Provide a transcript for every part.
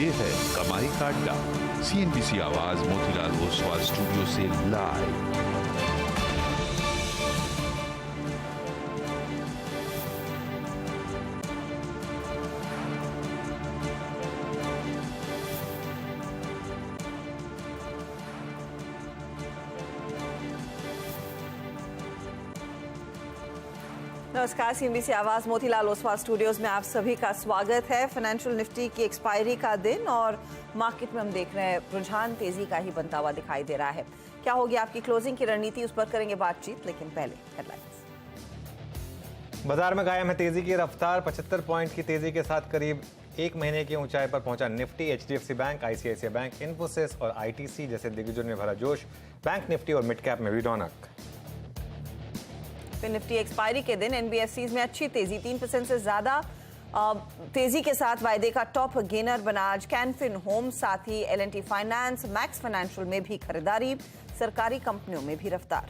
ये है कमाई का अड्डा। CNBC आवाज मोतीलाल ओसवाल स्टूडियो से लाइव। नमस्कार, CNBC आवाज मोतीलाल ओसवाल स्टूडियोज में आप सभी का स्वागत है। फाइनेंशियल निफ्टी की एक्सपायरी का दिन और मार्केट में हम देख रहे हैं रुझान तेजी का ही बनता हुआ दिखाई दे रहा है। क्या होगी आपकी क्लोजिंग की रणनीति, उस पर करेंगे बातचीत, लेकिन पहले हेडलाइंस। बाजार में कायम है तेजी की रफ्तार। 75 पॉइंट की तेजी के साथ करीब एक महीने की ऊंचाई पर पहुंचा Nifty. HDFC bank, ICICI bank, Infosys और ITC जैसे दिग्गजों में भरा जोश। बैंक निफ्टी और मिड कैप में भी रौनक। फिर निफ्टी एक्सपायरी के दिन NBFCs में अच्छी तेजी, 3% से ज्यादा तेजी के साथ वायदे का टॉप गेनर बना आज कैनफिन होम, साथ ही L&T फाइनेंस, मैक्स फाइनेंशियल में भी खरीदारी, सरकारी कंपनियों में भी रफ्तार।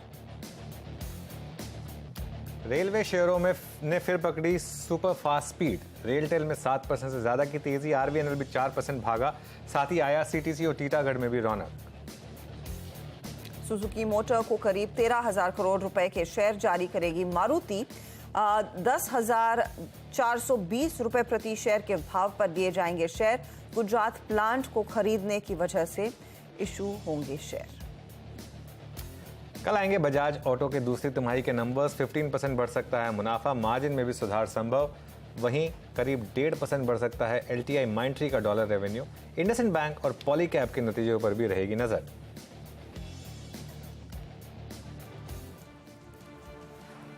रेलवे शेयरों में ने फिर पकड़ी सुपर फास्ट स्पीड। रेलटेल में 7% से ज्यादा की तेजी, RVNL भी 4% भागा, साथ ही IRCTC और टीटागढ़ में भी रौनक। सुजुकी मोटर को करीब 13,000 करोड़ रुपए के शेयर जारी करेगी मारुति। 10,420 रुपए प्रति शेयर के भाव पर दिए जाएंगे शेयर। गुजरात प्लांट को खरीदने की वजह से इशू होंगे शेयर। कल आएंगे बजाज ऑटो के दूसरी तिमाही के नंबर्स। 15% बढ़ सकता है मुनाफा, मार्जिन में भी सुधार संभव। वहीं करीब 1.5% बढ़ सकता है LTI माइंट्री का डॉलर रेवेन्यू। इंडसइंड बैंक और पॉलीकैब के नतीजों पर भी रहेगी नजर।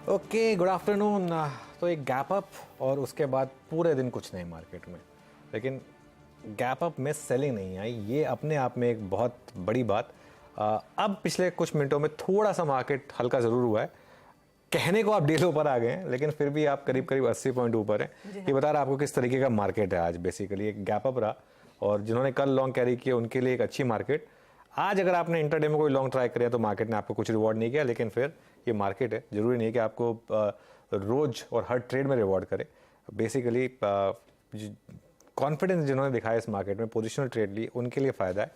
Okay, good afternoon. तो एक गैप अप और उसके बाद पूरे दिन कुछ नहीं मार्केट में, लेकिन गैप अप में सेलिंग नहीं आई, ये अपने आप में एक बहुत बड़ी बात। अब पिछले कुछ मिनटों में थोड़ा सा मार्केट हल्का ज़रूर हुआ है। कहने को आप डील ऊपर आ गए हैं, लेकिन फिर भी आप करीब करीब 80 पॉइंट ऊपर हैं। ये बता रहा है आपको किस तरीके का मार्केट है आज। बेसिकली एक गैप अप रहा और जिन्होंने कल लॉन्ग कैरी किया उनके लिए एक अच्छी मार्केट। आज अगर आपने इंटरडे में कोई लॉन्ग ट्राई किया तो मार्केट ने आपको कुछ रिवॉर्ड नहीं किया, लेकिन फिर ये मार्केट है, जरूरी नहीं है कि आपको रोज और हर ट्रेड में रिवॉर्ड करे। बेसिकली कॉन्फिडेंस जिन्होंने दिखाया इस मार्केट में, पोजिशनल ट्रेड ली, उनके लिए फ़ायदा है।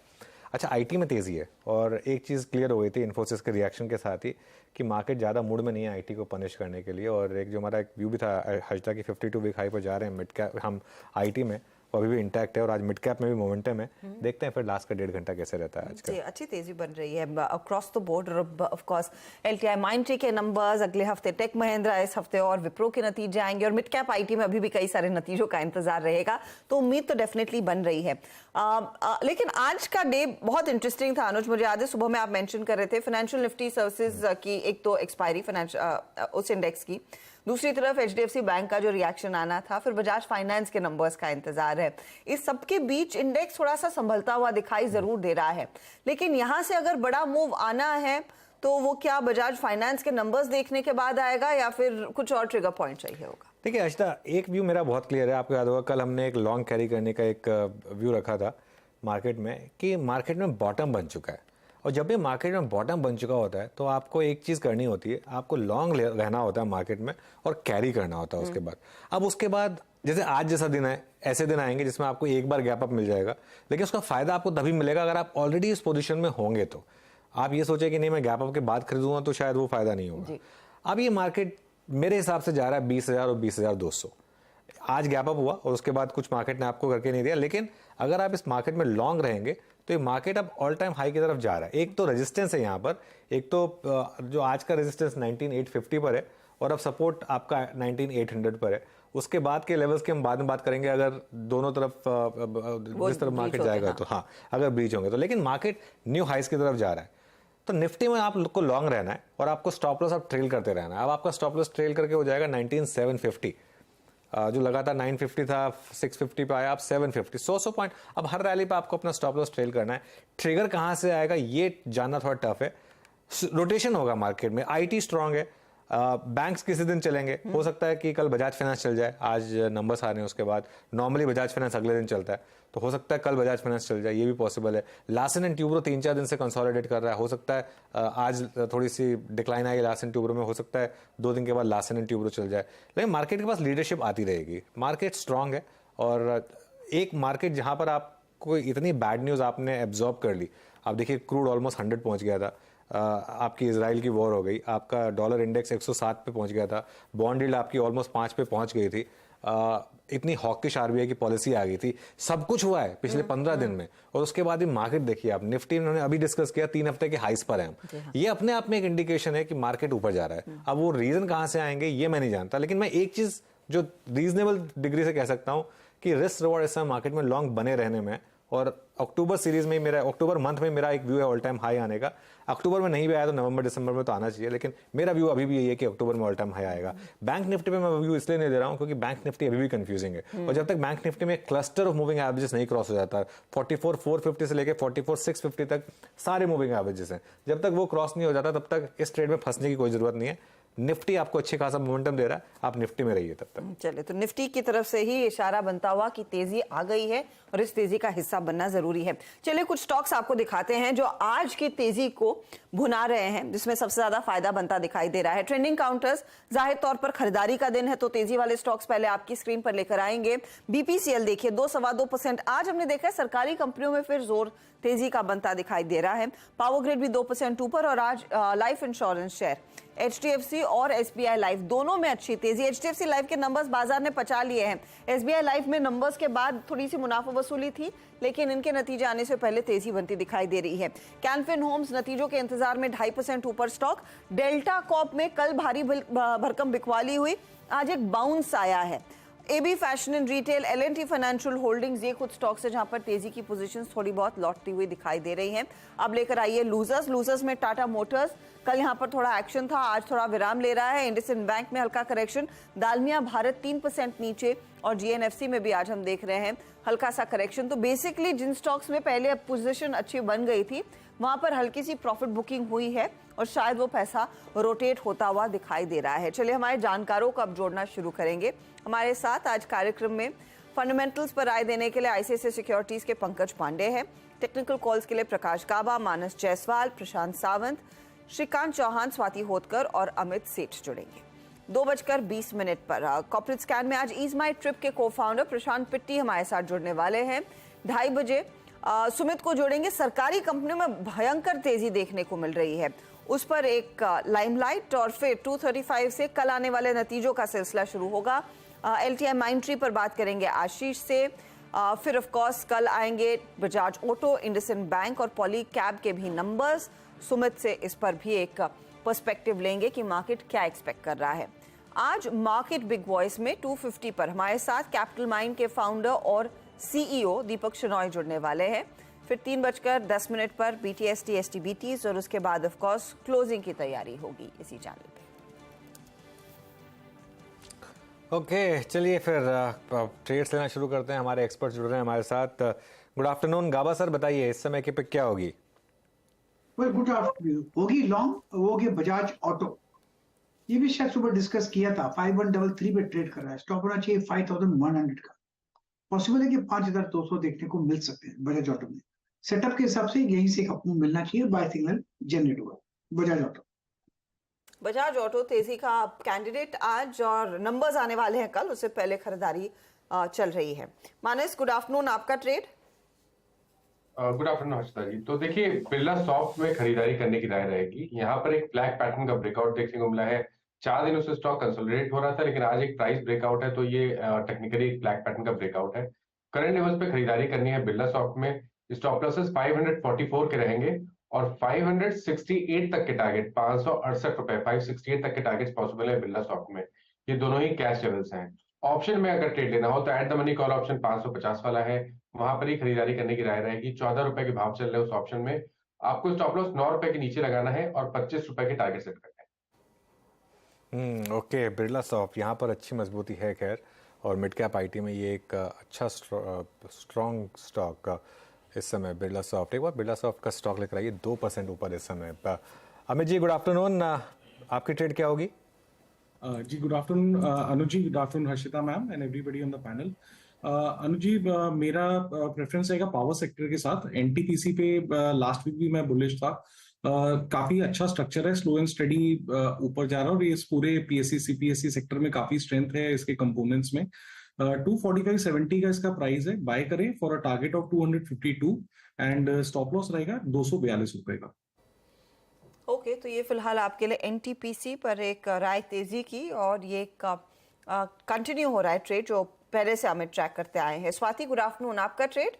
अच्छा, IT में तेज़ी है और एक चीज़ क्लियर हो गई थी इन्फोसिस के रिएक्शन के साथ ही कि मार्केट ज़्यादा मूड में नहीं है IT को पनिश करने के लिए। और एक जो हमारा एक व्यू भी था हजदा की 52 वीक हाई पर जा रहे हैं मिड कैप हम IT में, वो अभी भी इंटैक्ट है और आज मिड कैप में भी मोमेंटम है। देखते हैं फिर लास्ट का 1.5 घंटा कैसे रहता है आज का। अच्छी तेजी बन रही है across the board. Of course LTI माइंट्री के नंबर्स अगले हफ्ते, टेक महिंद्रा इस हफ्ते और विप्रो के नतीजे आएंगे और मिड कैप IT में अभी भी कई सारे नतीजों का इंतजार रहेगा, तो उम्मीद तो डेफिनेटली बन रही है। लेकिन आज का डे बहुत इंटरेस्टिंग था अनुज। मुझे याद है सुबह में आप मेंशन कर रहे थे फाइनेंशियल निफ्टी सर्विसेज की एक तो एक्सपायरी उस इंडेक्स की, दूसरी तरफ HDFC बैंक का जो रिएक्शन आना था, फिर बजाज फाइनेंस के नंबर्स का इंतजार है। इस सबके बीच इंडेक्स थोड़ा सा संभलता हुआ दिखाई जरूर दे रहा है, लेकिन यहां से अगर बड़ा मूव आना है तो वो क्या बजाज फाइनेंस के नंबर्स देखने के बाद आएगा या फिर कुछ और ट्रिगर पॉइंट चाहिए होगा? देखिए अर्शिता, एक व्यू मेरा बहुत क्लियर है। आपको याद होगा कल हमने एक लॉन्ग कैरी करने का एक व्यू रखा था मार्केट में कि मार्केट में बॉटम बन चुका है। और जब भी मार्केट में बॉटम बन चुका होता है तो आपको एक चीज़ करनी होती है, आपको लॉन्ग रहना होता है मार्केट में और कैरी करना होता है उसके बाद। अब उसके बाद जैसे आज जैसा दिन है, ऐसे दिन आएंगे जिसमें आपको एक बार गैप अप मिल जाएगा, लेकिन उसका फायदा आपको तभी मिलेगा अगर आप ऑलरेडी इस पोजीशन में होंगे। तो आप ये सोचे कि नहीं मैं गैप अप के बाद खरीदूंगा तो शायद वो फायदा नहीं होगा। अब ये मार्केट मेरे हिसाब से जा रहा है 20,000 और 20,200। आज गैप अप हुआ और उसके बाद कुछ मार्केट ने आपको करके नहीं दिया, लेकिन अगर आप इस मार्केट में लॉन्ग रहेंगे तो ये मार्केट अब ऑल टाइम हाई की तरफ जा रहा है। एक तो रेजिस्टेंस है यहाँ पर, एक तो जो आज का रेजिस्टेंस 19,850 पर है और अब सपोर्ट आपका 19,800 पर है। उसके बाद के लेवल्स की हम बाद में बात करेंगे अगर दोनों तरफ जिस तरफ मार्केट जाएगा तो हाँ, अगर ब्रीच होंगे तो। लेकिन मार्केट न्यू हाइस की तरफ जा रहा है, तो निफ्टी में आपको लॉन्ग रहना है और आपको स्टॉप लॉस आप ट्रेल करते रहना है। अब आपका स्टॉप लॉस ट्रेल करके हो जाएगा 19,750, जो लगातार 950 था, 650 पे आया, आप 750, 100 पॉइंट। अब हर रैली पे आपको अपना स्टॉप लॉस ट्रेल करना है। ट्रिगर कहां से आएगा ये जानना थोड़ा टफ है। रोटेशन होगा मार्केट में, IT स्ट्रांग है, बैंक्स किसी दिन चलेंगे, हो सकता है कि कल बजाज फाइनेंस चल जाए, आज नंबर्स आ रहे हैं उसके बाद। नॉर्मली बजाज फाइनेंस अगले दिन चलता है, तो हो सकता है कल बजाज फाइनेंस चल जाए, ये भी पॉसिबल है। लार्सन एंड ट्यूब्रो 3-4 दिन से कंसोलिडेट कर रहा है, हो सकता है आज थोड़ी सी डिक्लाइन आई लार्सन ट्यूब्रो में, हो सकता है 2 दिन के बाद लार्सन एंड ट्यूब्रो चल जाए। लेकिन मार्केट के पास लीडरशिप आती रहेगी, मार्केट स्ट्रांग है और एक मार्केट जहां पर आप कोई इतनी बैड न्यूज़ आपने एब्जॉर्ब कर ली। आप देखिए क्रूड ऑलमोस्ट 100 पहुंच गया था, आपकी इजराइल की वॉर हो गई, आपका डॉलर इंडेक्स 107 पे पहुंच गया था, बॉन्ड यील्ड आपकी ऑलमोस्ट 5 पे पहुंच गई थी, इतनी हॉकिश आरबीआई की पॉलिसी आ गई थी, सब कुछ हुआ है पिछले 15 दिन में। और उसके बाद ही मार्केट देखिए आप, निफ्टी उन्होंने अभी डिस्कस किया 3 हफ्ते के हाइस पर है हम। ये अपने आप में एक इंडिकेशन है कि मार्केट ऊपर जा रहा है। अब वो रीजन कहां से आएंगे ये मैं नहीं जानता, लेकिन मैं एक चीज जो रीजनेबल डिग्री से कह सकता हूं कि रिस्क रिवॉर्ड इस समय मार्केट में लॉन्ग बने रहने में। और अक्टूबर सीरीज में मेरा, अक्टूबर मंथ में मेरा एक व्यू है ऑल टाइम हाई आने का। अक्टूबर में नहीं भी आया तो नवंबर दिसंबर में तो आना चाहिए, लेकिन मेरा व्यू अभी भी यही है कि अक्टूबर में ऑल टाइम हाई आएगा। बैंक निफ्टी पे मैं व्यू इसलिए नहीं दे रहा हूं क्योंकि बैंक निफ्टी अभी भी कंफ्यूजिंग है, और जब तक बैंक निफ्टी में क्लस्टर ऑफ मूविंग एवरेजेस नहीं क्रॉस हो जाता, 44,450 से लेकर 44,650 तक सारे मूविंग एवरेजेस हैं, जब तक वो क्रॉस नहीं हो जाता तब तक इस ट्रेड में फंसने की कोई जरूरत नहीं है। निफ्टी आपको अच्छे खासा मोमेंटम दे रहा है, आप निफ्टी में रहिए तब तक। चलिए, तो निफ्टी की तरफ से ही इशारा बनता हुआ कि तेजी आ गई है और इस तेजी का हिस्सा बनना जरूरी है। चलिए कुछ स्टॉक्स आपको दिखाते हैं जो आज की तेजी को भुना रहे हैं, जिसमें सबसे ज्यादा फायदा बनता दिखाई दे रहा है। ट्रेंडिंग काउंटर्स, जाहिर तौर पर खरीदारी का दिन है तो तेजी वाले स्टॉक्स पहले आपकी स्क्रीन पर लेकर आएंगे। बीपीसीएल देखिए 2-2.25%। आज हमने देखा है सरकारी कंपनियों में फिर जोर तेजी का बनता दिखाई दे रहा है। पावर ग्रिड भी 2% ऊपर। और आज लाइफ इंश्योरेंस शेयर एचडीएफसी और एसबीआई लाइफ दोनों में अच्छी तेजी। एचडीएफसी लाइफ के नंबर्स बाजार ने पचा लिए हैं। एसबीआई लाइफ में नंबर्स के बाद थोड़ी सी मुनाफा वसूली थी, लेकिन इनके नतीजे आने से पहले तेजी बनती दिखाई दे रही है। कैनफिन होम्स नतीजों के इंतजार में 2.5% ऊपर स्टॉक। डेल्टा कॉर्प में कल भारी भरकम बिकवाली हुई, आज एक बाउंस आया है। AB fashion and retail, L and T financial holdings, ये कुछ स्टॉक्स है जहां पर तेजी की पोजीशंस थोड़ी बहुत लौटती हुई दिखाई दे रही हैं। अब लेकर आइए लूजर्स में टाटा मोटर्स, कल यहां पर थोड़ा एक्शन था, आज थोड़ा विराम ले रहा है। इंडसइंड बैंक में हल्का करेक्शन। दालमिया भारत 3% नीचे, और जीएनएफसी में भी आज हम देख रहे हैं हल्का सा करेक्शन। तो बेसिकली जिन स्टॉक्स में पहले पोजीशन अच्छी बन गई थी वहां पर हल्की सी प्रॉफिट बुकिंग हुई है और शायद वो पैसा रोटेट होता हुआ दिखाई दे रहा है। चलिए हमारे जानकारों को अब जोड़ना शुरू करेंगे। हमारे साथ आज कार्यक्रम में फंडामेंटल्स पर राय देने के लिए आईसीआईसीआई सिक्योरिटीज के पंकज पांडे हैं। टेक्निकल कॉल्स के लिए प्रकाश काबा, मानस जायसवाल, प्रशांत सावंत, श्रीकांत चौहान, स्वाति होतकर और अमित सेठ जुड़ेंगे 2:20 पर। कॉर्पोरेट स्कैन में आज ईज माई ट्रिप के को फाउंडर प्रशांत पिट्टी हमारे साथ जुड़ने वाले हैं। 2:30 बजे सुमित को जोड़ेंगे। सरकारी कंपनियों में भयंकर तेजी देखने को मिल रही है, उस पर एक लाइमलाइट। और फिर 2:35 से कल आने वाले नतीजों का सिलसिला शुरू होगा। एलटीआई माइंट्री पर बात करेंगे आशीष से। फिर ऑफ कोर्स कल आएंगे बजाज ऑटो, इंडसइंड बैंक और पॉली कैब के भी नंबर्स। सुमित से इस पर भी एक पर्सपेक्टिव लेंगे कि मार्केट क्या एक्सपेक्ट कर रहा है। आज मार्केट बिग वॉइस में 250 पर हमारे साथ कैपिटल माइंड के फाउंडर और सीईओ दीपक शनॉय जुड़ने वाले हैं। फिर 3:10 पर बीटीएसटी एसटीबीटीज, और उसके बाद ऑफ कोर्स क्लोजिंग की तैयारी होगी इसी चैनल पे। ओके, चलिए फिर ट्रेड्स लेना शुरू करते हैं। हमारे एक्सपर्ट जुड़ रहे हैं हमारे साथ। गुड आफ्टरनून गाबा सर, बताइए इस समय की पिक क्या होगी? Good afternoon. होगी लॉन्ग, होगी बजाज ऑटो। ये भी शायद सुबह डिस्कस किया था। 5133 पे ट्रेड कर रहा है, स्टॉप होना चाहिए 5100 का। पॉसिबल है कि 5200 देखने को मिल सकते हैं बजाज ऑटो में। सेटअप के हिसाब से यहीं से एक अपू मिलना चाहिए, बाय सिग्नल जनरेट हुआ बजाज ऑटो। बजाज ऑटो तेजी का कैंडिडेट आज, और नंबर्स आने वाले हैं कल, उससे पहले खरीदारी चल रही है। मानस, गुड आफ्टरनून, आपका ट्रेड? गुड आफ्टरनून हर्षिता जी। तो देखिए बिरला सॉफ्ट में खरीदारी करने की राय रहेगी। यहाँ पर एक फ्लैग पैटर्न का ब्रेकआउट देखने को मिला है। 4 दिनों से स्टॉक कंसोलिडेट हो रहा था, लेकिन आज एक प्राइस ब्रेकआउट है, तो ये टेक्निकली एक फ्लैग पैटर्न का ब्रेकआउट है। करंट लेवल्स पे खरीदारी करनी है बिरला सॉफ्ट में। स्टॉप लॉसेस 544 के रहेंगे और 568 तक के टारगेट, 568 रुपए, 568 तक के टारगेट पॉसिबल है बिरला सॉफ्ट में। ये दोनों ही कैश लेवल्स हैं। ऑप्शन में अगर ट्रेड लेना हो तो at the money call option 550 वाला है, वहां पर ही खरीदारी करने की राय रहेगी। 14 रुपए के भाव चल रहे उस ऑप्शन में। आपको स्टॉप लॉस 9 रुपए के नीचे लगाना है और 25 रुपए के टारगेट सेट करना है। ओके, बिरला सॉफ्ट यहाँ पर अच्छी मजबूती है खैर, और मिड कैप आईटी में ये एक अच्छा स्ट्रॉन्ग स्टॉक इस समय बिरला सॉफ्ट। एक बार बिरला सॉफ्ट का स्टॉक लेकर आइए 2% ऊपर इस समय। अमित जी गुड आफ्टरनून, आपकी ट्रेड क्या होगी? जी good afternoon Anuj ji, good afternoon Harshita ma'am and everybody on the panel. Anuj ji, मेरा प्रेफरेंस रहेगा पावर सेक्टर के साथ। एनटीपीसी पे लास्ट वीक भी मैं बुलिश था। काफी अच्छा स्ट्रक्चर है, स्लो एंड स्टडी ऊपर जा रहा है, और ये इस पूरे पीएससी सीपीएससी सेक्टर में काफी स्ट्रेंथ है इसके कंपोनेंट्स में। 245.70 का इसका प्राइस है, बाय करें for a target of 252 and stop loss रहेगा 242 रुपए का। ओके, तो ये फिलहाल आपके लिए एनटीपीसी पर एक राय तेजी की, और ये कंटिन्यू हो रहा है ट्रेड जो पहले से हमें ट्रैक करते आए हैं। स्वाति, गुड आफ्टरनून, आपका ट्रेड?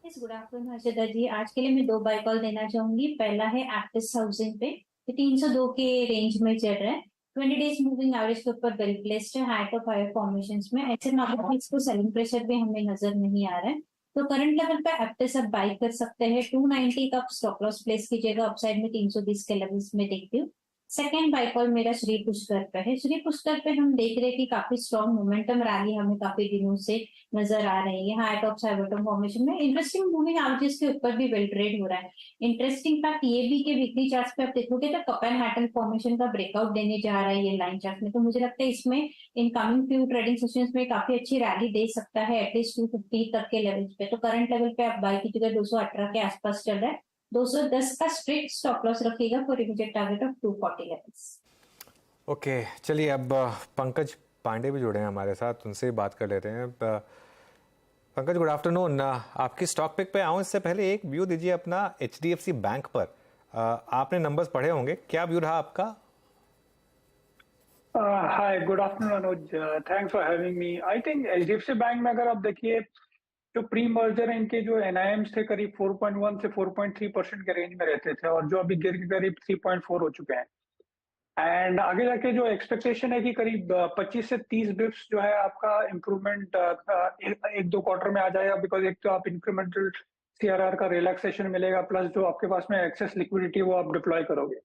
गुड आफ्टरनून हर्षिता जी। आज के लिए मैं 2 बाय कॉल देना चाहूंगी। पहला है एक्टिस हाउसिंग पे, ये 302 के रेंज में चल रहा है, 20 डेज मूविंग एवरेज के ऊपर वेल प्लेस्ड है, हाइट ऑफ हायर फॉर्मेशंस में। ऐसे मार्केट में इसको सेलिंग प्रेशर भी हमें नजर नहीं आ रहा है, तो करंट लेवल पे एक्टिस आप बाय कर सकते हैं। 290 का स्टॉप लॉस प्लेस कीजिएगा, अपसाइड में 320 के लेवल्स में देखती हूँ। सेकेंड बाय कॉल मेरा श्री पुष्कर पे है। श्री पुष्कर पे हम देख रहे हैं कि काफी स्ट्रॉन्ग मोमेंटम रैली हमें काफी दिनों से नजर आ रही है, high top side bottom formation में। इंटरेस्टिंग मूविंग एवरेजेस के ऊपर भी वेल ट्रेड हो रहा है। इंटरेस्टिंग फैक्ट ये भी कि वीकली चार्ट्स पे आप देखोगे तो कप एंड हैटल फॉर्मेशन का ब्रेकआउट देने जा रहा है ये लाइन चार्ट में, तो मुझे लगता है इसमें in coming few trading sessions में काफी अच्छी रैली दे सकता है एटलीस्ट 250 तक के लेवल्स पे। तो करंट लेवल पे आप बाय कीजिएगा, 218 के आसपास चल रहा है। 210 का स्ट्रिक्ट स्टॉप लॉस रखिएगा for immediate target of 240 levels. Okay, चलिए अब पंकज पांडे भी जुड़े हैं हमारे साथ, उनसे बात कर लेते हैं। Pankaj, good afternoon. आपकी स्टॉक पिक पे आऊँ इससे पहले एक व्यू दीजिए अपना HDFC बैंक पर। आपने नंबर्स पढ़े होंगे, क्या व्यू रहा आपका? Hi, good afternoon Anuj, thanks for having me. I think HDFC bank में अगर आप देखिए जो प्री मर्जर इनके जो NIMs थे करीब 4.1 से 4.3% के रेंज में रहते थे, और जो अभी गिर के करीब 3.4 हो चुके हैं। एंड आगे जाके जो एक्सपेक्टेशन है कि करीब 25 से 30 बिप्स जो है आपका इम्प्रूवमेंट एक दो क्वार्टर में आ जाएगा, बिकॉज एक तो आप इंक्रीमेंटल CRR का रिलैक्सेशन मिलेगा, प्लस जो आपके पास में एक्सेस लिक्विडिटी वो आप डिप्लॉय करोगे।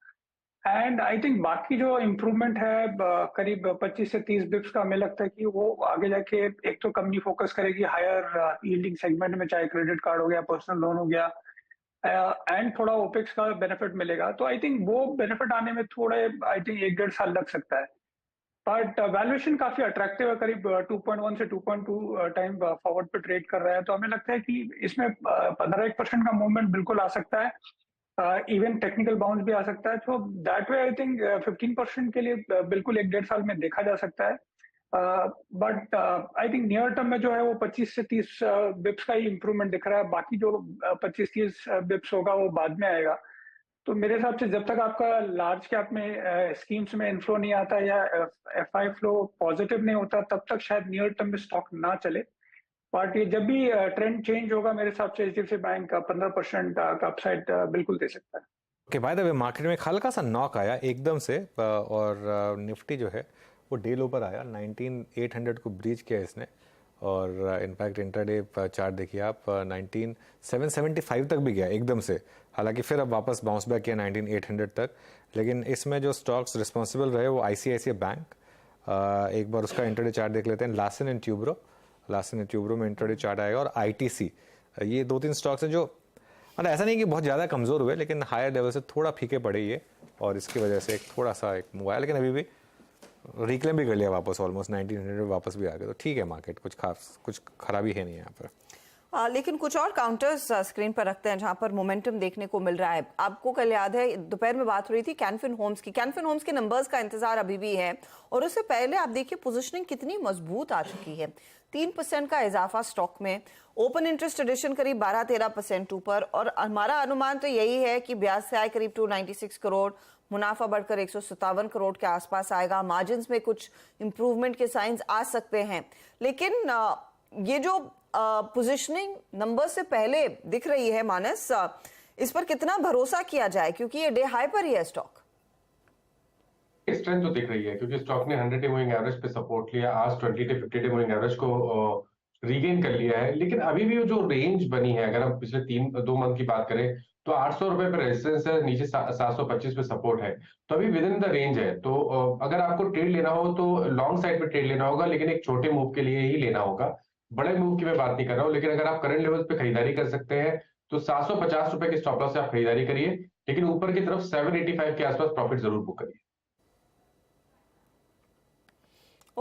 एंड आई थिंक बाकी जो इम्प्रूवमेंट है करीब 25 से 30 बिप्स का, हमें लगता है कि वो आगे जाके एक तो कंपनी फोकस करेगी हायर यील्डिंग सेगमेंट में, चाहे क्रेडिट कार्ड हो गया, पर्सनल लोन हो गया, एंड थोड़ा ओपेक्स का बेनिफिट मिलेगा। तो आई थिंक वो बेनिफिट आने में थोड़े आई थिंक 1-1.5 साल लग सकता है, बट वैल्यूएशन काफी अट्रैक्टिव है, करीब 2.1 से 2.2 टाइम फॉरवर्ड पे ट्रेड कर रहा है। तो हमें लगता है कि इसमें 15% का मूवमेंट बिल्कुल आ सकता है, इवन टेक्निकल बाउंस भी आ सकता है। तो दैट वे आई थिंक 15% के लिए बिल्कुल 1-1.5 साल में देखा जा सकता है। But I think near term में जो है वो 25 से 30 बिप्स का ही इंप्रूवमेंट दिख रहा है, बाकी जो 25-30 बिप्स होगा वो बाद में आएगा। तो मेरे हिसाब से जब तक आपका लार्ज कैप में स्कीम्स में इनफ्लो नहीं आता या FI फ्लो पॉजिटिव नहीं होता, तब तक शायद नियर टर्म में स्टॉक ना चले। बट ये जब भी ट्रेंड चेंज होगा, मेरे हिसाब से HDFC बैंक का 15% का अपसाइड बिल्कुल दे सकता है। Okay, by the way market में हल्का सा नॉक आया एकदम से, और निफ्टी जो है वो डे लो पर आया, 19,800 को ब्रीच किया इसने, और इनफैक्ट इंट्राडे चार्ट देखिए आप 19,775 तक भी गया एकदम से, हालांकि फिर अब वापस बाउंस बैक किया 19,800 तक। लेकिन इसमें जो स्टॉक्स रिस्पॉन्सिबल रहे वो ICICI बैंक, एक बार उसका इंट्राडे चार्ट देख लेते हैं। लार्सन एंड ट्यूब्रो में इंट्राडे चार्ट आएगा, और ITC, ये 2-3 स्टॉक्स हैं जो मतलब ऐसा नहीं कि बहुत ज़्यादा कमज़ोर हुए, लेकिन हायर लेवल से थोड़ा फीके पड़े ये, और इसकी वजह से एक थोड़ा सा एक मूव आया, लेकिन अभी भी रिक्लेम भी कर लिया वापस, ऑलमोस्ट 1900 वापस भी आ गए। तो ठीक है, मार्केट कुछ खराबी है नहीं यहाँ पर। लेकिन कुछ और काउंटर्स स्क्रीन पर रखते हैं जहां पर मोमेंटम देखने को मिल रहा है। आपको कल याद है दोपहर में बात हो रही थी कैनफिन होम्स के नंबर्स का इंतजार अभी भी है, और उससे पहले आप देखिए पोजीशनिंग कितनी मजबूत आ चुकी है। 3% का इजाफा स्टॉक में, ओपन इंटरेस्ट एडिशन करीब 12-13% ऊपर, और हमारा अनुमान तो यही है कि ब्याज से आए करीब 296 करोड़, मुनाफा बढ़कर 157 करोड़ के आसपास आएगा। मार्जिन्स में कुछ इंप्रूवमेंट के साइंस आ सकते हैं, लेकिन ये जो पोजीशनिंग नंबर से पहले दिख रही है मानस, इस पर कितना भरोसा किया जाए, क्योंकि ये डे हाई पर ही है स्टॉक। स्ट्रेंथ तो दिख रही है क्योंकि स्टॉक ने 100 डे मूविंग एवरेज पे सपोर्ट लिया, आज 20 से 50 डे मूविंग एवरेज को रीगेन कर लिया है। लेकिन अभी भी जो रेंज बनी है, अगर हम पिछले 2 मंथ की बात करें तो 800 रुपए पे रेजिस्टेंस है, नीचे 725 पे सपोर्ट है, तो अभी विद इन द रेंज है। तो अगर आपको ट्रेड लेना हो तो लॉन्ग साइड पे ट्रेड लेना होगा, लेकिन एक छोटे मूव के लिए ही लेना होगा, बड़े मूव की मैं बात नहीं कर रहा हूँ। लेकिन अगर आप करंट लेवल्स पे खरीदारी कर सकते हैं तो 750 रुपए के स्टॉप लॉस से आप खरीदारी करिए, लेकिन ऊपर की तरफ 785 के आसपास प्रॉफिट जरूर बुक करिए।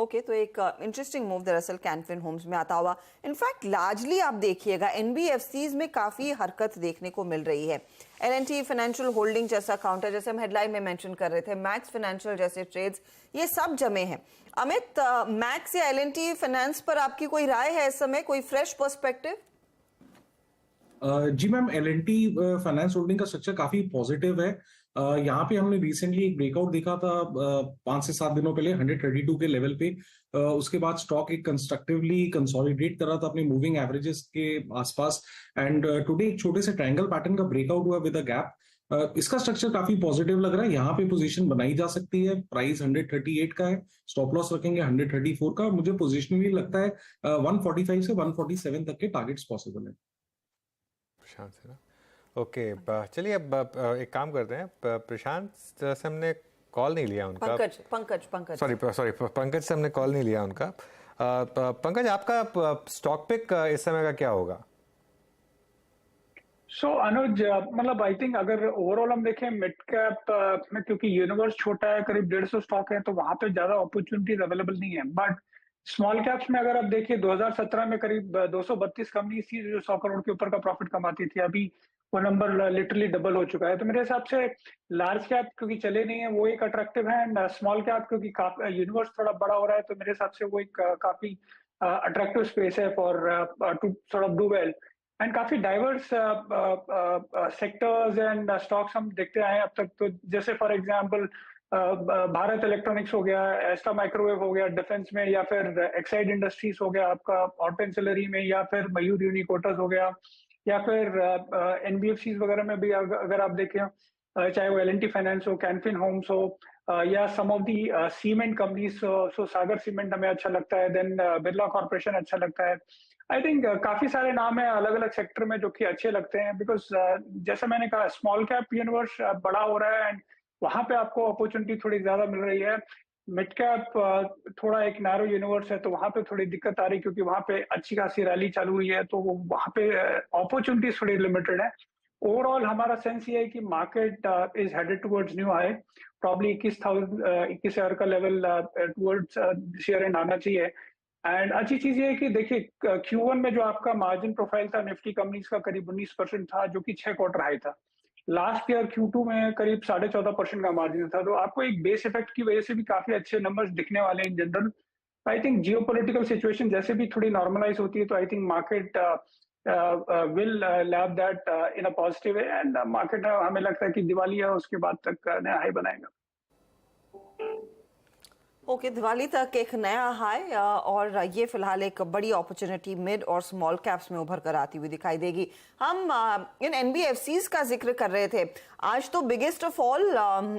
ओके तो एक इंटरेस्टिंग मूव दरअसल कैनफिन होम्स में आता हुआ। इनफैक्ट लार्जली आप देखिएगा एनबीएफसीज में काफी हरकत देखने को मिल रही है। एल&टी फाइनेंशियल होल्डिंग जैसा काउंटर, जैसे हम हेडलाइन में मेंशन कर रहे थे, मैक्स फाइनेंशियल जैसे ट्रेड्स, ये सब जमे हैं। अमित, मैक्स या एल&टी फाइनेंस पर आपकी कोई राय है इस समय, कोई फ्रेश पर्सपेक्टिव? जी मैम, एल&टी फाइनेंस होल्डिंग का स्ट्रक्चर काफी पॉजिटिव है। यहाँ पे हमने रिसेंटली एक ब्रेकआउट देखा था 5 से 7 दिनों पहले 132 के लेवल पे। उसके बाद स्टॉक एक कंस्ट्रक्टिवली कंसोलिडेट कर रहा था अपने मूविंग एवरेजेस के आसपास, एंड टुडे एक छोटे से ट्रायंगल पैटर्न का ब्रेकआउट हुआ विद अ गैप। इसका स्ट्रक्चर काफी पॉजिटिव लग रहा है। यहाँ पे पोजीशन बनाई जा सकती है। प्राइस 138 का है, स्टॉप लॉस रखेंगे 134 का। मुझे पोजिशनली लगता है 145 से 147 तक के टारगेट्स पॉसिबल है। प्रशांत से ना, ओके चलिए अब एक काम करते हैं, प्रशांत से हमने कॉल नहीं लिया उनका। पंकज सॉरी पंकज से हमने कॉल नहीं लिया उनका। पंकज, आपका स्टॉक पिक इस समय का क्या होगा? सो अनुज, मतलब आई थिंक अगर ओवरऑल हम देखें मिड कैप में, क्योंकि यूनिवर्स छोटा है, करीब 150 स्टॉक है, तो वहां पे ज्यादा अपॉर्चुनिटीज अवेलेबल नहीं है। बट स्मॉल कैप्स में अगर आप देखिए 2017 में करीब 232 कंपनी थी जो 100 करोड़ के ऊपर का प्रॉफिट कमाती थी। अभी वो नंबर लिटरली डबल हो चुका है। तो मेरे हिसाब से लार्ज कैप क्योंकि चले नहीं है वो एक अट्रैक्टिव है, एंड स्मॉल कैप क्योंकि यूनिवर्स थोड़ा बड़ा हो रहा है, तो मेरे हिसाब से वो एक काफी अट्रैक्टिव स्पेस है for to sort of do well. And काफी डाइवर्स सेक्टर्स एंड स्टॉक्स हम देखते आए हैं अब तक। तो जैसे फॉर एग्जांपल भारत इलेक्ट्रॉनिक्स हो गया, एस्टा माइक्रोवेव हो गया डिफेंस में, या फिर एक्साइड इंडस्ट्रीज हो गया आपका ऑटो एंसिलरी में, या फिर मयूर यूनिकोटर्स हो गया, या फिर एनबीएफसीज वगैरह में भी अगर आप देखें, चाहे वो एल&टी फाइनेंस हो, कैनफिन होम्स हो, या some of the cement companies. So Sagar Cement हमें अच्छा लगता है, देन बिरला कॉर्पोरेशन अच्छा लगता है। आई थिंक काफी सारे नाम है अलग अलग सेक्टर में जो कि अच्छे लगते हैं, बिकॉज जैसा मैंने कहा स्मॉल कैप यूनिवर्स बड़ा हो रहा है एंड वहां पे आपको अपॉर्चुनिटी थोड़ी ज्यादा मिल रही है। मिड कैप थोड़ा एक नैरो यूनिवर्स है, तो वहां पे थोड़ी दिक्कत आ रही है क्योंकि वहां पे अच्छी खासी रैली चालू हुई है, तो वहां पे अपॉर्चुनिटीज थोड़ी लिमिटेड है। ओवरऑल हमारा सेंस ये है कि market is headed towards new high, probably 21,000 का level towards this year and आना चाहिए। एंड अच्छी चीज ये है कि देखिए Q1 में जो आपका मार्जिन प्रोफाइल था निफ्टी कंपनीज का करीब 19% था, जो कि 6 क्वार्टर हाई था। लास्ट ईयर Q2 में करीब 14.5% का मार्जिन था, तो आपको एक बेस इफेक्ट की वजह से भी काफी अच्छे नंबर्स दिखने वाले हैं in general. I think geopolitical situation जैसे भी थोड़ी नॉर्मलाइज होती है, तो I think market will leave that in a positive way, and market हमें लगता है कि दिवाली है उसके बाद तक नया हाई बनाएगा। ओके, दिवाली तक एक नया हाई, और ये फिलहाल एक बड़ी अपॉर्चुनिटी मिड और स्मॉल कैप्स में उभर कर आती हुई दिखाई देगी। हम इन एनबीएफसीज का जिक्र कर रहे थे। आज तो biggest of all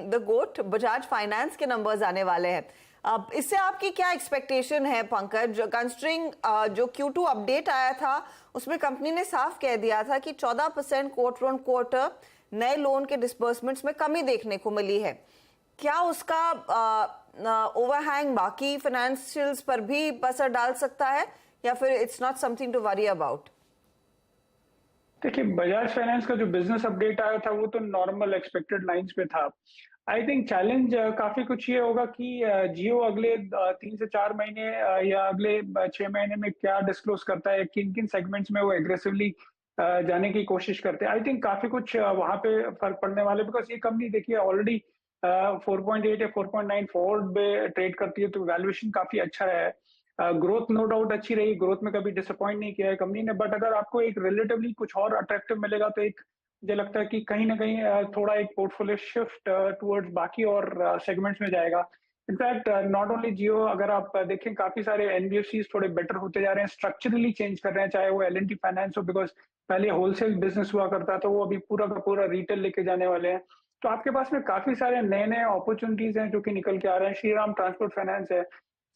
the GOAT Bajaj finance के नंबर्स आने वाले हैं। अब इससे आपकी क्या एक्सपेक्टेशन है पंकज, कंसिडरिंग जो Q2 अपडेट आया था उसमें कंपनी ने साफ कह दिया था कि 14% क्वार्टर ऑन क्वार्टर नए लोन के डिसबर्समेंट्स में कमी देखने को मिली है। क्या उसका ओवरहैंग बाकी फाइनेंशियल्स पर भी असर डाल सकता है, या फिर it's not something to worry about? देखिए बजाज फाइनेंस का जो बिजनेस अपडेट आया था वो तो नॉर्मल एक्सपेक्टेड लाइंस पे था। आई थिंक चैलेंज काफी कुछ ये होगा कि जियो अगले 3 से 4 महीने या अगले 6 महीने में क्या डिस्क्लोज करता है, किन किन सेगमेंट्स में वो एग्रेसिवली जाने की कोशिश करते हैं। आई थिंक काफी कुछ वहां पे फर्क पड़ने वाले, बिकॉज ये कंपनी देखिए ऑलरेडी 4.8 या 4.9 फॉरवर्ड पे ट्रेड करती है, तो वैल्यूएशन काफी अच्छा है। ग्रोथ नो डाउट अच्छी रही, ग्रोथ में कभी डिसअपॉइंट नहीं किया है कंपनी ने। बट अगर आपको एक रिलेटिवली कुछ और अट्रैक्टिव मिलेगा, तो एक मुझे लगता है कि कहीं ना कहीं थोड़ा एक पोर्टफोलियो शिफ्ट टुवर्ड्स बाकी और सेगमेंट्स में जाएगा। इनफैक्ट नॉट ओनली जियो, अगर आप देखें काफी सारे एनबीएफसीज थोड़े बेटर होते जा रहे हैं, स्ट्रक्चरली चेंज कर रहे हैं, चाहे वो एल&टी फाइनेंस हो, बिकॉज पहले होलसेल बिजनेस हुआ करता था, वो अभी पूरा का पूरा रिटेल लेके जाने वाले हैं। तो आपके पास में काफी सारे नए नए अपॉर्चुनिटीज हैं जो कि निकल के आ रहे हैं। श्रीराम ट्रांसपोर्ट फाइनेंस है,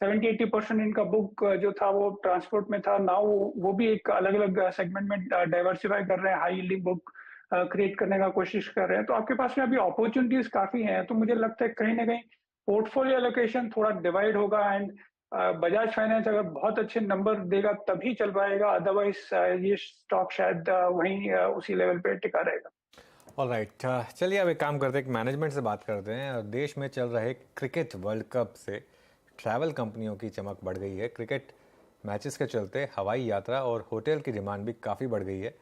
70-80% इनका बुक जो था वो ट्रांसपोर्ट में था, नाउ वो भी एक अलग अलग सेगमेंट में डाइवर्सिफाई कर रहे हैं, हाई यील्डिंग बुक क्रिएट करने का कोशिश कर रहे हैं। तो आपके पास में अभी अपॉर्चुनिटीज काफी हैं, तो मुझे लगता है कहीं ना कहीं पोर्टफोलियो एलोकेशन थोड़ा डिवाइड होगा, एंड बजाज फाइनेंस अगर बहुत अच्छे नंबर देगा तभी चल पाएगा, अदरवाइज ये स्टॉक शायद वहीं उसी लेवल पे टिका रहेगा। ऑलराइट, चलिए अब एक काम करते हैं, मैनेजमेंट से बात करते हैं। देश में चल रहे क्रिकेट वर्ल्ड कप से ट्रैवल कंपनियों की चमक बढ़ गई है। क्रिकेट मैचेस के चलते हवाई यात्रा और होटल की डिमांड भी काफ़ी बढ़ गई है।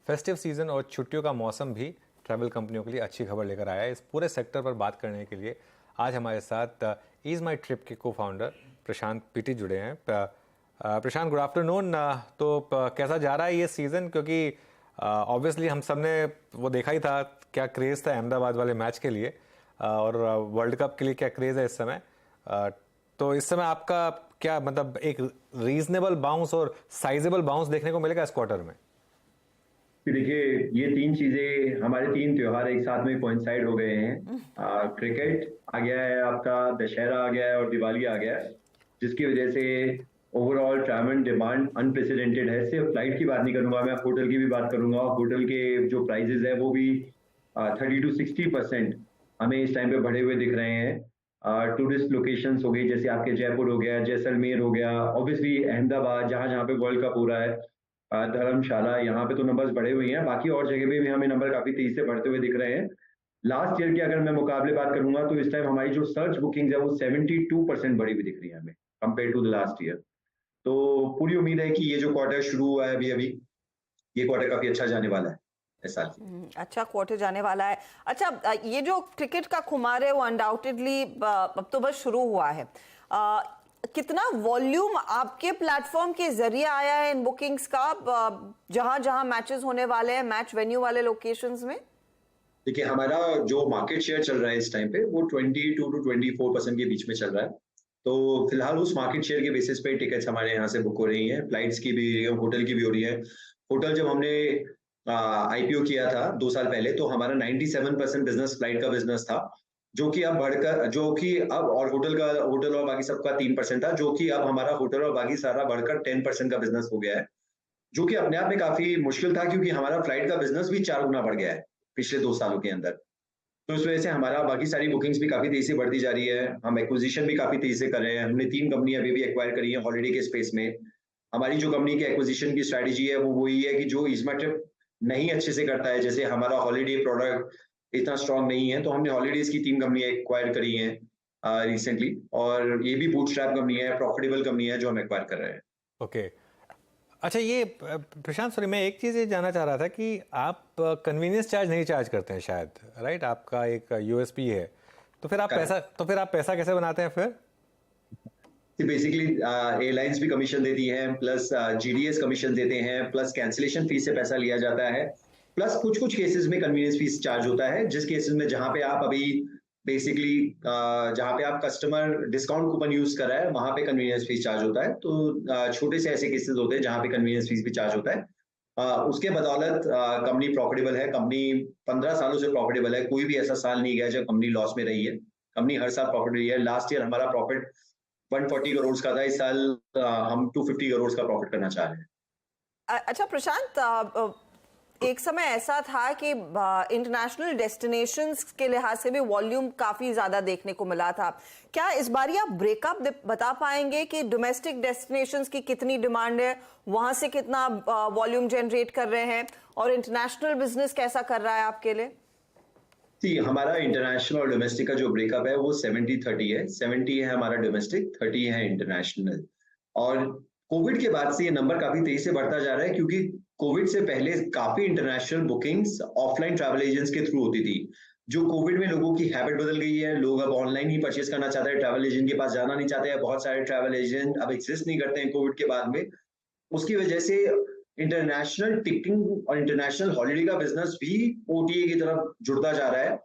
फेस्टिव सीज़न और छुट्टियों का मौसम भी ट्रैवल कंपनियों के लिए अच्छी खबर लेकर आया है। इस पूरे सेक्टर पर बात करने के लिए आज हमारे साथ ईज माई ट्रिप के को फाउंडर प्रशांत पीटी जुड़े हैं। प्रशांत, गुड आफ्टरनून। तो कैसा जा रहा है ये सीज़न, क्योंकि ऑब्वियसली हम सब ने वो देखा ही था क्या क्रेज़ था अहमदाबाद वाले मैच के लिए, और वर्ल्ड कप के लिए क्या क्रेज़ है इस समय। तो इस समय आपका क्या मतलब एक रीजनेबल बाउंस और साइजेबल बाउंस देखने को मिलेगा इस क्वार्टर में? देखिए, ये तीन चीजें, हमारे तीन त्योहार एक साथ में कोइंसाइड हो गए हैं। क्रिकेट आ गया है, आपका दशहरा आ गया है और दिवाली आ गया है, जिसकी वजह से ओवरऑल ट्रैवल डिमांड अनप्रेसिडेंटेड है। सिर्फ फ्लाइट की बात नहीं करूंगा, मैं होटल की भी बात करूंगा। होटल के जो प्राइजेस है वो भी 30 to 60% हमें इस टाइम पे बढ़े हुए दिख रहे हैं। टूरिस्ट लोकेशंस हो गई, जैसे आपके जयपुर हो गया, जैसलमेर हो गया, ऑब्वियसली अहमदाबाद जहाँ जहाँ पे वर्ल्ड कप हो रहा है, धर्मशाला, यहाँ पे तो नंबर्स बढ़े हुए हैं। बाकी और जगह पे भी हमें नंबर काफी तेजी से बढ़ते हुए दिख रहे हैं। लास्ट ईयर की अगर मैं मुकाबले बात करूंगा तो इस टाइम हमारी जो सर्च बुकिंग्स है वो 72% बढ़ी हुई दिख रही है हमें compare to the last year. तो पूरी उम्मीद है कि ये जो क्वार्टर शुरू हुआ है अभी ये क्वार्टर काफी अच्छा जाने वाला है इस साल। अच्छा क्वार्टर जाने वाला है। अच्छा, ये जो क्रिकेट का खुमार है वो अनडाउटेडली अब तो बस शुरू हुआ है। कितना वॉल्यूम आपके प्लेटफॉर्म के जरिए आया है इन बुकिंग्स का, जहां जहां मैचेस होने वाले हैं, मैच वेन्यू वाले लोकेशंस में? देखिए, हमारा जो मार्केट शेयर चल रहा है इस टाइम पे वो 22 to 24% के बीच में चल रहा है। तो फिलहाल उस मार्केट शेयर के बेसिस पे टिकट्स हमारे यहाँ से बुक हो रही हैं, फ्लाइट्स की भी, होटल की भी हो रही है। होटल जब हमने आईपीओ किया था 2 साल पहले तो हमारा 97% बिजनेस फ्लाइट का बिजनेस था, जो कि अब बढ़कर, जो कि अब, और होटल और बाकी सबका 3% था, जो कि अब हमारा होटल और बाकी सारा बढ़कर 10% का बिजनेस हो गया है, जो कि अपने आप में काफी मुश्किल था, क्योंकि हमारा फ्लाइट का बिजनेस भी 4 गुना बढ़ गया है पिछले 2 सालों के अंदर। तो इस वजह से हमारा बाकी सारी बुकिंग्स भी काफी तेजी से बढ़ती जा रही है। हम एक्विजिशन भी काफी तेजी से कर रहे हैं। हमने 3 कंपनी अभी भी एक्वायर करी है हॉलिडे के स्पेस में। हमारी जो कंपनी की एक्विजिशन की स्ट्रैटेजी है वो वही है कि जो ईज़मा ट्रिप नहीं अच्छे से करता है, जैसे हमारा हॉलिडे प्रोडक्ट इतना स्ट्रांग नहीं है, तो हमने हॉलिडेज की 3 कंपनी एक्वायर करी हैं रिसेंटली, और ये भी बूटस्ट्रैप कंपनी है, प्रॉफिटेबल कंपनी है जो हम एक्वायर कर रहे हैं। ओके, अच्छा, ये प्रशांत, सॉरी, मैं एक चीज़ ये जानना चाह रहा था कि आप कन्वीनियंस चार्ज नहीं चार्ज करते हैं शायद, राइट? आपका एक यूएसपी है, तो फिर आप पैसा कैसे बनाते हैं फिर? बेसिकली एयरलाइंस भी कमीशन देती हैं, प्लस जीडीएस कमीशन देते हैं, प्लस कैंसिलेशन फीस से पैसा लिया जाता है, प्लस कुछ केसेस में कन्वीनियंस फीस चार्ज होता है, जिस केसेस में जहां पे आप अभी बेसिकली जहां पे आप कस्टमर डिस्काउंट कूपन यूज कर रहा है वहां पे कन्वीनियंस फीस चार्ज होता है। तो छोटे से ऐसे केसेस होते हैं जहां पे कन्वीनियंस फीस भी चार्ज होता है। उसके बदौलत कंपनी प्रॉफिटेबल है। कंपनी 15 सालों से प्रॉफिटेबल है। कोई भी ऐसा साल नहीं गया जब कंपनी लॉस में रही है। कंपनी हर साल प्रॉफिट रही है। लास्ट ईयर हमारा प्रॉफिट 140 करोड़ का था। इस साल हम 250 करोड़ का प्रॉफिट करना चाह रहे हैं। अच्छा प्रशांत, एक समय ऐसा था कि इंटरनेशनल डेस्टिनेशंस के लिहाज से भी वॉल्यूम काफी ज्यादा देखने को मिला था। क्या इस बार आप ब्रेकअप बता पाएंगे कि डोमेस्टिक डेस्टिनेशंस की कितनी डिमांड है, वहां से कितना वॉल्यूम जनरेट कर रहे हैं, और इंटरनेशनल बिजनेस कैसा कर रहा है आपके लिए? जी, हमारा इंटरनेशनल और डोमेस्टिक का जो ब्रेकअप है वो 70-30 है। 70 है हमारा डोमेस्टिक, 30 है इंटरनेशनल। और कोविड के बाद से ये नंबर काफी तेजी से बढ़ता जा रहा है, क्योंकि कोविड से पहले काफी international bookings offline travel agents के थ्रू होती थी। जो कोविड में लोगों की हैबिट बदल गई है, लोग अब ऑनलाइन ही परचेज करना चाहते हैं, ट्रैवल एजेंट के पास जाना नहीं चाहते हैं। बहुत सारे ट्रैवल एजेंट अब एग्जिस्ट नहीं करते हैं कोविड के बाद में। उसकी वजह से इंटरनेशनल टिकटिंग और इंटरनेशनल हॉलिडे का बिजनेस भी ओटीए की तरफ जुड़ता जा रहा है।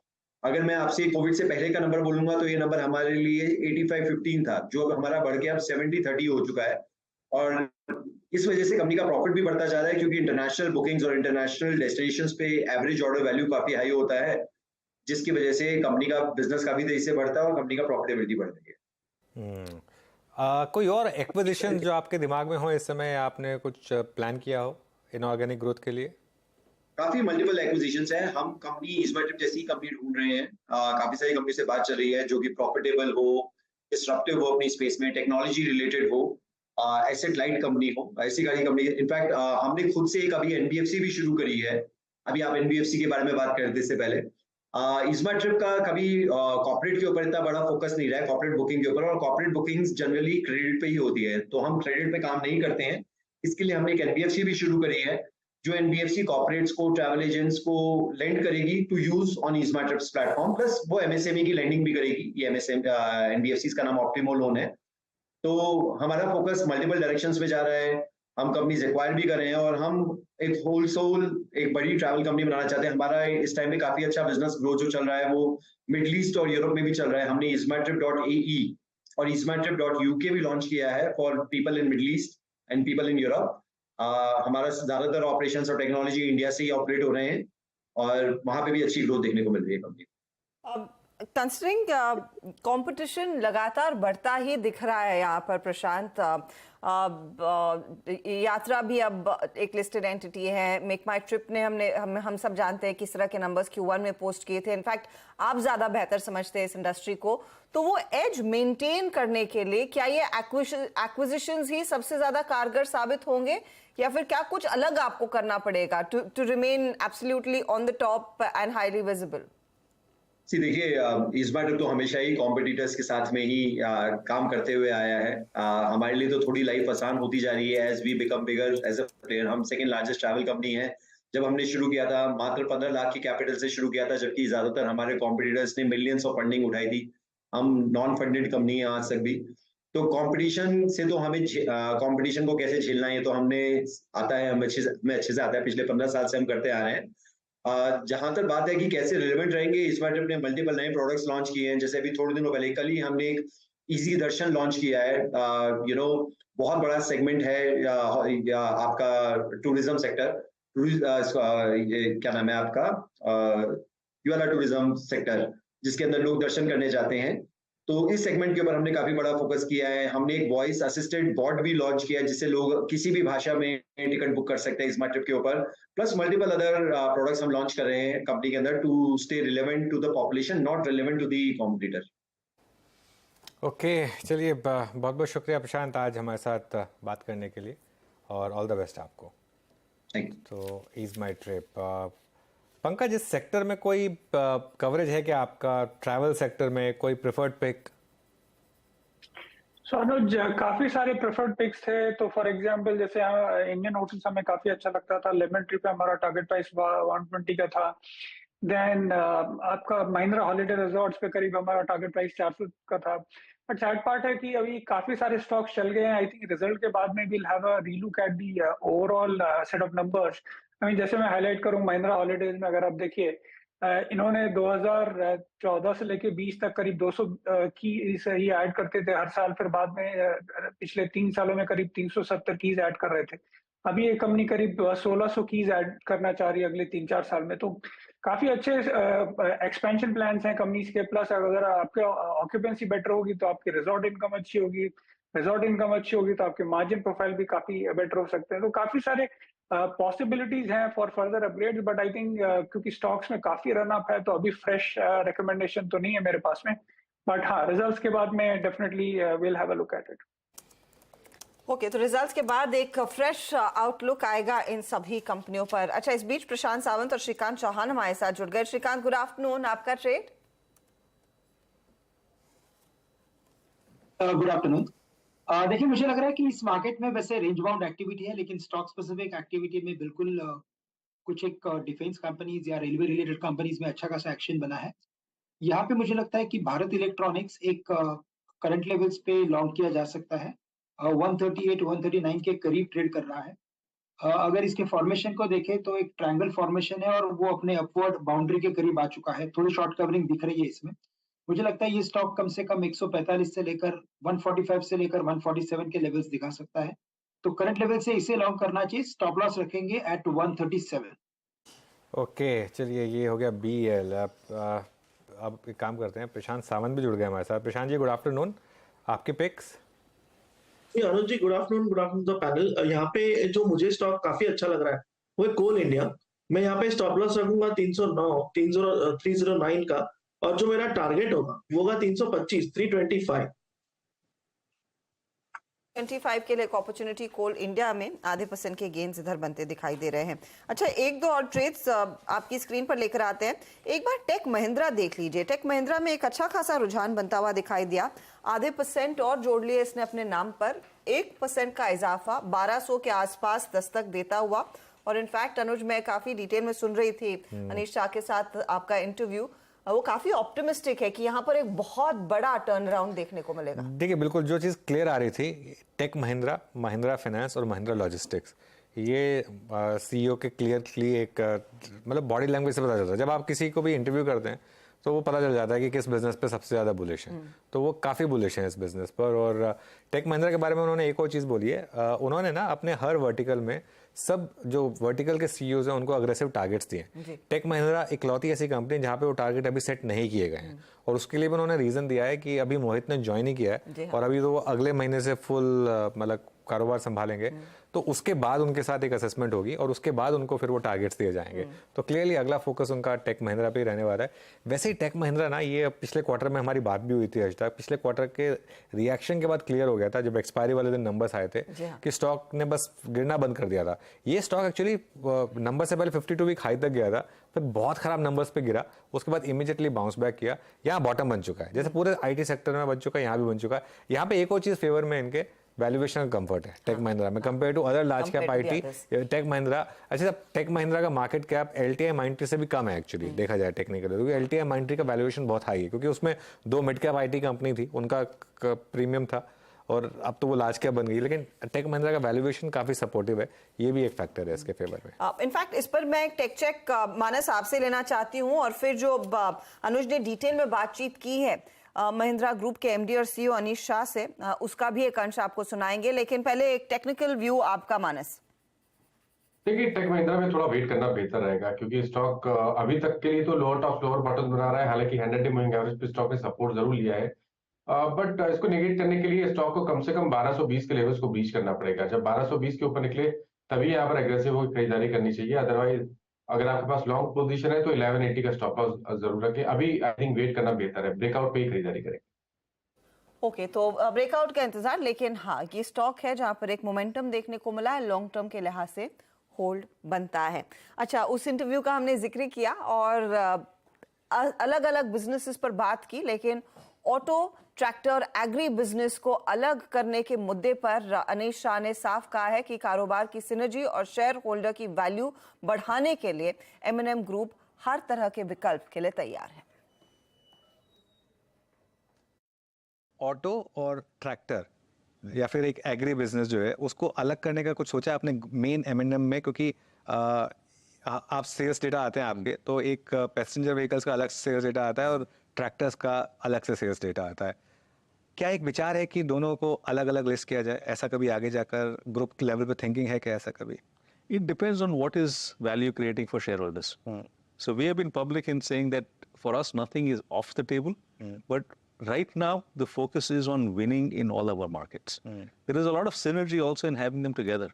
अगर मैं आपसे कोविड से पहले का नंबर बोलूंगा तो ये नंबर हमारे लिए 85-15 था, जो अब हमारा बढ़ के अब 70-30 हो चुका है। और इस वजह से कंपनी का प्रॉफिट भी बढ़ता जा रहा है, क्योंकि इंटरनेशनल बुकिंग्स और इंटरनेशनल डेस्टिनेशंस पे एवरेज ऑर्डर वैल्यू काफी हाई होता है, जिसकी वजह से कंपनी का बिजनेस काफी तेजी से बढ़ता है और कंपनी का प्रॉफिटेबिलिटी बढ़ रही है। कोई और एक्विजिशन जो आपके दिमाग में हो इस समय, आपने कुछ प्लान किया हो इनऑर्गेनिक ग्रोथ के लिए? काफी मल्टीपल एक्विजिशंस हैं। हम कंपनी ईज़मा ट्रिप जैसी कंपनी ढूंढ रहे हैं। काफी सारी कंपनी से बात चल रही है जो कि प्रॉफिटेबल हो, डिसरप्टिव हो अपनी स्पेस में, टेक्नोलॉजी रिलेटेड हो, एसेट लाइट कंपनी हो, ऐसी सारी कंपनी। इनफैक्ट हमने खुद से एक अभी एनबीएफसी भी शुरू करी है। अभी आप एनबीएफसी के बारे में बात करते इससे पहले ईज़मा ट्रिप का कभी कॉर्पोरेट के ऊपर इतना बड़ा फोकस नहीं रहा है, कॉर्पोरेट बुकिंग के ऊपर, और कॉर्पोरेट बुकिंग्स जनरली क्रेडिट पे ही होती है, तो हम क्रेडिट पे काम नहीं करते हैं। इसके लिए हमने एक एनबीएफसी भी शुरू करी है, जो एनबीएफसी कॉर्पोरेट्स को, ट्रैवल एजेंट्स को लेंड करेगी to use on EaseMyTrip platform, plus वो एमएसएमई की लेंडिंग भी करेगी। ये एनबीएफसी का नाम ऑप्टिमो लोन है। तो हमारा फोकस मल्टीपल डायरेक्शंस में जा रहा है, हम कंपनीज एक्वायर भी कर रहे हैं, और हम एक होलसेल एक बड़ी ट्रैवल कंपनी बनाना चाहते हैं। हमारा इस टाइम में काफी अच्छा बिजनेस ग्रोथ जो चल रहा है वो मिडिल ईस्ट और यूरोप में भी चल रहा है। हमने ismatrip.ae और ismatrip.uk भी लॉन्च किया है for people in middle east and people in Europe. हमारा ज्यादातर ऑपरेशंस और टेक्नोलॉजी इंडिया से ही ऑपरेट हो रहे हैं, और वहां पे भी अच्छी ग्रोथ देखने को मिल रही है कंपनी। कंसिडरिंग कंपटीशन लगातार बढ़ता ही दिख रहा है यहाँ पर प्रशांत, यात्रा भी अब एक लिस्टेड एंटिटी है, मेक माई ट्रिप ने हम सब जानते हैं किस तरह के नंबर्स Q1 में पोस्ट किए थे। इनफैक्ट आप ज्यादा बेहतर समझते हैं इस इंडस्ट्री को, तो वो एज मेंटेन करने के लिए क्या ये एक्विजिशंस ही सबसे ज्यादा कारगर साबित होंगे, या फिर क्या कुछ अलग आपको करना पड़ेगा to remain absolutely on the top and highly visible? देखिए, ईज़मा ट्रिप तो हमेशा ही कॉम्पिटिटर्स के साथ में ही काम करते हुए आया है। हमारे लिए तो थोड़ी लाइफ आसान होती जा रही है as we become bigger as a player. हम सेकंड लार्जेस्ट ट्रैवल कंपनी है। जब हमने शुरू किया था मात्र 15 लाख की कैपिटल से शुरू किया था, जबकि ज्यादातर हमारे कॉम्पिटिटर्स ने मिलियंस ऑफ फंडिंग उठाई थी। हम नॉन फंडेड कंपनी है आज तक भी। तो कंपटीशन से तो हमें कंपटीशन को कैसे झेलना है ये तो हमें अच्छे से आता है, पिछले 15 साल से हम करते आ रहे हैं। जहां तक बात है कि कैसे रिलेवेंट रहेंगे, इस बार हमने मल्टीपल नए प्रोडक्ट्स लॉन्च किए हैं। जैसे अभी थोड़े दिनों पहले कल ही हमने एक इजी दर्शन लॉन्च किया है। बहुत बड़ा सेगमेंट है आपका टूरिज्म सेक्टर, क्या नाम है आपका, युवा टूरिज्म सेक्टर, जिसके अंदर लोग दर्शन करने जाते हैं। तो इस सेगमेंट के ऊपर हमने काफी बड़ा फोकस किया है। हमने एक वॉइस असिस्टेड बॉट भी लॉन्च किया है, जिससे लोग किसी भी भाषा में टिकट बुक कर सकते हैं ईज़मा ट्रिप के ऊपर। प्लस मल्टीपल अदर प्रोडक्ट्स हम लॉन्च कर रहे हैं कंपनी के अंदर to stay relevant to the population, not relevant to the competitor. Okay, चलिए बहुत बहुत शुक्रिया प्रशांत आज हमारे साथ बात करने के लिए, और ऑल द बेस्ट आपको। Thank you. तो ईज़मा ट्रिप, पंकज, इस सेक्टर में कोई कवरेज है क्या आपका? ट्रैवल सेक्टर में कोई प्रेफर्ड पिक? सो अनुज, काफी सारे प्रेफर्ड पिक्स थे। तो फॉर एग्जांपल जैसे इंडियन होटल्स हमें काफी अच्छा लगता था। लेमन ट्री पे हमारा टारगेट प्राइस 120 का था। देन आपका महिंद्रा हॉलिडे रिजॉर्ट्स पे करीब हमारा टारगेट प्राइस 400 का था। बट सैड पार्ट है कि अभी काफी सारे स्टॉक्स चल गए हैं। आई थिंक रिजल्ट के बाद में will have a relook at the overall set of numbers. जैसे मैं हाईलाइट करूं महिंद्रा हॉलिडेज में, अगर आप देखिए इन्होंने 2014 से लेके 20 तक करीब 200 कीज ही ऐड करते थे हर साल। फिर बाद में पिछले 3 सालों में करीब 370 कीज ऐड कर रहे थे। अभी ये कंपनी करीब 1600 कीज ऐड करना चाह रही है अगले 3-4 साल में। तो काफी अच्छे एक्सपेंशन प्लान्स हैं कंपनीज के। प्लस अगर आपके ऑक्यूपेंसी बेटर होगी तो आपकी रिजॉर्ट इनकम अच्छी होगी, रिजॉर्ट इनकम अच्छी होगी तो आपके मार्जिन प्रोफाइल भी काफी बेटर हो सकते हैं। तो काफी सारे पॉसिबिलिटीज हैं for further upgrade. But I think क्योंकि स्टॉक्स में काफी रन अप है तो अभी फ्रेश रिकमेंडेशन तो नहीं है मेरे पास में। बट हाँ, रिजल्ट्स के बाद में definitely will have a look at it. Okay, तो रिजल्ट्स के बाद एक फ्रेश आउटलुक आएगा इन सभी कंपनियों पर। अच्छा, इस बीच प्रशांत सावंत और श्रीकांत चौहान हमारे साथ जुड़ गए। श्रीकांत, गुड आफ्टरनून, आपका ट्रेड? Good afternoon. देखिए, मुझे लग रहा है कि इस मार्केट में वैसे रेंज बाउंड एक्टिविटी है, लेकिन स्टॉक स्पेसिफिक एक्टिविटी में बिल्कुल कुछ एक डिफेंस कंपनीज या रेलवे रिलेटेड कंपनीज में अच्छा खासा एक्शन बना है। यहाँ पे मुझे लगता है कि भारत इलेक्ट्रॉनिक्स एक करंट लेवल्स पे लॉन्ग किया जा सकता है। 138-139 के करीब ट्रेड कर रहा है। अगर इसके फॉर्मेशन को देखें तो एक ट्रायंगल फॉर्मेशन है और वो अपने अपवर्ड बाउंड्री के करीब आ चुका है। थोड़ी शॉर्ट कवरिंग दिख रही है इसमें। मुझे लगता है ये स्टॉक कम से कम 145 से लेकर 145 से लेकर 147 के लेवल्स दिखा सकता है। तो करंट लेवल से इसे लॉन्ग करना चाहिए। स्टॉप लॉस रखेंगे एट 137। ओके, चलिए ये हो गया BL। अब एक काम करते हैं, प्रशांत सावंत भी जुड़ गए हमारे साथ। प्रशांत जी, गुड आफ्टरनून, आपके picks? Anuj ji, good afternoon the panel. यहाँ पे जो मुझे स्टॉक काफी अच्छा लग रहा है वो है कोल इंडिया। मैं यहाँ पे स्टॉप लॉस रखूंगा 309 का, और जो मेरा टारगेट होगा वो होगा 325, 325। 25 के लिए एक अपॉर्चुनिटी कोल इंडिया में आधे % के गेन्स इधर बनते दिखाई दे रहे हैं। अच्छा, एक दो और ट्रेड्स आपकी स्क्रीन पर लेकर आते हैं। एक बार टेक महिंद्रा देख लीजिए। टेक महिंद्रा में एक अच्छा खासा रुझान बनता हुआ दिखाई दिया, आधे % और जोड़ लिए इसने अपने नाम पर, 1% का इजाफा 1200 के आसपास दस्तक देता हुआ। और इनफैक्ट अनुज, मैं काफी डिटेल में सुन रही थी अनीश शाह के साथ आपका इंटरव्यू, वो काफी ऑप्टिमिस्टिक है कि यहाँ पर एक बहुत बड़ा टर्न अराउंड देखने को मिलेगा। देखिए, बिल्कुल जो चीज़ क्लियर आ रही थी, टेक महिंद्रा, महिंद्रा फाइनेंस और महिंद्रा लॉजिस्टिक्स, ये सीईओ के क्लियरली एक मतलब बॉडी लैंग्वेज से पता चलता है। जब आप किसी को भी इंटरव्यू करते हैं तो वो पता चल जाता है कि किस बिजनेस पे सबसे ज़्यादा बुलिश है, तो वो काफ़ी बुलिश है इस बिजनेस पर। और टेक महिंद्रा के बारे में उन्होंने एक और चीज़ बोली है, उन्होंने ना अपने हर वर्टिकल में सब जो वर्टिकल के सीईओज हैं उनको अग्रेसिव टारगेट्स दिए। टेक महिंद्रा इकलौती ऐसी कंपनी जहाँ पे वो टारगेट अभी सेट नहीं किए गए हैं, और उसके लिए भी उन्होंने रीज़न दिया है कि अभी मोहित ने ज्वाइन ही किया है और अभी तो वो अगले महीने से फुल मतलब कारोबार संभालेंगे, तो उसके बाद उनके साथ एक असेसमेंट होगी और उसके बाद उनको फिर वो टारगेट्स दिए जाएंगे। तो क्लियरली अगला फोकस उनका टेक महिंद्रा पे ही रहने वाला है। वैसे ही टेक महिंद्रा ना, ये पिछले क्वार्टर में हमारी बात भी हुई थी आज तक, पिछले क्वार्टर के रिएक्शन के बाद क्लियर हो गया था जब एक्सपायरी वाले दिन नंबर्स आए थे कि स्टॉक ने बस गिरना बंद कर दिया था। ये स्टॉक एक्चुअली नंबर से पहले 52 वीक हाई तक गया था, फिर बहुत खराब नंबर्स पे गिरा, उसके बाद इमीडिएटली बाउंस बैक किया। यहाँ बॉटम बन चुका है, जैसे पूरे IT सेक्टर में बन चुका है, यहाँ भी बन चुका है। यहाँ पे एक और चीज फेवर में इनके वैल्यूएशन कंफर्ट है टेक महिंद्रा में compare to other large cap IT। Tech Mahindra, अच्छा, टेक महिंद्रा का मार्केट कैप LTI Mindtree से भी कम है एक्चुअली देखा जाए टेक्निकली, क्योंकि LTI Mindtree का वैल्यूएशन बहुत हाई है, क्योंकि उसमें 2 मिड कैप IT कंपनी थी, उनका प्रीमियम था, और अब तो वो लार्ज कैप बन गई। लेकिन टेक महिंद्रा का वैल्यूएशन काफी सपोर्टिव है, ये भी एक फैक्टर है इसके फेवर में। इनफैक्ट इस पर मैं एक टेक चेक मानस आपसे लेना चाहती हूँ, और फिर जो अनुज ने डिटेल में बातचीत की है महिंद्रा ग्रुप के MD और CEO अनीश शाह से, उसका भी एक अंश आपको सुनाएंगे, लेकिन पहले एक टेक्निकल व्यू आपका मानस। देखिए, टेक महिंद्रा में थोड़ा वेट करना बेहतर रहेगा, क्योंकि स्टॉक अभी तक के लिए तो लोअर टॉप लोअर बॉटम बना रहा है। हालांकि 100 मूविंग एवरेज पे स्टॉक ने सपोर्ट जरूर लिया है, बट इसको नेगेट करने के लिए स्टॉक को कम से कम 1220 के लेवल्स को ब्रीच करना पड़ेगा। जब 1220 के ऊपर निकले तभी यहाँ पर एग्रेसिव होकर खरीदारी करनी चाहिए, अदरवाइज अगर आपके पास लॉन्ग पोजीशन है तो 1180 का स्टॉप लॉस जरूर रखें। अभी आई थिंक वेट करना बेहतर है, ब्रेकआउट पे ही खरीदारी करें। ओके, तो ब्रेकआउट का इंतजार, लेकिन हाँ, ये स्टॉक है जहां पर एक मोमेंटम देखने को मिला है, लॉन्ग टर्म के लिहाज से होल्ड बनता है। अच्छा, उस इंटरव्यू का हमने जिक्र किया और अलग अलग बिजनेसेस पर बात की, लेकिन ऑटो, ट्रैक्टर, एग्री बिजनेस को अलग करने के मुद्दे पर अनीश शाह ने साफ कहा है कि कारोबार की सिनर्जी और शेयर होल्डर की वैल्यू बढ़ाने के लिए M&M ग्रुप हर तरह के विकल्प के लिए तैयार है। ऑटो और ट्रैक्टर या फिर एक एग्री बिजनेस जो है उसको अलग करने का कुछ सोचा आपने मेन M&M में, क्योंकि आप सेल्स डेटा आते हैं आपके, तो एक पैसेंजर व्हीकल्स का अलग सेल्स डेटा आता है और ट्रैक्टर्स का अलग से सेल्स डेटा आता है। क्या एक विचार है कि दोनों को अलग अलग लिस्ट किया जाए? ऐसा कभी आगे जाकर ग्रुप लेवल पे थिंकिंग है क्या ऐसा कभी? It depends on what is value creating for shareholders. So we have been public in saying that for us nothing is off the table, but right now the focus is on winning in all our markets. There is a lot of synergy also in having them together,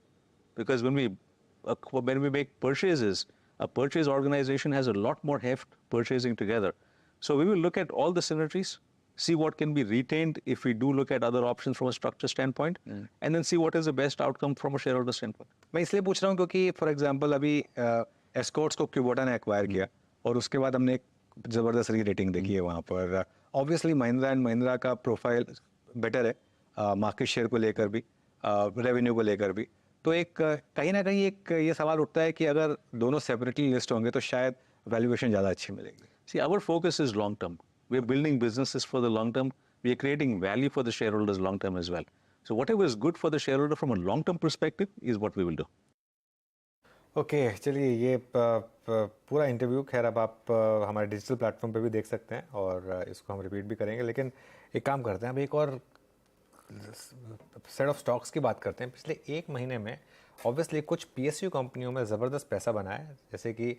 because when we make purchases, a purchase organization has a lot more heft purchasing together. So we will look at all the synergies, see what can be retained if we do look at other options from a structure standpoint, and then see what is the best outcome from a shareholder standpoint. मैं इसलिए पूछ रहा हूँ क्योंकि for example अभी Escorts को Kubota ने acquire किया और उसके बाद हमने एक जबरदस्त री रेटिंग देखी है वहाँ पर। ऑब्वियसली महिंद्रा एंड महिंद्रा का प्रोफाइल बेटर है मार्केट शेयर को लेकर भी, रेवेन्यू को लेकर भी। तो एक कहीं ना कहीं एक ये सवाल उठता है कि अगर दोनों सेपरेटली लिस्ट होंगे तो शायद वैल्यूएशन ज़्यादा अच्छी मिलेगी। See, our focus is long term. We are building businesses for the long term. We are creating value for the shareholders long term as well. So whatever is good for the shareholder from a long term perspective is what we will do. Okay, चलिए ये पूरा interview खैर अब आप हमारे digital platform पे भी देख सकते हैं और इसको हम रिपीट भी करेंगे, लेकिन एक काम करते हैं, अब एक और सेट ऑफ स्टॉक्स की बात करते हैं। पिछले एक महीने में ऑब्वियसली कुछ PSU कंपनियों में ज़बरदस्त पैसा बना है, जैसे कि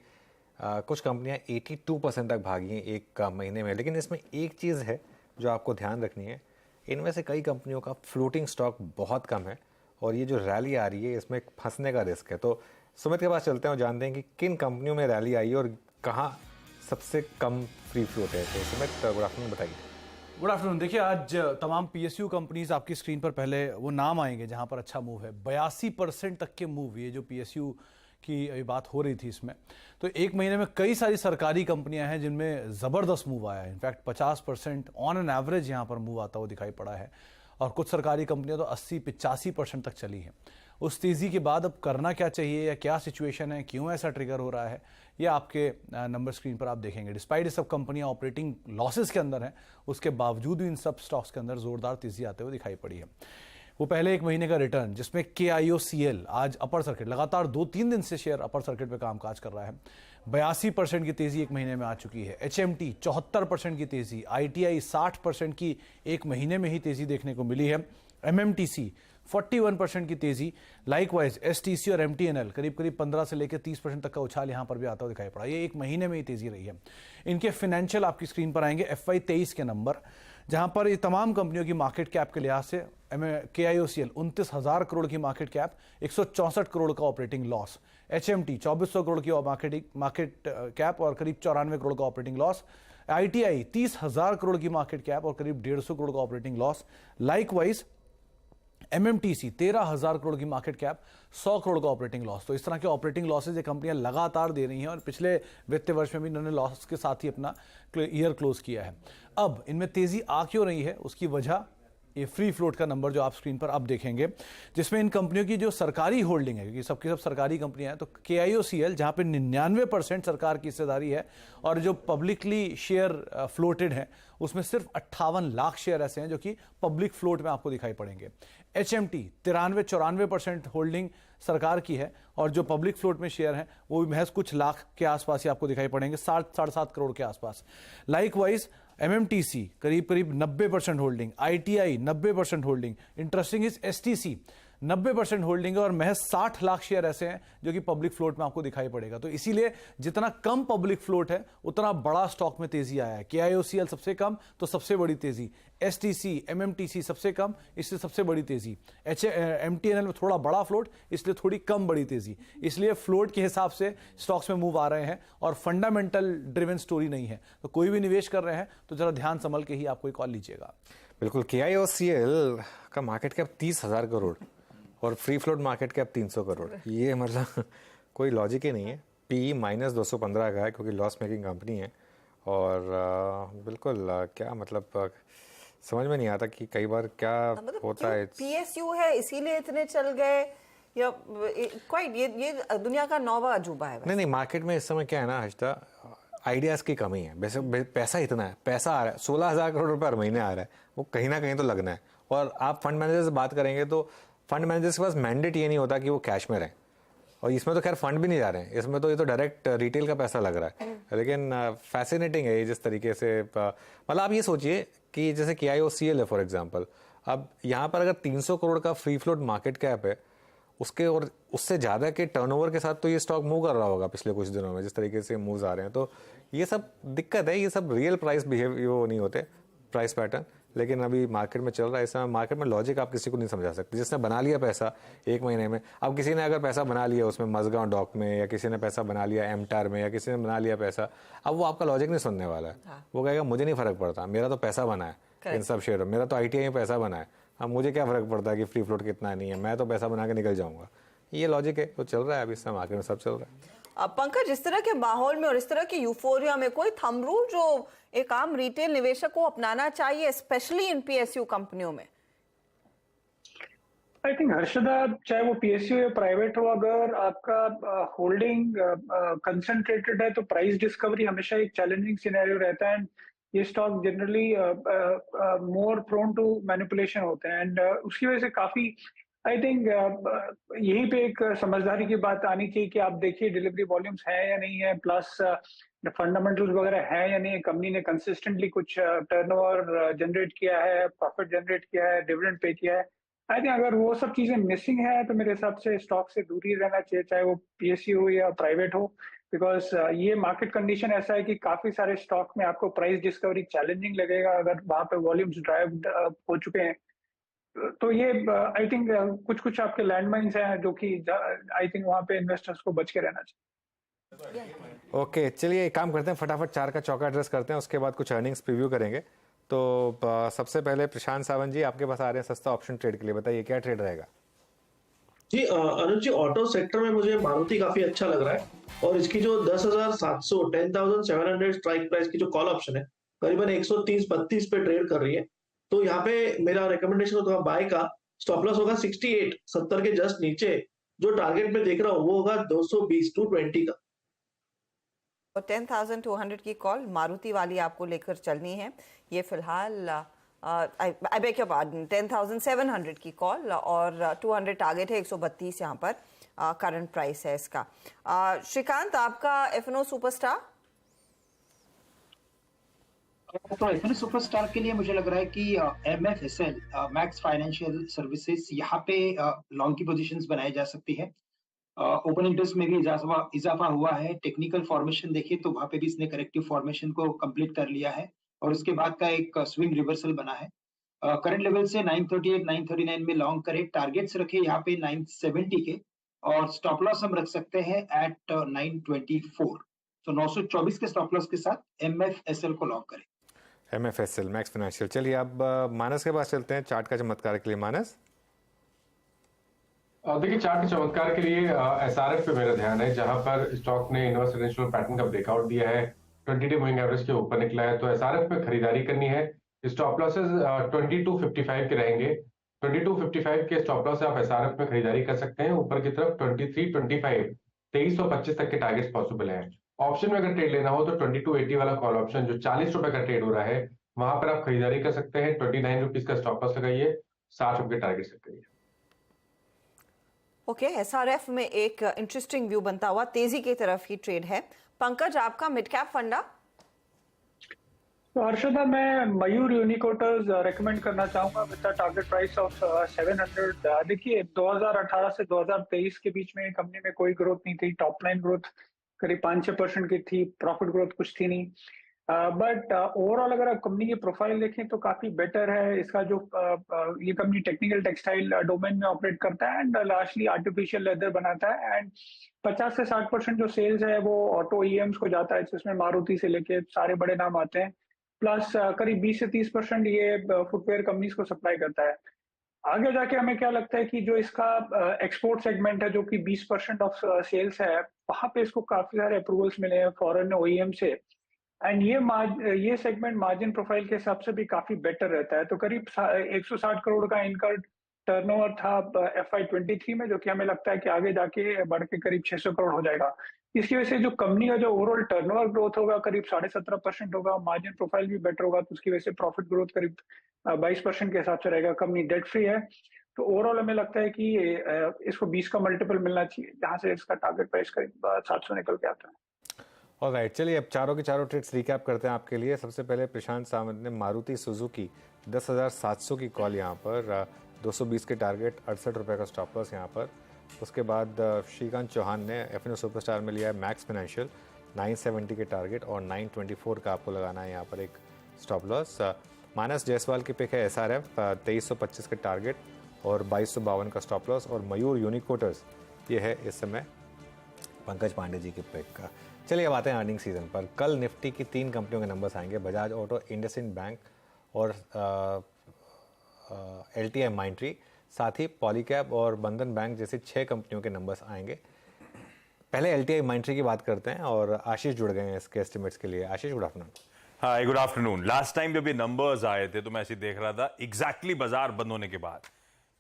कुछ कंपनियां 82% तक भागी हैं एक महीने में। लेकिन इसमें एक चीज़ है जो आपको ध्यान रखनी है, इनमें से कई कंपनियों का फ्लोटिंग स्टॉक बहुत कम है और ये जो रैली आ रही है इसमें फंसने का रिस्क है। तो सुमित के पास चलते हैं और जानते हैं कि किन कंपनियों में रैली आई और कहाँ सबसे कम फ्री फ्लोट है। तो सुमित, गुड आफ्टरनून, बताइए। Good afternoon. देखिए आज तमाम पीएसयू कंपनीज आपकी स्क्रीन पर पहले वो नाम आएंगे जहां पर अच्छा मूव है। 82% तक के मूव, ये जो पीएसयू की अभी बात हो रही थी इसमें, तो एक महीने में कई सारी सरकारी कंपनियां हैं जिनमें ज़बरदस्त मूव आया है। इनफैक्ट 50% ऑन एन एवरेज यहाँ पर मूव आता हुआ दिखाई पड़ा है और कुछ सरकारी कंपनियां तो 80-85% तक चली हैं। उस तेज़ी के बाद अब करना क्या चाहिए या क्या सिचुएशन है, क्यों ऐसा ट्रिगर हो रहा है, ये आपके नंबर स्क्रीन पर आप देखेंगे। डिस्पाइट ये सब कंपनियां ऑपरेटिंग लॉसेस के अंदर हैं, उसके बावजूद भी इन सब स्टॉक्स के अंदर जोरदार तेज़ी आते हुए दिखाई पड़ी है। वो पहले एक महीने का रिटर्न जिसमें KIOCL आज अपर सर्किट लगातार 2-3 दिन से शेयर अपर सर्किट पे कामकाज कर रहा है। 82% की तेज़ी एक महीने में आ चुकी है। HMT 74% की तेज़ी, ITI 60% की एक महीने में ही तेज़ी देखने को मिली है। MMTC 41% की तेज़ी, लाइकवाइज STC और MTNL करीब 15 से लेकर 30% तक का उछाल यहाँ पर भी आता हुआ दिखाई पड़ा। ये एक महीने में ही तेज़ी रही है। इनके फाइनेंशियल आपकी स्क्रीन पर आएंगे FY 23 के नंबर, जहां पर ये तमाम कंपनियों की मार्केट कैप के लिहाज से KIOCL 29,000 करोड़ की मार्केट कैप, 164 करोड़ का ऑपरेटिंग लॉस। HMT 2400 करोड़ की मार्केट कैप और करीब 94 करोड़ का ऑपरेटिंग लॉस। ITI 30,000 करोड़ की मार्केट कैप और करीब 150 करोड़ का operating loss. Likewise MMTC 13,000 crore की मार्केट कैप, 100 करोड़ का ऑपरेटिंग लॉस। तो इस तरह के ऑपरेटिंग लॉसेज ये कंपनियां लगातार दे रही हैं और पिछले वित्तीय वर्ष में भी इन्होंने लॉस के साथ ही अपना ईयर क्लोज किया है। अब इनमें तेजी आ क्यों रही है, उसकी वजह ये फ्री फ्लोट का नंबर जो आप स्क्रीन पर अब देखेंगे, जिसमें इन कंपनियों की जो सरकारी होल्डिंग है, क्योंकि सबकी सब सरकारी कंपनियां हैं, तो KIOCL जहां पे 99% सरकार की हिस्सेदारी है और जो पब्लिकली शेयर फ्लोटेड है उसमें सिर्फ 58 लाख शेयर ऐसे हैं जो कि पब्लिक फ्लोट में आपको दिखाई पड़ेंगे। HMT 93-94% होल्डिंग सरकार की है और जो पब्लिक फ्लोट में शेयर हैं वो भी महज कुछ लाख के आसपास ही आपको दिखाई पड़ेंगे, 7.5 करोड़ के आसपास। लाइकवाइज MMTC करीब 90% holding, ITI 90% holding, interesting is STC 90% holding है और महज 60 लाख शेयर ऐसे हैं जो कि पब्लिक फ्लोट में आपको दिखाई पड़ेगा। तो इसीलिए जितना कम पब्लिक फ्लोट है उतना बड़ा स्टॉक में तेजी आया है। KIOCL सबसे कम तो सबसे बड़ी तेजी, STC MMTC सबसे कम इसलिए सबसे बड़ी तेजी, MTNL में थोड़ा बड़ा फ्लोट इसलिए थोड़ी कम बड़ी तेजी। इसलिए फ्लोट के हिसाब से स्टॉक्स में मूव आ रहे हैं और फंडामेंटल ड्रिवन स्टोरी नहीं है। तो कोई भी निवेश कर रहे हैं तो जरा ध्यान संभल के ही आप कोई कॉल लीजिएगा। बिल्कुल, KIOCL का मार्केट कैप 30,000 करोड़ और free float market cap 300 crore, ये मतलब कोई लॉजिक ही नहीं है। PE -215 का है क्योंकि लॉस मेकिंग कंपनी है और बिल्कुल क्या मतलब समझ में नहीं आता कि कई बार क्या होता है। PSU है इसीलिए इतने चल गए या क्वाइट ये दुनिया का नौवा अजूबा है। नहीं, मार्केट में इस समय क्या है ना हर्षिता, आइडियाज़ की कमी है। वैसे पैसा इतना है, पैसा आ रहा है, 16,000 करोड़ रुपये हर महीने आ रहा है, वो कहीं ना कहीं तो लगना है। और आप फंड मैनेजर से बात करेंगे तो फंड मैनेजर्स के पास मैंडेट ये नहीं होता कि वो कैश में रहें, और इसमें तो खैर फंड भी नहीं जा रहे हैं, इसमें तो ये तो डायरेक्ट रिटेल का पैसा लग रहा है। लेकिन फैसिनेटिंग है ये जिस तरीके से, मतलब आप ये सोचिए कि जैसे KIOCL है फॉर एग्जांपल, अब यहाँ पर अगर 300 करोड़ का फ्री फ्लोट मार्केट कैप है, उसके और उससे ज़्यादा के टर्नओवर के साथ तो ये स्टॉक मूव कर रहा होगा पिछले कुछ दिनों में, जिस तरीके से मूव्स आ रहे हैं। तो ये सब दिक्कत है, ये सब रियल प्राइस बिहेव वो नहीं होते, प्राइस पैटर्न। लेकिन अभी मार्केट में चल रहा है, इस समय मार्केट में लॉजिक आप किसी को नहीं समझा सकते। जिसने बना लिया पैसा एक महीने में, अब किसी ने अगर पैसा बना लिया उसमें मजगांव डॉक में, या किसी ने पैसा बना लिया एमटार में, या किसी ने बना लिया पैसा, अब वो आपका लॉजिक नहीं सुनने वाला है। वो कहेगा मुझे नहीं फर्क पड़ता, मेरा तो पैसा बना है इन सब शेयरों, मेरा तो ITI में पैसा बना है, अब मुझे क्या फर्क पड़ता है कि फ्री फ्लोट कितना नहीं है, मैं तो पैसा बना के निकल जाऊंगा। ये लॉजिक है, तो चल रहा है अभी इस समय मार्केट में, सब चल रहा है। पंकज, इस तरह के माहौल में और इस तरह की यूफोरिया में कोई थंब रूल जो एक आम रिटेल निवेशक को अपनाना चाहिए, स्पेशली इन PSU कंपनियों में? आई थिंक हर्षदा, चाहे वो PSU या प्राइवेट हो, अगर आपका होल्डिंग कंसंट्रेटेड है तो प्राइस डिस्कवरी हमेशा एक चैलेंजिंग सिनेरियो रहता है। ये stock generally more prone to manipulation होते हैं एंड उसकी वजह से काफी आई थिंक यहीं पे एक समझदारी की बात आनी चाहिए कि आप देखिए डिलीवरी वॉल्यूम्स है या नहीं है, प्लस फंडामेंटल्स वगैरह है या नहीं, कंपनी ने कंसिस्टेंटली कुछ टर्नओवर जनरेट किया है, प्रॉफिट जनरेट किया है, डिविडेंड पे किया है। आई थिंक अगर वो सब चीजें मिसिंग है तो मेरे हिसाब से स्टॉक से दूर ही रहना चाहिए, चाहे वो PSU हो या प्राइवेट हो, बिकॉज ये मार्केट कंडीशन ऐसा है कि काफी सारे स्टॉक में आपको प्राइस डिस्कवरी चैलेंजिंग लगेगा अगर वहां पे वॉल्यूम्स ड्राइव हो चुके हैं। तो ये आई थिंक कुछ आपके लैंडमाइंस हैं जो कि आई थिंक वहां पे इन्वेस्टर्स को बच के रहना चाहिए। ओके, चलिए एक काम करते हैं, फटाफट 4 का चौका एड्रेस करते हैं, उसके बाद कुछ अर्निंग्स प्रीव्यू करेंगे। तो सबसे पहले प्रशांत सावंत जी आपके पास आ रहे हैं सस्ता ऑप्शन ट्रेड के लिए, बताइए क्या ट्रेड रहेगा? जी अनुज जी, ऑटो सेक्टर में मुझे मारुति काफी अच्छा लग रहा है और इसकी जो 10,700 10,700 स्ट्राइक प्राइस की जो कॉल ऑप्शन है करीबन 130-32 पे ट्रेड कर रही है। तो यहाँ पे मेरा रिकमेंडेशन होगा बाय का। स्टॉप लॉस होगा 68, 70 के जस्ट नीचे। जो टारगेट में देख रहा हूँ वो होगा 220 to 20 का। और 10,200 की कॉल मारुति वाली आपको लेकर चलनी है। ये फिलहाल आई बेग योर पार्डन 10,700 की कॉल और 200 टारगेट है, 132 यहाँ पर करंट प्राइस है इसका। श्रीकांत, आपका एफएनओ सुपरस्टार? तो एफएनओ सुपरस्टार के लिए मुझे लग रहा है कि एमएफएसएल मैक्स फाइनेंशियल सर्विसेज यहाँ पे लॉन्ग की पोजीशंस बनाई जा सकती है। ओपन इंटरेस्ट में भी इजाफा हुआ है। टेक्निकल फॉर्मेशन देखिए तो वहां पे भी इसने करेक्टिव फॉर्मेशन को कंप्लीट कर लिया है और उसके बाद का एक स्विंग रिवर्सल बना है। करंट लेवल से 938 939 में लॉन्ग करे, टारगेट्स रखे यहाँ पे 970 के और स्टॉप लॉस हम रख सकते हैं एट 924। तो 924 के स्टॉप लॉस के साथ एमएफएसएल को लॉक करें। एमएफएसएल मैक्स फाइनेंशियल। चलिए अब मानस के पास चलते हैं चार्ट का चमत्कार के लिए। मानस, देखिए चार्ट के चमत्कार के लिए एसआरएफ पे मेरा ध्यान है, जहां पर स्टॉक ने इनवर्स रेंजियल पैटर्न का ब्रेकआउट दिया है, 20 डे मूविंग एवरेज के ऊपर निकला है। तो एसआरएफ पे खरीदारी करनी है। स्टॉप लॉसेस 2255 के रहेंगे। 2255 के स्टॉप लॉस से आप एसआरएफ में खरीदारी कर सकते हैं। ऊपर की तरफ 2325 2325 तक के टारगेट्स पॉसिबल हैं। ऑप्शन में अगर ट्रेड लेना हो तो 2280 वाला कॉल ऑप्शन जो 40 रुपए का ट्रेड हो रहा है, वहां पर आप खरीदारी कर सकते हैं। 29 रुपीज का स्टॉप लॉस लगाइए, 60 रुपए टारगेट सेट करिए। ओके, एसआरएफ में एक इंटरेस्टिंग व्यू बनता हुआ तेजी की तरफ ही ट्रेड है। पंकज, आपका मिड कैप फंडा? तो हर्षदा, मैं मयूर यूनिकोटर्स रेकमेंड करना चाहूंगा with the target price of 700। देखिए 2018 से 2023 के बीच में कंपनी में कोई ग्रोथ नहीं थी। टॉप लाइन ग्रोथ करीब 5-6% की थी, प्रॉफिट ग्रोथ कुछ थी नहीं। बट ओवरऑल अगर आप कंपनी की प्रोफाइल देखें तो काफी बेटर है। इसका जो ये कंपनी टेक्निकल टेक्सटाइल डोमेन में ऑपरेट करता है एंड लार्जली आर्टिफिशियल लेदर बनाता है एंड 50 से 60% जो सेल्स है वो ऑटो ईएम्स को जाता है, जिसमें मारुति से लेके सारे बड़े नाम आते हैं। प्लस करीब 20 से 30% ये फुटवेयर कंपनीज को सप्लाई करता है। आगे जाके हमें क्या लगता है कि जो इसका एक्सपोर्ट सेगमेंट है जो कि 20% ऑफ सेल्स है, वहां पे इसको काफी सारे अप्रूवल्स मिले हैं फॉरेन ओईएम से एंड ये सेगमेंट मार्जिन प्रोफाइल के हिसाब से भी काफी बेटर रहता है। तो करीब 160 करोड़ का इनका टर्नओवर था FY23 में, जो कि हमें लगता है कि आगे जाके बढ़ के करीब 600 करोड़ हो जाएगा। इसकी वजह से जो कंपनी का जो ओवरऑल टर्नओवर ग्रोथ होगा करीब 17.5% होगा, मार्जिन प्रोफाइल भी बेटर होगा, तो उसकी वजह से प्रॉफिट ग्रोथ करीब 22% के हिसाब से रहेगा। कंपनी डेट फ्री है, तो ओवरऑल हमें लगता है कि इसको 20 का मल्टीपल मिलना चाहिए, जहां से इसका टारगेट प्राइस करीब 700 निकल के आता है। ऑलराइट, चलिए अब चारों के चारों ट्रेड्स रिकैप करते हैं आपके लिए। सबसे पहले प्रशांत सावंत ने मारुति सुजुकी 10,700 की कॉल यहाँ पर, 220 के टारगेट, 68 रुपये का स्टॉप लॉस यहाँ पर। उसके बाद श्रीकांत चौहान ने एफएनओ सुपरस्टार में लिया है मैक्स फाइनेंशियल, 970 के टारगेट और 924 का आपको लगाना है यहाँ पर एक स्टॉप लॉस। मानस जायसवाल की पिक है एसआरएफ, 2325 के टारगेट और 2252 का स्टॉप लॉस। और मयूर यूनिकोटर्स ये है इस समय पंकज पांडे जी की पिक। चलिए अब आते हैं अर्निंग सीजन पर। कल निफ्टी की 3 कंपनियों के नंबर्स आएंगे, बजाज ऑटो, इंडसइंड बैंक और LTI माइंट्री, साथ ही पॉलीकैब और बंधन बैंक जैसी 6 कंपनियों के नंबर्स आएंगे। पहले LTI माइंट्री की बात करते हैं और आशीष जुड़ गए हैं इसके एस्टिमेट्स के लिए। आशीष, गुड आफ्टरनून। हाय, गुड आफ्टरनून। लास्ट टाइम जब ये नंबर्स आए थे तो मैं ऐसे देख रहा था, एग्जैक्टली बाजार बंद होने के बाद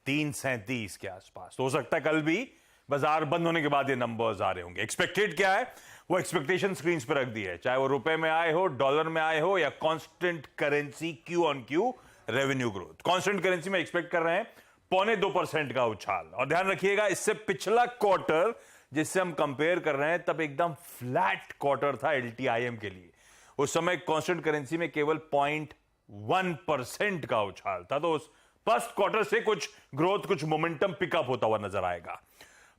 337 के आसपास। तो हो सकता है कल भी बाजार बंद होने के बाद ये नंबर्स आ रहे होंगे। एक्सपेक्टेड क्या है, वो एक्सपेक्टेशन स्क्रीन पर रख दी है, चाहे वो रुपए में आए हो, डॉलर में आए हो या constant currency Q on Q revenue growth. Constant currency में एक्सपेक्ट कर रहे हैं 0.25% का उछाल। और ध्यान रखिएगा, इससे पिछला क्वार्टर जिससे हम कंपेयर कर रहे हैं तब एकदम फ्लैट क्वार्टर था LTIM के लिए। उस समय कांस्टेंट करेंसी में केवल 0.1% का उछाल था। तो उस फर्स्ट क्वार्टर से कुछ ग्रोथ, कुछ मोमेंटम पिकअप होता हुआ नजर आएगा।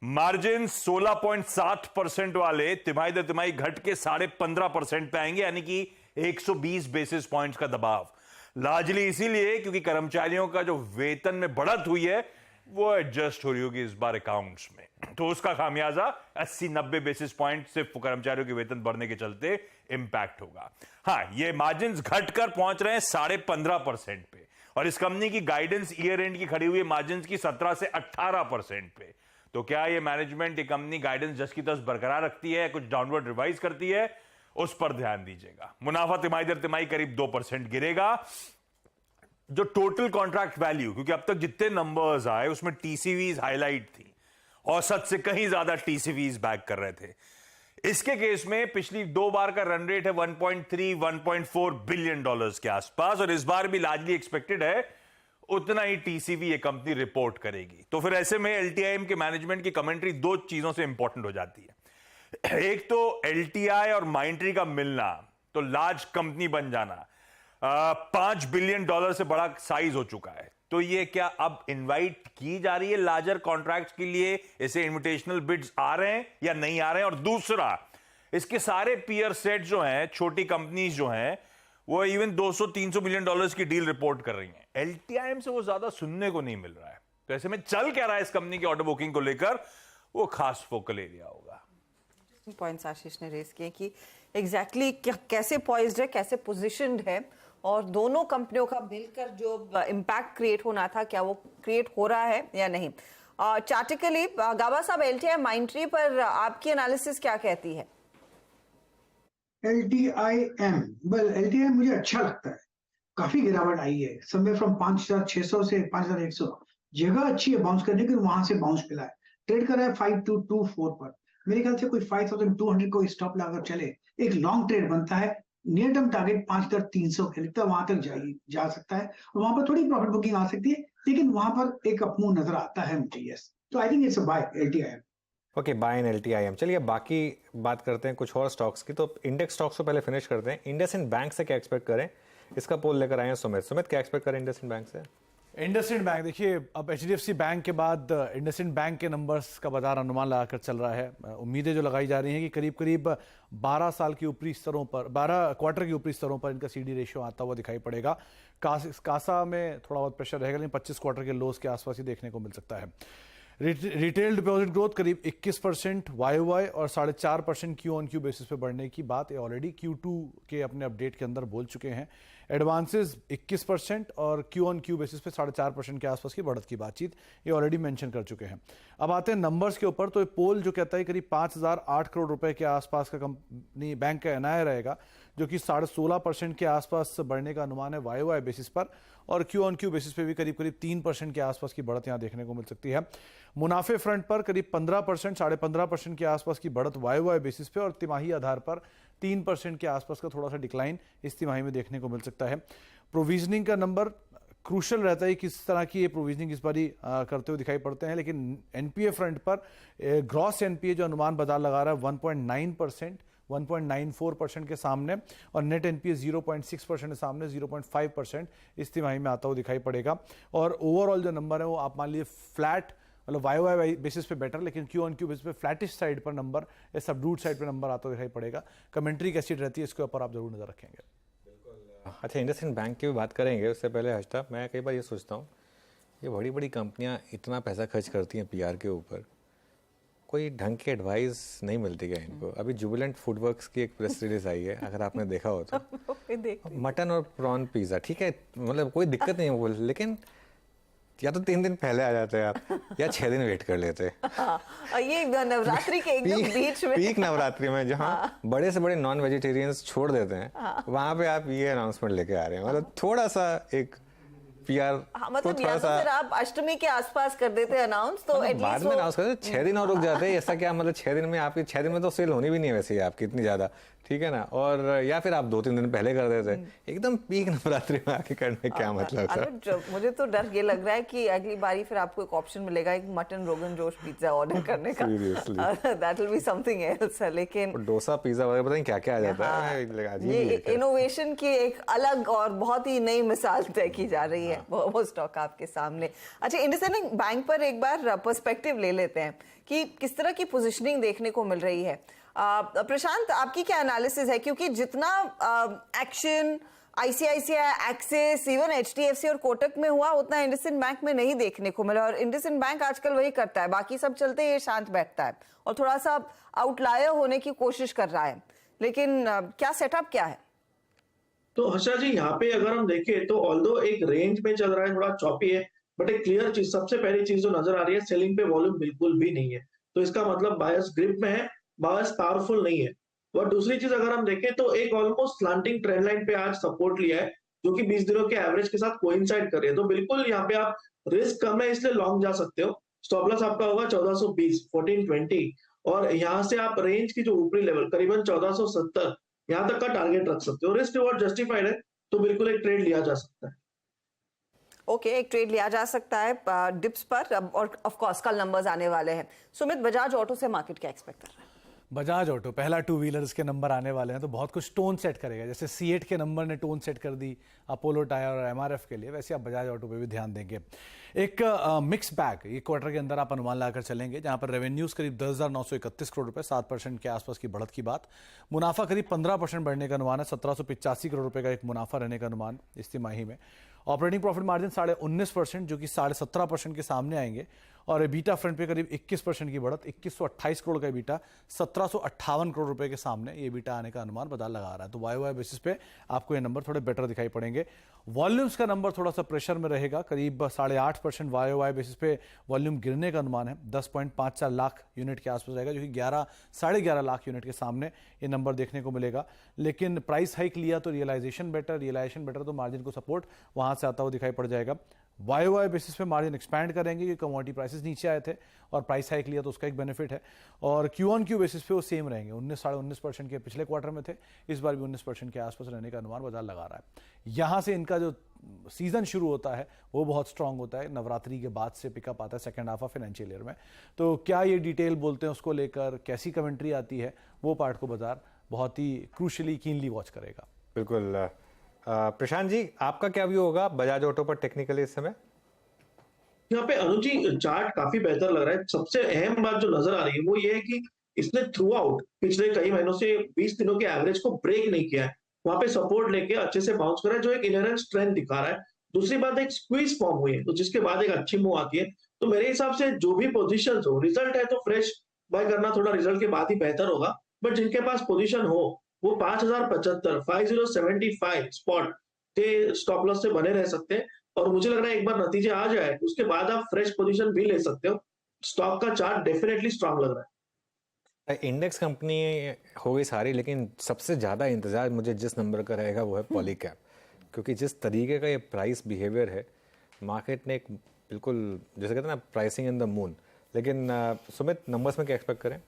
मार्जिन 16.7% वाले तिमाही दर तिमाही घट के 15.5% पे आएंगे, यानी कि 120 बेसिस पॉइंट्स का दबाव। लार्जली इसीलिए क्योंकि कर्मचारियों का जो वेतन में बढ़त हुई है वो एडजस्ट हो रही होगी इस बार अकाउंट्स में, तो उसका खामियाजा 80-90 बेसिस पॉइंट सिर्फ कर्मचारियों के वेतन बढ़ने के चलते इंपैक्ट होगा। हाँ, ये मार्जिन घटकर पहुंच रहे हैं 15.5% पे, और इस कंपनी की गाइडेंस ईयर एंड की खड़ी हुई मार्जिन की 17 से 18% पे। तो क्या ये मैनेजमेंट ये कंपनी गाइडेंस जस की तस बरकरार रखती है, कुछ डाउनवर्ड रिवाइज करती है, उस पर ध्यान दीजिएगा। मुनाफा तिमाही दर तिमाही करीब 2% गिरेगा। जो टोटल कॉन्ट्रैक्ट वैल्यू, क्योंकि अब तक जितने नंबर्स आए उसमें टीसीवीज हाईलाइट थी, औसत से कहीं ज्यादा टीसीवीज बैक कर रहे थे। इसके केस में पिछली 2 बार का रन रेट है 1.3-1.4 बिलियन डॉलर्स के आसपास, और इस बार भी लार्जली एक्सपेक्टेड है उतना ही टीसीवी ये कंपनी रिपोर्ट करेगी। तो फिर ऐसे में एलटीआईएम के मैनेजमेंट की कमेंट्री 2 चीजों से इंपॉर्टेंट हो जाती है। एक तो एलटीआई और माइंट्री का मिलना, तो लार्ज कंपनी बन जाना, $5 बिलियन से बड़ा साइज हो चुका है। तो ये क्या अब इनवाइट की जा रही है लार्जर कॉन्ट्रैक्ट्स के लिए, ऐसे इनविटेशनल बिड्स आ रहे हैं या नहीं आ रहे हैं? और दूसरा, इसके सारे पीयर सेट जो हैं, छोटी कंपनीज जो हैं, वो इवन 200-300 मिलियन डॉलर्स की डील रिपोर्ट कर रही हैं। एलटीआईएम से वो ज्यादा सुनने को नहीं मिल रहा है। तो ऐसे में चल क्या रहा है इस कंपनी की ऑर्डर बुकिंग को लेकर, वो खास फोकल एरिया होगा। पॉइंट्स आशीष ने रेस किए कि एग्जैक्टली कैसे पॉइज्ड है, कैसे पोजिशन्ड है, और दोनों कंपनियों का मिलकर जो इम्पैक्ट क्रिएट होना था, क्या वो क्रिएट हो रहा है या नहीं। चार्टिकली गाबा साहब, एलटीआई माइंट्री पर आपकी एनालिसिस क्या कहती है? LTIM, LTIM मुझे अच्छा लगता है, काफी गिरावट आई है, समवेयर फ्रॉम 5,600 से 5,100, जगह अच्छी है बाउंस करने की, वहां से बाउंस मिला है, ट्रेड कर रहा है 5224 पर। मेरे ख्याल से कोई 5,200 को स्टॉप लगाकर चले, एक लॉन्ग ट्रेड बनता है। नियर टर्म टारगेट 5,300 के लिखता है, वहां तक जा सकता है, और वहां पर थोड़ी प्रॉफिट बुकिंग आ सकती है, लेकिन वहां पर एक अपमूव नजर आता है मुझे। यस, तो I think it's a buy LTIM। Okay, buy in LTIM। चलिए बाकी बात करते हैं कुछ और स्टॉक्स की। तो इंडेक्स स्टॉक्स को पहले फिनिश करते हैं। इंडसइंड बैंक से क्या एक्सपेक्ट करें, इसका पोल लेकर आए हैं सुमित। क्या एक्सपेक्ट करें इंडसइंड बैंक से? इंडसइंड बैंक, देखिए अब HDFC बैंक के बाद इंडसइंड बैंक के नंबर्स का बाजार अनुमान लगाकर चल रहा है। उम्मीदें जो लगाई जा रही हैं कि करीब करीब 12 साल की ऊपरी स्तरों पर, 12 क्वार्टर की ऊपरी स्तरों पर इनका CD रेशियो आता हुआ दिखाई पड़ेगा। कासा में थोड़ा बहुत प्रेशर रहेगा, लेकिन 25 क्वार्टर के लोस के आसपास ही देखने को मिल सकता है। रिटेल डिपॉजिट ग्रोथ करीब 21% YOY और 4.5% Q-on-Q बेसिस पे बढ़ने की बात ऑलरेडी Q2 के अपने अपडेट के अंदर बोल चुके हैं। एडवांसेस 21% और Q-on-Q बेसिस पे 4.5% के आसपास की बढ़त की बातचीत ये ऑलरेडी मेंशन कर चुके हैं। अब आते हैं नंबर्स के ऊपर। तो ये पोल जो कहता है करीब 5,008 करोड़ रुपए के आसपास का कंपनी बैंक का NII रहेगा, जो कि 16.5% के आसपास बढ़ने का अनुमान है YOY बेसिस पर, और Q-on-Q बेसिस पे भी करीब 3% के आसपास की बढ़त यहाँ देखने को मिल सकती है। मुनाफे फ्रंट पर करीब 15%, 15.5% के आसपास की बढ़त YOY बेसिस पे, और तिमाही आधार पर 3% के आसपास का थोड़ा सा डिक्लाइन इस तिमाही में देखने को मिल सकता है। प्रोविजनिंग का नंबर क्रूशल रहता है, किस तरह की ये प्रोविजनिंग इस बारी करते हुए दिखाई पड़ते हैं, लेकिन NPA फ्रंट पर ग्रॉस NPA जो अनुमान बाजार लगा रहा है 1.9%, 1.94% के सामने, और नेट NPA 0.6% के सामने 0.5% इस तिमाही में आता हुआ दिखाई पड़ेगा। और ओवरऑल जो नंबर है वो आप मान लीजिए फ्लैट, मतलब YOY बेसिस पे बेटर, लेकिन Q-on-Q बेसिस पे फ्लैटिश साइड पर नंबर या सबड्यूड साइड पर नंबर आता हुआ दिखाई पड़ेगा। कमेंट्री कैसी रहती है इसके ऊपर आप जरूर नजर रखेंगे। अच्छा, इंडसइंड बैंक की भी बात करेंगे, उससे पहले हर्षिता, मैं कई बार ये सोचता हूँ, ये बड़ी बड़ी कंपनियाँ इतना पैसा खर्च करती हैं PR के ऊपर, कोई ढंग की एडवाइस नहीं मिलती क्या इनको? अभी जुबिलेंट फूडवर्क्स की एक प्रेस रिलीज आई है, अगर आपने देखा हो तो। मटन और प्रॉन पिज़्ज़ा, ठीक है, मतलब कोई दिक्कत नहीं है वो, लेकिन या तो 3 दिन पहले आ जाते हैं आप, या 6 दिन वेट कर लेते हैं। ये नवरात्रि के एकदम बीच में, पीक नवरात्रि में, जहाँ बड़े से बड़े नॉन वेजिटेरियंस छोड़ देते हैं, वहां पे आप ये अनाउंसमेंट लेके आ रहे हैं। मतलब थोड़ा सा एक PR, मतलब या तो फिर आप अष्टमी के आसपास कर देते अनाउंस, तो बाद में अनाउंस करते 6 दिन और रुक जाते हैं। ऐसा क्या मतलब 6 दिन में आपकी, 6 दिन में तो सेल होनी भी नहीं है वैसे ही आपकी इतनी ज्यादा, ठीक है ना। और या फिर आप 2-3 दिन पहले कर देते, एकदम पीक नवरात्रि में आके करने का मतलब था। मुझे तो डर ये लग रहा है कि अगली बारी फिर आपको एक ऑप्शन मिलेगा एक mutton rogan josh pizza order करने का, that will be something else. लेकिन डोसा पिज्जा वगैरह पता नहीं क्या क्या आ जाता है, ये इनोवेशन की एक अलग और बहुत ही नई मिसाल तय की जा रही है, वो स्टॉक आपके सामने। अच्छा, इंडसइंड बैंक पर एक बार पर्सपेक्टिव ले लेते हैं कि किस तरह की पोजीशनिंग देखने को मिल रही है। प्रशांत, आपकी क्या एनालिसिस है, क्योंकि जितना action ICICI, axis, even HDFC और कोटक में हुआ उतना इंडसइंड बैंक में नहीं देखने को मिला। और इंडसइंड बैंक आजकल वही करता है, बाकी सब चलते ये शांत बैठता है और थोड़ा सा आउटलायर होने की कोशिश कर रहा है। लेकिन क्या सेटअप क्या है? तो हर्षा जी, यहाँ पे अगर हम देखें तो ऑल्दो एक रेंज में चल रहा है, थोड़ा चॉपी है, बट एक क्लियर चीज, सबसे पहली चीज जो नजर आ रही है, सेलिंग पे वॉल्यूम बिल्कुल भी नहीं है। तो इसका मतलब बायर्स ग्रिप में है, बायर्स पावरफुल नहीं है। और दूसरी चीज अगर हम देखें तो एक ऑलमोस्ट स्लांटिंग ट्रेंड लाइन पे आज सपोर्ट लिया है, जो कि 20 दिनों के एवरेज के साथ कोइंसाइड कर रही है। तो बिल्कुल यहाँ पे आप रिस्क कम है इसलिए लॉन्ग जा सकते हो। स्टॉप लॉस आपका होगा 1420, 1420, और यहाँ से आप रेंज की जो ऊपरी लेवल करीबन 1470 यहाँ तक का टारगेट रख सकते हो। रिस्क रिवॉर्ड जस्टिफाइड है, तो बिल्कुल एक ट्रेड लिया जा सकता है। ओके, एक ट्रेड लिया जा सकता है डिप्स पर। और ऑफ कोर्स कल नंबर्स आने वाले हैं। सुमित, बजाज ऑटो से मार्केट क्या एक्सपेक्ट कर रहा है? बजाज ऑटो पहला टू व्हीलर्स के नंबर आने वाले हैं तो बहुत कुछ टोन सेट करेगा। जैसे C8 के नंबर ने टोन सेट कर दी अपोलो टायर और MRF के लिए, वैसे आप बजाज ऑटो पे भी ध्यान देंगे। एक मिक्स बैग ये क्वार्टर के अंदर आप अनुमान लाकर चलेंगे, जहां पर रेवेन्यूज करीब 10,931 करोड़ रुपए, 7% के आसपास की बढ़त की बात। मुनाफा करीब 15% बढ़ने का अनुमान है, 1785 करोड़ रुपए का एक मुनाफा रहने का अनुमान इस तिमाही में। ऑपरेटिंग प्रॉफिट मार्जिन 19.5% जो कि 17.5% के सामने आएंगे। और एबिटा फ्रंट पे करीब 21% की बढ़त, 2128 करोड़ का एबिटा 1758 करोड़ रुपए के सामने ये एबिटा आने का अनुमान बाजार लगा रहा है। तो वाई बेसिस पे आपको ये नंबर थोड़े बेटर दिखाई पड़ेंगे। वॉल्यूम्स का नंबर थोड़ा सा प्रेशर में रहेगा, करीब 8.5% वाई बेसिस पे वॉल्यूम गिरने का अनुमान है। 10.54 लाख यूनिट के आसपास रहेगा, जो कि 11.5 लाख यूनिट के सामने ये नंबर देखने को मिलेगा। लेकिन प्राइस हाइक लिया तो रियलाइजेशन बेटर, तो मार्जिन को सपोर्ट वहां से आता हुआ दिखाई पड़ जाएगा। वाई बेसिस पे मार्जिन एक्सपैंड करेंगे क्योंकि कमोडिटी प्राइसेस नीचे आए थे और प्राइस हाइक लिया तो उसका एक बेनिफिट है। और Q-on-Q बेसिस पे वो सेम रहेंगे, 19.5% के पिछले क्वार्टर में थे, इस बार भी 19% के आसपास रहने का अनुमान बाजार लगा रहा है। यहाँ से इनका जो सीजन शुरू होता है वो बहुत स्ट्रांग होता है, नवरात्रि के बाद से पिकअप आता है second half of financial year में। तो क्या ये डिटेल बोलते हैं उसको लेकर, कैसी कमेंट्री आती है, वो पार्ट को बाजार बहुत ही क्रूशली कीनली वॉच करेगा। बिल्कुल। प्रशांत जी, आपका क्या व्यू होगा बजाज ऑटो पर टेक्निकली इस समय? यहाँ पे अनुज जी, चार्ट काफी बेहतर लग रहा है। सबसे अहम बात जो नजर आ रही है वो ये है कि इसने थ्रू आउट पिछले कई महीनों से 20 दिनों के एवरेज को ब्रेक नहीं किया है, वहां पे सपोर्ट लेके अच्छे से बाउंस करा है, जो एक इनहेरेंट स्ट्रेंथ दिखा रहा है। दूसरी बात, एक स्क्वीज फॉर्म हुई है, तो जिसके बाद एक अच्छी मूव आती है। तो मेरे हिसाब से जो भी पोजीशन हो, रिजल्ट है तो फ्रेश बाय करना थोड़ा रिजल्ट के बाद ही बेहतर होगा। बट जिनके पास पोजीशन हो वो 5075, 5075 स्पॉट के स्टॉप लॉस से बने रह सकते हैं। और मुझे लग रहा है एक बार नतीजे आ जाए उसके बाद आप फ्रेश पोजीशन भी ले सकते हो। स्टॉक का चार्ट डेफिनेटली स्ट्रांग लग रहा है। इंडेक्स कंपनी हो गई सारी, लेकिन सबसे ज्यादा इंतजार मुझे जिस नंबर का रहेगा वो है पॉलीकैब, क्योंकि जिस तरीके का ये प्राइस बिहेवियर है, मार्केट ने एक बिल्कुल जैसे कहते हैं ना प्राइसिंग इन द मून। लेकिन सुमित, नंबर्स में क्या एक्सपेक्ट करें?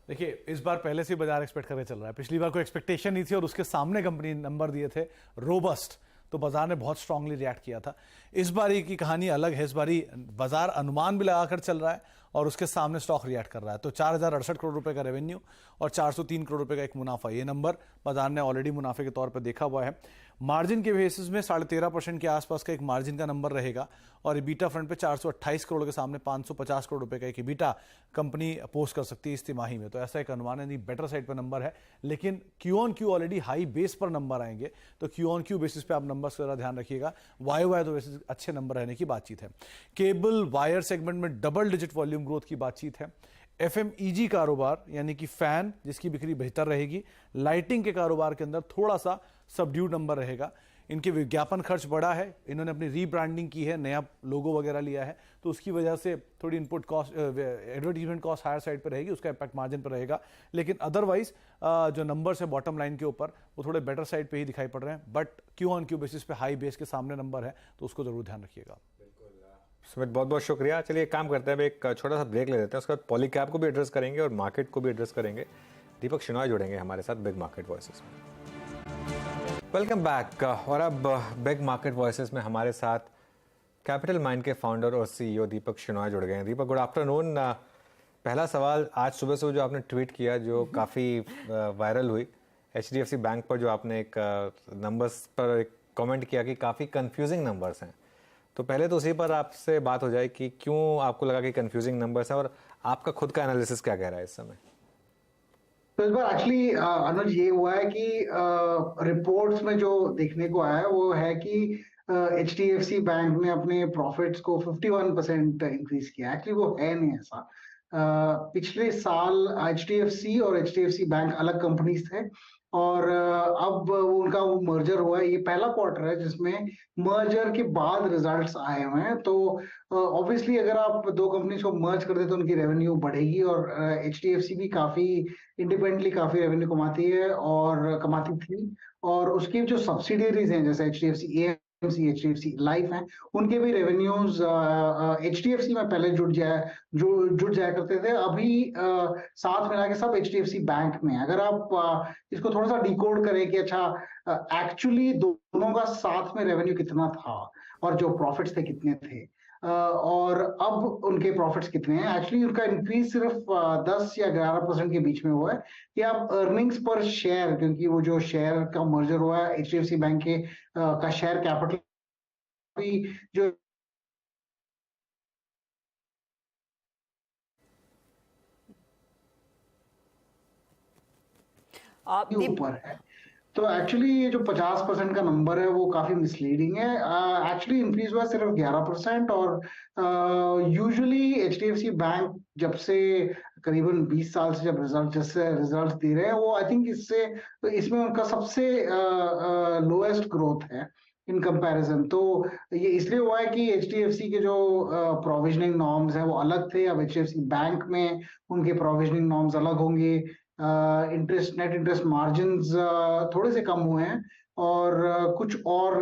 देखिए, इस बार पहले से बाजार एक्सपेक्ट करके चल रहा है। पिछली बार कोई एक्सपेक्टेशन नहीं थी और उसके सामने कंपनी नंबर दिए थे रोबस्ट, तो बाजार ने बहुत स्ट्रांगली रिएक्ट किया था। इस बारी की कहानी अलग है, इस बारी बाजार अनुमान भी लगाकर चल रहा है और उसके सामने स्टॉक रिएक्ट कर रहा है। तो 4068 करोड़ रुपए का रेवेन्यू और 403 करोड़ रुपए का एक मुनाफा, ये नंबर बाजार ने ऑलरेडी मुनाफे के तौर पर देखा हुआ है। मार्जिन के बेसिस में 13.5% के आसपास का एक मार्जिन का नंबर रहेगा और एबिटा फ्रंट पे 428 करोड़ के सामने 550 करोड़ रुपए का एक एबिटा कंपनी पोस्ट कर सकती है इस तिमाही में। तो ऐसा एक अनुमान है, बेटर साइड पर नंबर है। लेकिन Q-on-Q ऑलरेडी हाई बेस पर नंबर आएंगे, तो Q-on-Q बेसिस पे आप नंबर्स का ध्यान रखिएगा। वाई तो वैसे अच्छे नंबर रहने की बातचीत है। केबल वायर सेगमेंट में डबल डिजिट वॉल्यूम ग्रोथ की बातचीत है। FMEG कारोबार यानी कि फैन जिसकी बिक्री बेहतर रहेगी, लाइटिंग के कारोबार के अंदर थोड़ा सा सबड्यूड नंबर रहेगा। इनके विज्ञापन खर्च बढ़ा है, इन्होंने अपनी रीब्रांडिंग की है, नया लोगो वगैरह लिया है, तो उसकी वजह से थोड़ी input cost, advertisement cost higher side पर रहेगी, उसका इम्पैक्ट मार्जिन पर रहेगा। लेकिन अदरवाइज जो नंबर्स है बॉटम लाइन के ऊपर वो थोड़े बेटर साइड पे ही दिखाई पड़ रहे हैं। बट Q-on-Q बेसिस पे हाई बेस के सामने नंबर है, तो उसको जरूर ध्यान रखिएगा। सुमित, बहुत बहुत शुक्रिया। चलिए एक काम करते हैं, एक छोटा सा ब्रेक ले लेते हैं, उसके बाद पॉलीकैब को भी एड्रेस करेंगे और मार्केट को भी एड्रेस करेंगे। दीपक शिनॉय जुड़ेंगे हमारे साथ बिग मार्केट वॉइसेस में। Welcome back. और अब बिग मार्केट वॉइसेस में हमारे साथ कैपिटल माइंड के फाउंडर और CEO दीपक शिनॉय जुड़ गए हैं। दीपक, गुड आफ्टरनून। पहला सवाल, आज सुबह से जो आपने ट्वीट किया जो काफ़ी वायरल हुई, HDFC बैंक पर जो आपने एक नंबर्स पर एक कमेंट किया कि काफ़ी कंफ्यूजिंग नंबर्स हैं, तो पहले तो उसी पर आपसे बात हो जाए कि क्यों आपको लगा कि कंफ्यूजिंग नंबर्स हैं और आपका खुद का एनालिसिस क्या कह रहा है इस समय? तो इस बार एक्चुअली अनुज ये हुआ है कि रिपोर्ट्स में जो देखने को आया है वो है कि HDFC बैंक ने अपने प्रॉफिट्स को 51% इंक्रीज किया। एक्चुअली वो है नहीं ऐसा। पिछले साल HDFC और HDFC बैंक अलग कंपनीज थे और अब उनका वो मर्जर हुआ है। ये पहला क्वार्टर है जिसमें मर्जर के बाद रिजल्ट्स आए हुए हैं। तो ऑब्वियसली अगर आप दो कंपनीज को मर्ज कर दे तो उनकी रेवेन्यू बढ़ेगी और HDFC भी काफी इंडिपेंडेंटली काफी रेवेन्यू कमाती है और कमाती थी, और उसकी जो सब्सिडियरीज हैं जैसे HDFC HDFC लाइफ है, उनके भी रेवेन्यूज HDFC में पहले जुट जाया करते थे, अभी साथ मिला के सब HDFC बैंक में। अगर आप इसको थोड़ा सा डिकोड करें कि अच्छा एक्चुअली दोनों का साथ में रेवेन्यू कितना था और जो प्रॉफिट्स थे कितने थे और अब उनके प्रॉफिट्स कितने हैं, एक्चुअली उनका इंक्रीज सिर्फ 10 या 11% के बीच में हुआ है। कि आप अर्निंग्स पर शेयर, क्योंकि वो जो शेयर का मर्जर हुआ है HDFC बैंक के का शेयर कैपिटल जो ऊपर है, तो एक्चुअली ये जो 50% का नंबर है वो काफी मिसलीडिंग है। एक्चुअली इंक्रीज हुआ सिर्फ 11% और यूजुअली HDFC बैंक जब से करीबन 20 साल से जब रिजल्ट दे रहे हैं वो आई थिंक इसमें उनका सबसे लोएस्ट ग्रोथ है इन कंपैरिजन। तो ये इसलिए हुआ है कि HDFC के जो प्रोविजनिंग नॉर्म्स हैं वो अलग थे, अब HDFC बैंक में उनके प्रोविजनिंग नॉर्म्स अलग होंगे। नेट इंटरेस्ट मार्जिन्स थोड़े से कम हुए हैं और कुछ और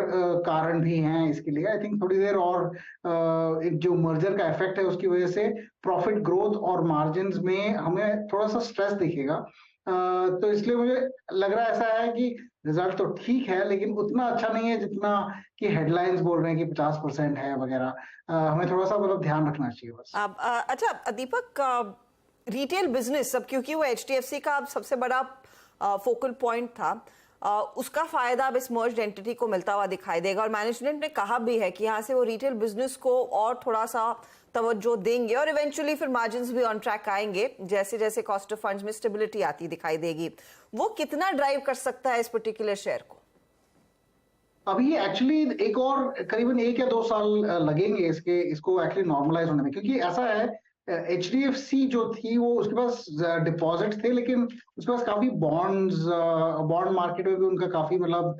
कारण भी हैं इसके लिए। आई थिंक थोड़ी देर और जो मर्जर का इफेक्ट है उसकी वजह से प्रॉफिट ग्रोथ और मार्जिन्स में हमें थोड़ा सा स्ट्रेस दिखेगा। तो इसलिए मुझे लग रहा है ऐसा है कि रिजल्ट तो ठीक है लेकिन उतना अच्छा नहीं है जितना कि हेडलाइंस बोल रहे हैं कि 50% है वगैरह। हमें थोड़ा सा मतलब ध्यान रखना चाहिए बस। अच्छा दीपक, रिटेल बिजनेस अब क्योंकि वो HDFC का सबसे बड़ा फोकल पॉइंट था, उसका फायदा अब इस मर्ज्ड एंटिटी को मिलता हुआ दिखाई देगा और मैनेजमेंट ने कहा भी है कि यहाँ से वो रिटेल बिजनेस को और थोड़ा सा तवज्जो देंगे और इवेंचुअली फिर मार्जिन्स भी ऑन ट्रैक आएंगे जैसे जैसे कॉस्ट ऑफ फंड्स में स्टेबिलिटी आती दिखाई देगी। वो कितना ड्राइव कर सकता है इस पर्टिकुलर शेयर को? अभी एक्चुअली एक और करीबन 1 या 2 साल लगेंगे इसको एक्चुअली नॉर्मलाइज होने में, क्योंकि ऐसा है HDFC जो थी वो उसके पास डिपॉजिट थे लेकिन उसके पास काफी बॉन्ड मार्केट में भी उनका काफी मतलब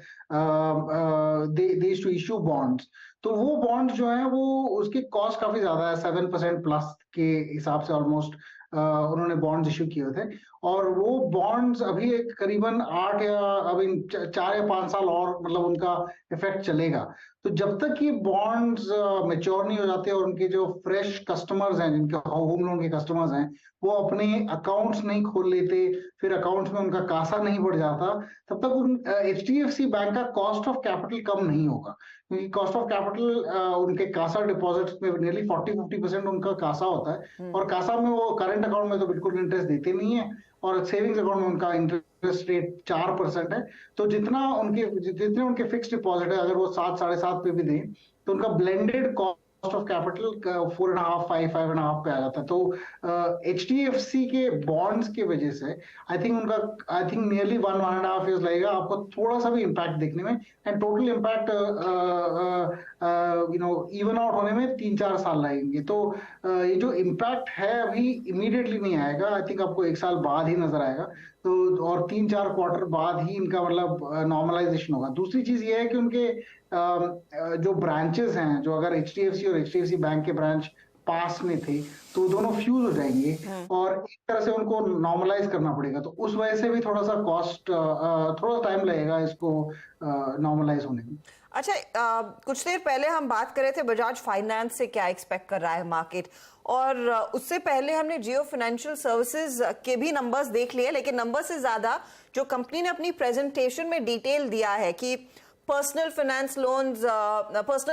देश टू इश्यू बॉन्ड्स, तो वो बॉन्ड जो है वो उसकी कॉस्ट काफी ज्यादा है, 7% प्लस के हिसाब से ऑलमोस्ट उन्होंने बॉन्ड्स इश्यू किए थे और वो बॉन्ड्स अभी एक करीबन 4 या 5 साल और मतलब उनका इफेक्ट चलेगा। तो जब तक ये बॉन्ड्स मैच्योर नहीं हो जाते और उनके जो फ्रेश कस्टमर्स हैं जिनके होम लोन के कस्टमर्स हैं वो अपने अकाउंट्स नहीं खोल लेते, फिर अकाउंट्स में उनका कासा नहीं बढ़ जाता, तब तक HDFC बैंक का कॉस्ट ऑफ कैपिटल कम नहीं होगा, क्योंकि कॉस्ट ऑफ कैपिटल उनके कासा डिपॉजिट्स में नियरली 40-50% उनका कासा होता है और कासा में वो करंट अकाउंट में तो बिल्कुल इंटरेस्ट देते नहीं है और सेविंग्स अकाउंट में उनका इंटरेस्ट रेट 4% है। तो जितने उनके फिक्स डिपॉजिट है अगर वो 7-7.5 पे भी दें तो उनका ब्लेंडेड कॉस्ट ऑफ कैपिटल 4.5-5.5 पे आ जाता है। तो HDFC के बॉन्ड्स की वजह से आई थिंक नियरली 1.5 ईयर्स लगेगा आपको थोड़ा सा भी इम्पैक्ट देखने में, and total impact even out होने में 3-4 साल लगेंगे। तो ये जो इम्पैक्ट है अभी इमीडिएटली नहीं आएगा, आई थिंक आपको 1 साल बाद ही नजर आएगा, तो और 3-4 क्वार्टर बाद ही इनका मतलब नॉर्मलाइजेशन होगा। दूसरी चीज ये है कि उनके जो ब्रांचेस हैं, जो अगर HDFC और HDFC बैंक के ब्रांच पास में थे तो दोनों फ्यूज हो जाएंगे और एक तरह से उनको नॉर्मलाइज करना पड़ेगा, तो उस वजह से भी थोड़ा सा कॉस्ट थोड़ा टाइम लगेगा इसको नॉर्मलाइज होने में। अच्छा, कुछ देर पहले हम बात कर रहे थे बजाज फाइनेंस से क्या एक्सपेक्ट कर रहा है मार्केट, और उससे पहले हमने जियो फाइनेंशियल सर्विसेज के भी नंबर्स देख लिए, लेकिन नंबर से ज्यादा जो कंपनी ने अपनी प्रेजेंटेशन में डिटेल दिया है कि पर्सनल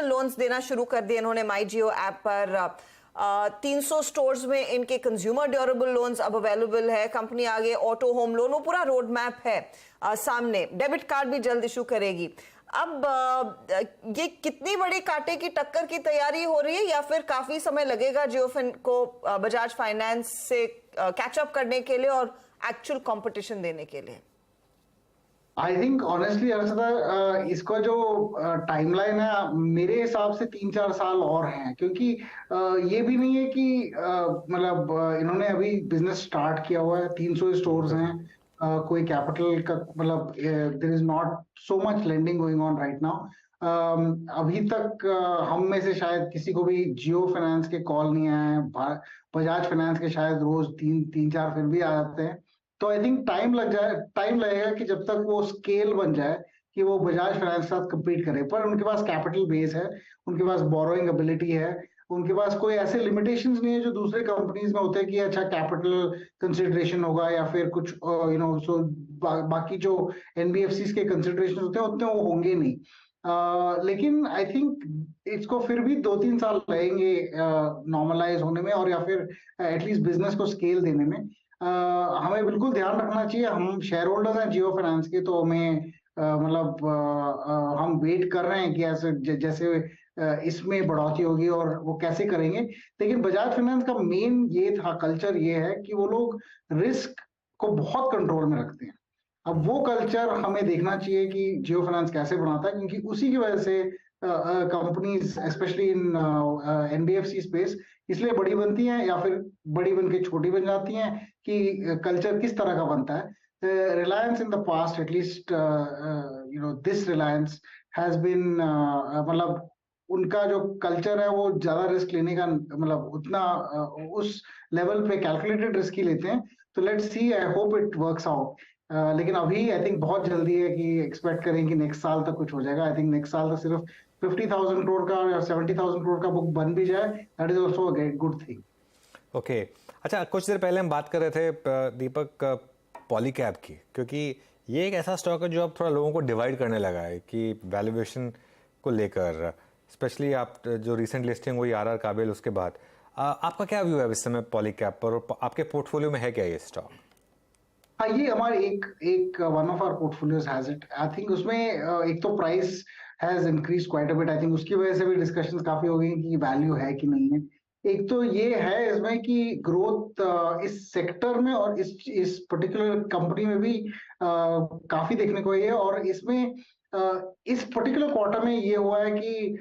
लोन्स देना शुरू कर दिए इन्होंने माई जियो ऐप पर। 300 स्टोर्स में इनके कंज्यूमर ड्यूरेबल लोन्स अब अवेलेबल है। कंपनी आगे ऑटो होम लोन, वो पूरा रोड मैप है सामने। डेबिट कार्ड भी जल्द इशू करेगी। अब ये कितनी बड़ी कांटे की टक्कर की तैयारी हो रही है या फिर काफी समय लगेगा जियोफिन को बजाज फाइनेंस से कैचअप करने के लिए और एक्चुअल कंपटीशन देने के लिए? आई थिंक ऑनेस्टली अर्षदा, इसका जो टाइमलाइन है मेरे हिसाब से 3-4 साल और हैं, क्योंकि ये भी नहीं है कि मतलब इन्होंने अभी बिजनेस स्टार्ट किया हुआ है, 300 स्टोर्स हैं, कोई कैपिटल का मतलब there is not so much lending going on right now. अभी तक हम में से शायद किसी को भी जियो फाइनेंस के कॉल नहीं आए हैं, बजाज फाइनेंस के शायद रोज 3-4 फिर भी आ जाते हैं। तो आई थिंक टाइम लगेगा कि जब तक वो स्केल बन जाए कि वो बजाज फाइनेंस के साथ कम्पीट करे, पर उनके पास कैपिटल बेस है, उनके पास बोरोइंग एबिलिटी है, उनके पास कोई ऐसे लिमिटेशंस नहीं है जो दूसरे कंपनीज में होते हैं कि अच्छा कैपिटल कंसिडरेशन होगा या फिर कुछ सो बाकी जो एनबीएफसी के कंसिडरेशन होते हैं उतने वो होंगे नहीं। लेकिन आई थिंक इसको फिर भी 2-3 साल लगेंगे नॉर्मलाइज होने में, और या फिर एटलीस्ट बिजनेस को स्केल देने में। हमें बिल्कुल ध्यान रखना चाहिए, हम शेयर होल्डर्स हैं जियो फाइनेंस के, तो हमें मतलब हम वेट कर रहे हैं कि ऐसे जैसे इसमें बढ़ोतरी होगी और वो कैसे करेंगे। लेकिन बजाज फाइनेंस का मेन ये था, कल्चर ये है कि वो लोग रिस्क को बहुत कंट्रोल में रखते हैं। अब वो कल्चर हमें देखना चाहिए कि जियो फाइनेंस कैसे बनाता है, क्योंकि उसी की वजह से companies specially in NBFC space इसलिए बड़ी बनती हैं या फिर बड़ी बन के छोटी बन जाती हैं कि कल्चर किस तरह का बनता है। Reliance in the past at least this Reliance has been मतलब उनका जो कल्चर है वो ज्यादा रिस्क लेने का मतलब उतना उस लेवल पे कैलकुलेटेड रिस्क ही लेते हैं। तो let's see, I hope it works out. लेकिन अभी आई थिंक बहुत जल्दी है कि एक्सपेक्ट करें कि नेक्स्ट साल तक कुछ हो जाएगा। आई थिंक नेक्स्ट साल तक सिर्फ 50,000 करोड़ का या 70,000 करोड़ का बुक बन भी जाए, that is also a good thing. Okay, अच्छा कुछ देर पहले हम बात कर रहे थे दीपक पॉलीकैब की, क्योंकि ये एक ऐसा स्टॉक है जो अब थोड़ा लोगों को डिवाइड करने लगा है कि वैल्यूएशन को लेकर, स्पेशली आप जो रिसेंट लिस्टिंग हुई आरआर काबिल उसके बाद आपका क्या व्यू है इस समय पॉलीकैब पर, और आपके पोर्टफोलियो में है क्या ये स्टॉक? हाँ, ये हमारे एक one of our portfolios has it. I think उसमें एक तो price has increase quite a bit, I think उसकी वजह से भी डिस्कशंस काफी हो गई कि वैल्यू है कि नहीं है। एक तो ये है इसमें कि ग्रोथ इस सेक्टर में और इस पर्टिकुलर कंपनी में भी काफी देखने को है, और इसमें इस पर्टिकुलर क्वार्टर में ये हुआ है कि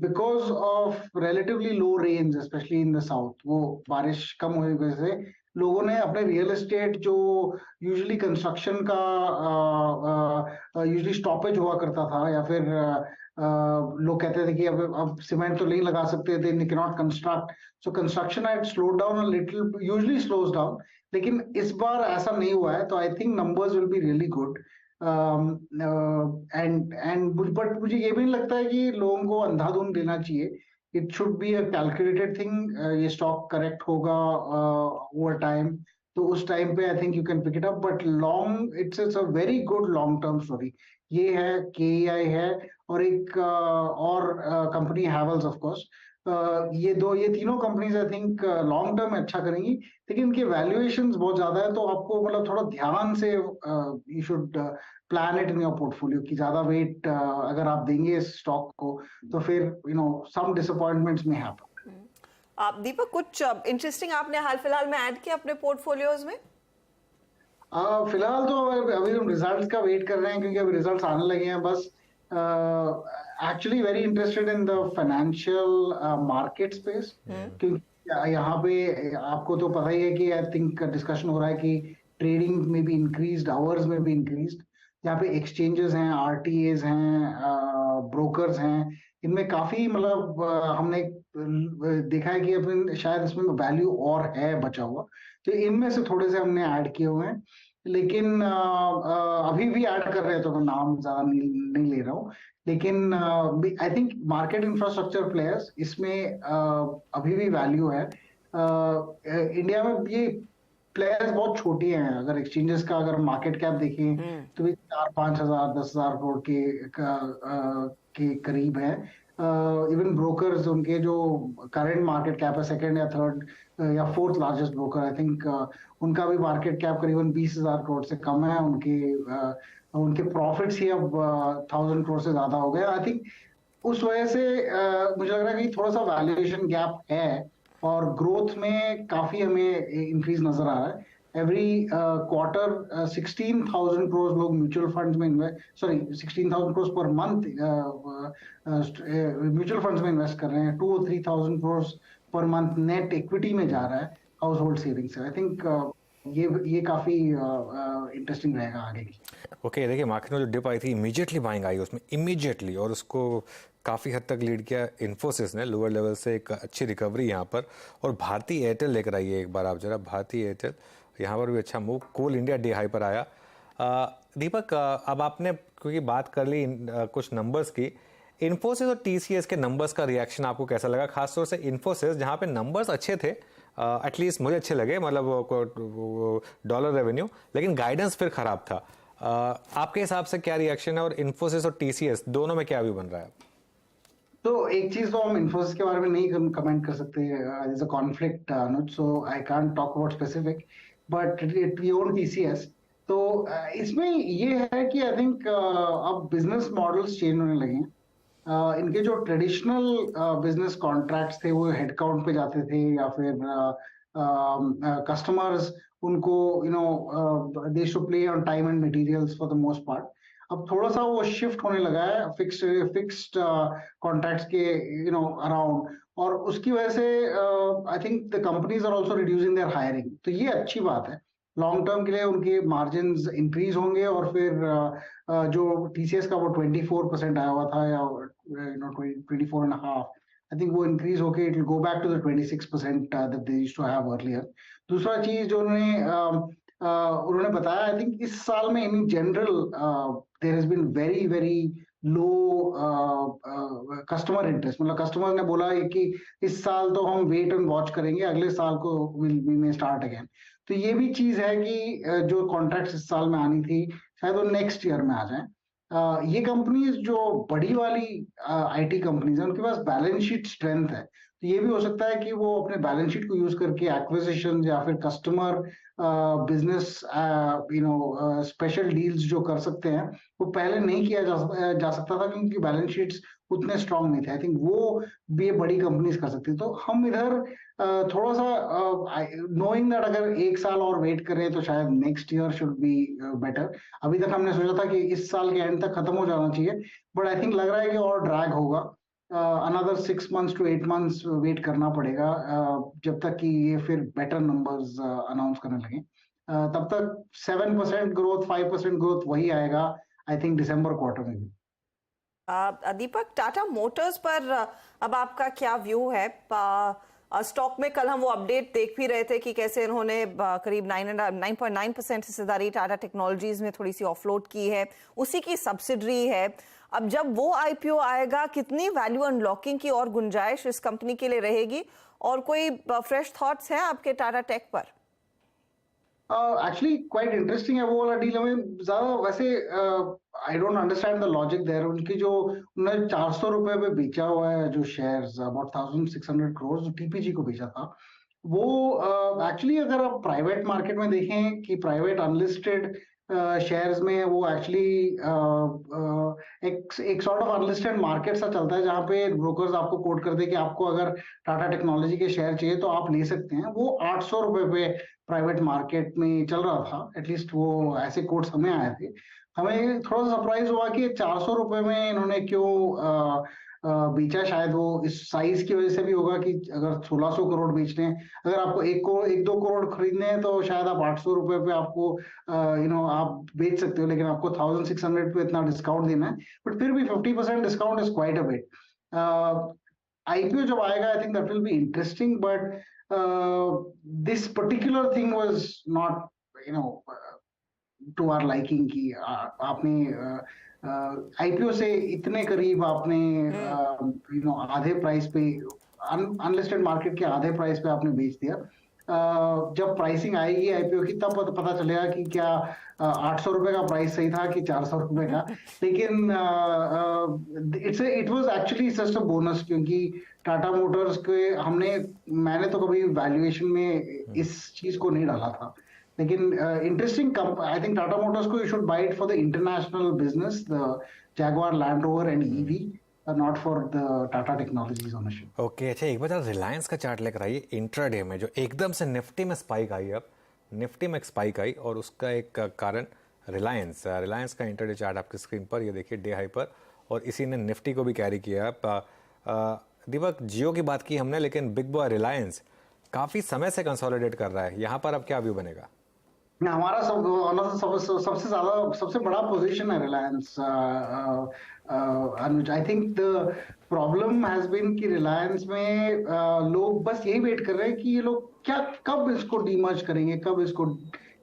because of relatively low rains specially in the south, वो बारिश कम होने की वजह से लोगों ने अपने रियल एस्टेट जो यूजुअली कंस्ट्रक्शन का यूजुअली स्टॉपेज हुआ करता था, या फिर लोग कहते थे कि अब सीमेंट तो नहीं लगा सकते, they can not construct, so construction had slowed down a little, usually slows down, लेकिन इस बार ऐसा नहीं हुआ है। तो I think numbers will be really good. But मुझे ये भी नहीं लगता है कि लोगों को अंधाधुंध देना चाहिए। It should be a calculated thing. ये स्टॉक करेक्ट होगा ओवर टाइम, तो उस टाइम पे I think you can pick it up, but long it's a very good long term story. ये है, केईआई है, और एक और कंपनी हैवेल्स ऑफ कोर्स। ये तीनों companies I think long term में अच्छा करेंगी, लेकिन इनके वैल्यूएशंस बहुत ज्यादा है, तो आपको मतलब थोड़ा ध्यान से you should plan it in your portfolio कि ज्यादा वेट अगर आप देंगे इस स्टॉक को तो फिर सम डिसअपॉइंटमेंट्स में हैपन। दीपक, कुछ इंटरेस्टिंग आपने हाल फिलहाल में ऐड किया अपने पोर्टफोलियोज में? फिलहाल तो अभी हम रिजल्ट्स का वेट कर रहे हैं, क्योंकि अभी रिजल्ट्स आने लगे हैं बस। Actually very interested in the financial market space, क्योंकि यहाँ पे आपको तो पता ही है कि आई थिंक डिस्कशन हो रहा है कि ट्रेडिंग में भी इंक्रीज्ड, आवर्स में भी इंक्रीज्ड, यहाँ पे एक्सचेंजेस हैं, आरटीएस हैं, ब्रोकर्स हैं, इनमें काफी मतलब हमने देखा है कि अपन शायद इसमें वैल्यू और है बचा हुआ, तो इनमें से थोड़े से हमने ऐड किए हुए हैं। लेकिन अभी भी ऐड कर रहे हैं, तो मैं नाम ज्यादा नहीं ले रहा हूँ, लेकिन आई थिंक मार्केट इंफ्रास्ट्रक्चर प्लेयर्स इसमें अभी भी वैल्यू है। इंडिया में ये प्लेयर्स बहुत छोटी हैं, अगर एक्सचेंजेस का अगर मार्केट कैप देखें तो भी 4-5 हजार 10 हजार करोड़ के करीब है। इवन ब्रोकर्स उनके जो करंट मार्केट कैप है, सेकंड या थर्ड या fourth largest broker, I think उनका भी मार्केट कैप करीबन 20,000 करोड़ से कम है। उनके प्रॉफिट्स ही अब 1000 करोड़ से ज्यादा हो गए। आई थिंक उस वजह से मुझे लग रहा है कि थोड़ा सा वैल्यूएशन गैप है, और ग्रोथ में काफी हमें इंक्रीज नजर आ रहा है। एवरी क्वार्टर 16,000 करोड़ लोग म्यूचुअल फंड्स में 16,000 crore per month mutual funds में इन्वेस्ट कर रहे हैं। 2 और 3,000 crore per month net equity में जा रहा है हाउस होल्ड सेविंग्स से। आई थिंक ये काफी इंटरेस्टिंग रहेगा आगे की। ओके, देखिए मार्केट में जो डिप आई थी इमीडिएटली बाइंग आई उसमें इमीडिएटली, और उसको काफ़ी हद तक लीड किया इन्फोसिस ने लोअर लेवल से एक अच्छी रिकवरी यहाँ पर। और भारती एयरटेल लेकर आइए एक बार आप जरा, भारती एयरटेल यहाँ पर भी अच्छा मूव। कोल इंडिया डे हाई पर आया। दीपक, अब आपने क्योंकि बात कर ली कुछ नंबर्स की, इन्फोसिस और टीसीएस के नंबर्स का रिएक्शन आपको कैसा लगा? खासतौर से इन्फोसिस जहाँ पे नंबर्स अच्छे थे, एटलीस्ट मुझे अच्छे लगे, मतलब डॉलर रेवेन्यू, लेकिन गाइडेंस फिर खराब था। आपके हिसाब से क्या रिएक्शन है और इन्फोसिस और टीसीएस दोनों में क्या व्यू बन रहा है? तो एक चीज तो हम इन्फोसिस के बारे में नहीं कमेंट कर सकते, is a conflict Anuj, so I can't talk about specific, but we own TCS. तो इसमें ये है कि आई थिंक अब बिजनेस मॉडल्स चेंज होने लगे हैं। इनके जो ट्रेडिशनल बिजनेस कॉन्ट्रैक्ट्स थे वो हेडकाउंट पे जाते थे, या फिर कस्टमर्स उनको they should play on time and materials for the most part. अब थोड़ा सा वो शिफ्ट होने लगा है फिक्स्ड कॉन्ट्रैक्ट्स के अराउंड, और उसकी वजह से I think the companies are also reducing their hiring. तो ये अच्छी बात है, लॉन्ग टर्म के लिए उनके मार्जिन्स इंक्रीज होंगे। और फिर जो टीसीएस का वो 24% आया हुआ था, या 24.5, आई थिंक वो इंक्रीज होके it will go back to the 26% that they used to have earlier. दूसरा चीज जो उन्होंने बताया, आई थिंक इस साल में in general there has been very very low customer interest. मतलब कस्टमर ने बोला है कि इस साल तो हम वेट एंड वॉच करेंगे, अगले साल को वी मे स्टार्ट अगेन। तो ये भी चीज है कि जो कॉन्ट्रैक्ट्स इस साल में आनी थी शायद वो नेक्स्ट ईयर में आ जाए। ये कंपनीज जो बड़ी वाली आईटी कंपनीज है, उनके पास बैलेंस शीट स्ट्रेंथ है, तो ये भी हो सकता है कि वो अपने बैलेंस शीट को यूज करके एक्विजिशन या फिर कस्टमर बिजनेस स्पेशल डील्स जो कर सकते हैं, वो पहले नहीं किया जा सकता था क्योंकि बैलेंस शीट्स उतने स्ट्रांग नहीं थे। आई थिंक वो भी बड़ी कंपनीज कर सकती। तो हम इधर थोड़ा सा नोइंग दैट अगर एक साल और वेट करें तो शायद next year should be better. अभी तक हमने सोचा था कि इस साल के एंड तक खत्म हो जाना चाहिए, बट आई थिंक लग रहा है कि और ड्रैग होगा। Another 6 months to 8 months wait करना पड़ेगा जब तक कि ये फिर बेटर नंबर्स अनाउंस करने लगे। तब तक 7% ग्रोथ 5% ग्रोथ वही आएगा आई थिंक दिसंबर क्वार्टर में भी। दीपक, टाटा मोटर्स पर अब आपका क्या व्यू है? स्टॉक में कल हम वो अपडेट देख भी रहे थे कि कैसे इन्होंने करीब 9.9% हिस्सेदारी टाटा टेक्नोलॉजीज में थोड़ी सी ऑफलोड की है, उसी की सब्सिडरी है। अब जब वो आईपीओ आएगा, कितनी वैल्यू अनलॉकिंग की और गुंजाइश इस कंपनी के लिए रहेगी, और कोई फ्रेश थॉट्स हैं आपके टाटा टेक पर? एक्चुअली क्वाइट इंटरेस्टिंग है वो वाला डील। हमें ज्यादा वैसे I don't understand the logic there. उनकी जो उन्होंने 400 रुपए पे बेचा हुआ है जो शेयर्स, अबाउट 1600 करोड़ जो टीपीजी को बेचा था, वो एक्चुअली अगर आप प्राइवेट मार्केट में देखें कि प्राइवेट अनलिस्टेड शेयर्स में वो एक्चुअली एक सॉर्ट ऑफ अनलिस्टेड मार्केट सा चलता है, जहाँ पे ब्रोकर्स आपको कोट करते हैं कि आपको अगर टाटा टेक्नोलॉजी के शेयर चाहिए तो आप ले सकते हैं। वो 800 रुपए पे प्राइवेट मार्केट में चल रहा था, एटलीस्ट वो ऐसे कोट्स हमें आए थे। हमें थोड़ा सा सरप्राइज हुआ कि 400 रुपए में इन्होंने क्यों बेचा। शायद वो इस साइज की वजह से भी होगा कि अगर 1600 करोड़ बेचने हैं, अगर आपको 1-2 करोड़ खरीदने हैं तो शायद आप 800 रुपए पे आपको आप बेच सकते हो, लेकिन आपको 1600 पे इतना डिस्काउंट देना है। बट फिर भी 50% discount is quite a bit. IPO जब आएगा I think that will be interesting, but this particular thing was not to our liking कि आपने आईपीओ से इतने करीब आपने आधे प्राइस पे, अनलिस्टेड मार्केट के आधे प्राइस पे आपने बेच दिया। जब प्राइसिंग आएगी आईपीओ की तब पता चलेगा कि क्या 800 रुपए का प्राइस सही था कि 400 रुपए का। लेकिन it was actually just a bonus, क्योंकि टाटा मोटर्स के मैंने तो कभी वैल्यूएशन में इस चीज को नहीं डाला था। लेकिन interesting I think Tata Motors को you should buy it for the international business, the Jaguar Land Rover and EV. not for the Tata Technologies ownership. Okay अच्छा एक बार रिलायंस का चार्ट लेकर आइए इंट्राडे में जो एकदम से निफ्टी में स्पाइक आई, अब निफ्टी में एक स्पाइक आई और उसका एक कारण रिलायंस का इंट्राडे चार्ट आपकी स्क्रीन पर, ये देखिए डे हाई पर, और इसी ने निफ्टी को भी कैरी किया। दीपक, जियो की बात की हमने, लेकिन बिग बॉय रिलायंस काफी समय से कंसोलिडेट कर रहा है, यहाँ पर अब क्या व्यू बनेगा? हमारा सबसे बड़ा पोजीशन है Reliance Anuj. I think the problem has been कि रिलायंस में लोग बस यही वेट कर रहे हैं कि ये लोग कब इसको डीमर्ज करेंगे, कब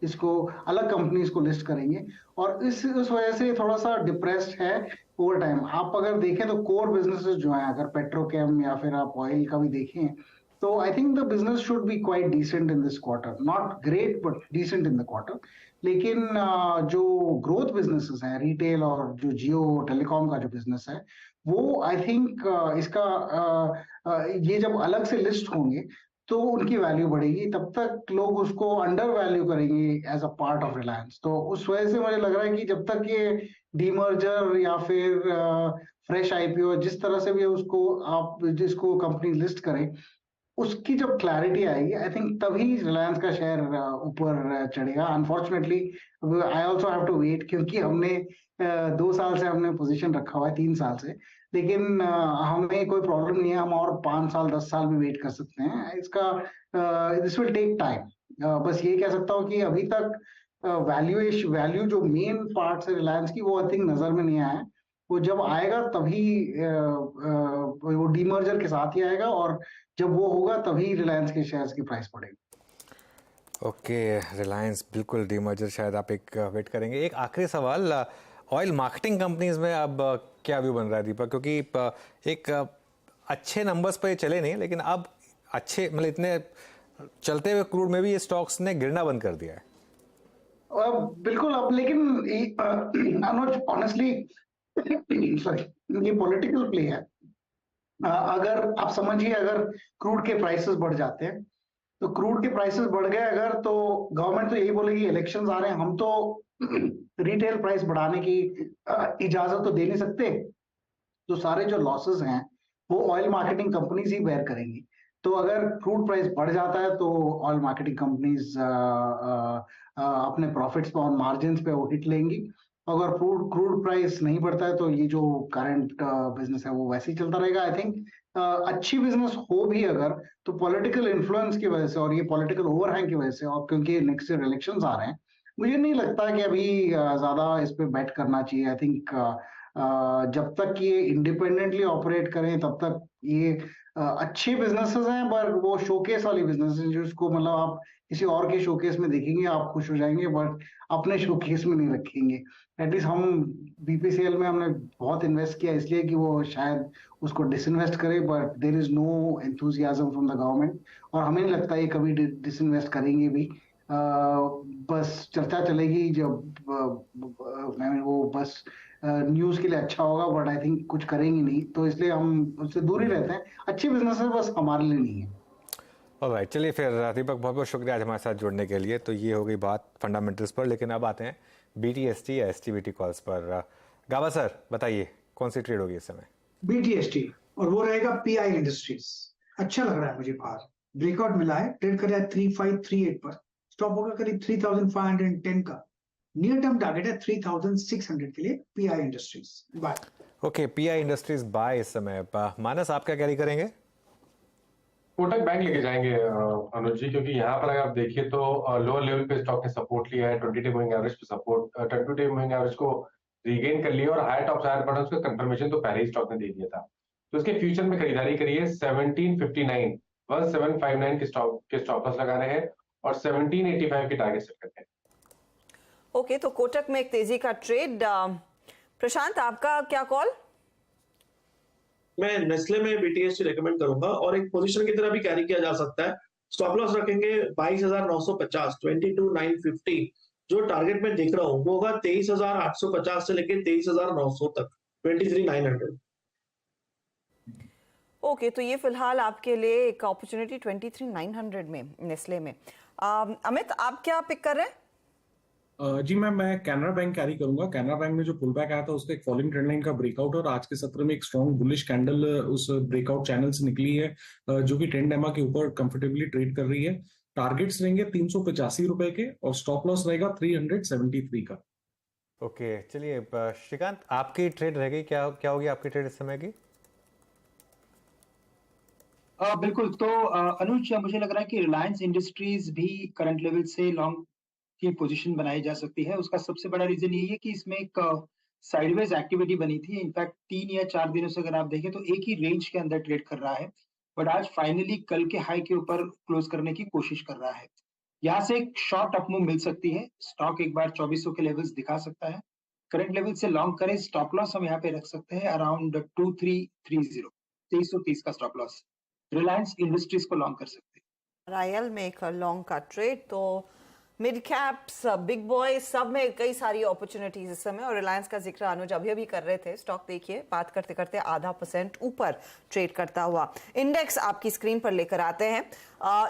इसको अलग कंपनीज को लिस्ट करेंगे, और इस वजह से थोड़ा सा डिप्रेस्ड है ओवर टाइम। आप अगर देखें तो कोर बिजनेसेस जो हैं, अगर पेट्रोकेम या फिर आप ऑयल का भी देखें, तो I think the business should be quite decent in this quarter, not great but decent in the quarter. लेकिन जो ग्रोथ बिजनेसेस हैं, रिटेल और जो जियो टेलीकॉम का जो बिजनेस है, वो आई थिंक ये जब अलग से लिस्ट होंगे तो उनकी वैल्यू बढ़ेगी, तब तक लोग उसको अंडर वैल्यू करेंगे as a part of Reliance. तो उस वजह से मुझे लग रहा है कि जब तक ये डीमर्जर या फिर फ्रेश आईपीओ, जिस तरह से भी उसको आप जिसको कंपनी लिस्ट करें, उसकी जब क्लैरिटी आएगी, आई थिंक तभी रिलायंस का शेयर ऊपर चढ़ेगा। Unfortunately I also have to wait, क्योंकि हमने 2 साल से हमने पोजीशन रखा हुआ है, 3 साल से, लेकिन हमें कोई प्रॉब्लम नहीं है, हम और 5 साल 10 साल भी वेट कर सकते हैं। इसका दिस विल टेक टाइम। बस ये कह सकता हूँ कि अभी तक वैल्यू जो मेन पार्ट है रिलायंस की, वो आई थिंक नजर में नहीं आया है। वो जब आएगा तभी वो डीमर्जर के साथ ही आएगा, और जब वो होगा तभी रिलायंस के शेयर्स की प्राइस बढ़ेगी। ओके, रिलायंस बिल्कुल डीमर्जर शायद आप एक वेट करेंगे। एक आखिरी सवाल, ऑयल मार्केटिंग कंपनीज में अब क्या व्यू बन रहा है दीपक? क्योंकि एक अच्छे नंबर्स पे चले नहीं, लेकिन अब अच्छे मतलब इतने चलते हुए क्रूड में भी ये स्टॉक्स ने गिरना बंद कर दिया है। बिल्कुल। अब लेकिन अनुज, ऑनेस्टली सॉरी, ये पॉलिटिकल प्ले है। अगर आप समझिए, अगर क्रूड के प्राइसेस बढ़ जाते हैं, तो क्रूड के प्राइसेस बढ़ गए अगर, तो गवर्नमेंट तो यही बोलेगी इलेक्शंस आ रहे हैं, हम तो रिटेल प्राइस बढ़ाने की इजाजत तो दे नहीं सकते, तो सारे जो लॉसेस हैं वो ऑयल मार्केटिंग कंपनीज ही बेयर करेंगी। तो अगर क्रूड प्राइस बढ़ जाता है तो ऑयल मार्केटिंग कंपनीज अपने प्रॉफिट्स पे और मार्जिन पे वो हिट लेंगी। अगर क्रूड प्राइस नहीं बढ़ता है तो ये जो करंट बिजनेस है वो वैसे ही चलता रहेगा। आई थिंक अच्छी बिजनेस हो भी अगर, तो पॉलिटिकल इन्फ्लुएंस की वजह से और ये पॉलिटिकल ओवरहैंग की वजह से, और क्योंकि नेक्स्ट ईयर इलेक्शंस आ रहे हैं, मुझे नहीं लगता कि अभी ज्यादा इस पे बेट करना चाहिए। आई थिंक जब तक ये इंडिपेंडेंटली ऑपरेट करें तब तक ये अच्छे बिजनेसेस हैं, पर वो शोकेस वाली बिजनेसेस जिसको मतलब आप किसी और के शोकेस में देखेंगे आप खुश हो जाएंगे, बट अपने शोकेस में नहीं रखेंगे। एटलीस्ट हम बीपीसीएल में हमने बहुत इन्वेस्ट किया इसलिए कि वो शायद उसको डिसइन्वेस्ट करे, but there is no enthusiasm from the government, और हमें नहीं लगता ये कभी डिसइन्वेस्ट करेंगे भी। बस चर्चा चलेगी जब वो बस न्यूज के लिए अच्छा होगा, बट आई थिंक कुछ करेंगे नहीं, तो इसलिए हम उससे दूर ही रहते हैं। अच्छी बिजनेस है, बस हमारे लिए नहीं है। ऑलराइट, चलिए फिर दीपक, बहुत बहुत शुक्रिया आज हमारे साथ जुड़ने के लिए। तो ये हो गई बात फंडामेंटल्स पर, लेकिन अब आते हैं बीटीएसटी या एसटीबीटी कॉल्स पर। गावा सर बताइए, कौन सी ट्रेड होगी इस समय? बीटीएसटी, और वो रहेगा पीआई इंडस्ट्रीज। अच्छा लग रहा है मुझे, बाहर ब्रेकआउट मिला है, ट्रेड कर रहा है 3538 पर, स्टॉप होगा करीब 3510 का, नियर टर्म टारगेट है 3600 के लिए PI industries buy. Okay, PI industries buy इस समय। मानस, आप क्या कैरी करेंगे? कोटक बैंक लेके जाएंगे अनुज जी, क्योंकि यहाँ पर अगर आप देखिए तो लोअर लेवल पे स्टॉक ने सपोर्ट लिया है, 20 डे मूविंग एवरेज पे सपोर्ट, 20 डे मूविंग एवरेज को रीगेन कर लिया, और हायर टॉप हायर बटन का कंफर्मेशन तो पहले ही स्टॉक ने दे दिया था। तो इसके फ्यूचर में खरीदारी करिए 1759 1759 के स्टॉप लॉस लगाने हैं और 1785 की टारगेट सेट करते हैं। ओके, तो कोटक में एक तेजी का ट्रेड। प्रशांत, आपका क्या कॉल? मैं नेस्ले में बीटीएसटी रेकमेंड करूंगा, और एक पोजीशन की तरह भी कैरी किया जा सकता है। स्टॉप लॉस रखेंगे 22,950, 22,950। जो टारगेट में देख रहा हूँ वो होगा 23,850 से लेकर 23,900 तक, 23,900। ओके, तो ये फिलहाल आपके लिए एक अपॉर्चुनिटी 23,900 में नेस्ले में। अमित, आप क्या पिक कर रहे हैं? जी मैम, मैं कैनरा बैंक कैरी करूंगा। कैनरा बैंक में जो पुल बैक आया था उसका एक फॉलिंग ट्रेंड लाइन का ब्रेकआउट और आज के सत्र में एक स्ट्रॉन्ग बुलिश कैंडल उस ब्रेकआउट चैनल से निकली है, जो कि ट्रेंड एमा के ऊपर कंफर्टेबली ट्रेड कर रही है। टारगेट्स रहेंगे 385 रुपए के और स्टॉप लॉस रहेगा 373 का। ओके, चलिए श्रीकांत, आपकी ट्रेड रह गई, क्या क्या होगी आपकी ट्रेड इस समय की? बिल्कुल। तो अनुज, मुझे लग रहा है कि रिलायंस इंडस्ट्रीज भी करंट लेवल से लॉन्ग की पोजीशन बनाई जा सकती है। उसका सबसे बड़ा रीजन यही है कि इसमें एक साइडवेज एक्टिविटी बनी थी। इनफैक्ट 3 या 4 दिनों से अगर आप देखें तो एक ही रेंज के अंदर ट्रेड कर रहा है, बट आज फाइनली कल के हाई के ऊपर क्लोज करने की कोशिश कर रहा है। यहाँ से एक शॉर्ट अप मूव मिल सकती है। स्टॉक एक बार 2400 के लेवल्स दिखा सकता है। करंट लेवल से लॉन्ग करें, स्टॉप लॉस हम यहाँ पे रख सकते हैं अराउंड 2330, 2330 का स्टॉप लॉस। रिलायंस इंडस्ट्रीज को लॉन्ग कर सकते हैं। रायल में एक लॉन्ग का ट्रेड, तो मिड कैप्स, बिग बॉय, सब में कई सारी अपॉर्चुनिटीज इस समय। और रिलायंस का जिक्र अनुज अभी कर रहे थे। स्टॉक देखिए बात करते करते 0.5% ऊपर ट्रेड करता हुआ। इंडेक्स आपकी स्क्रीन पर लेकर आते हैं।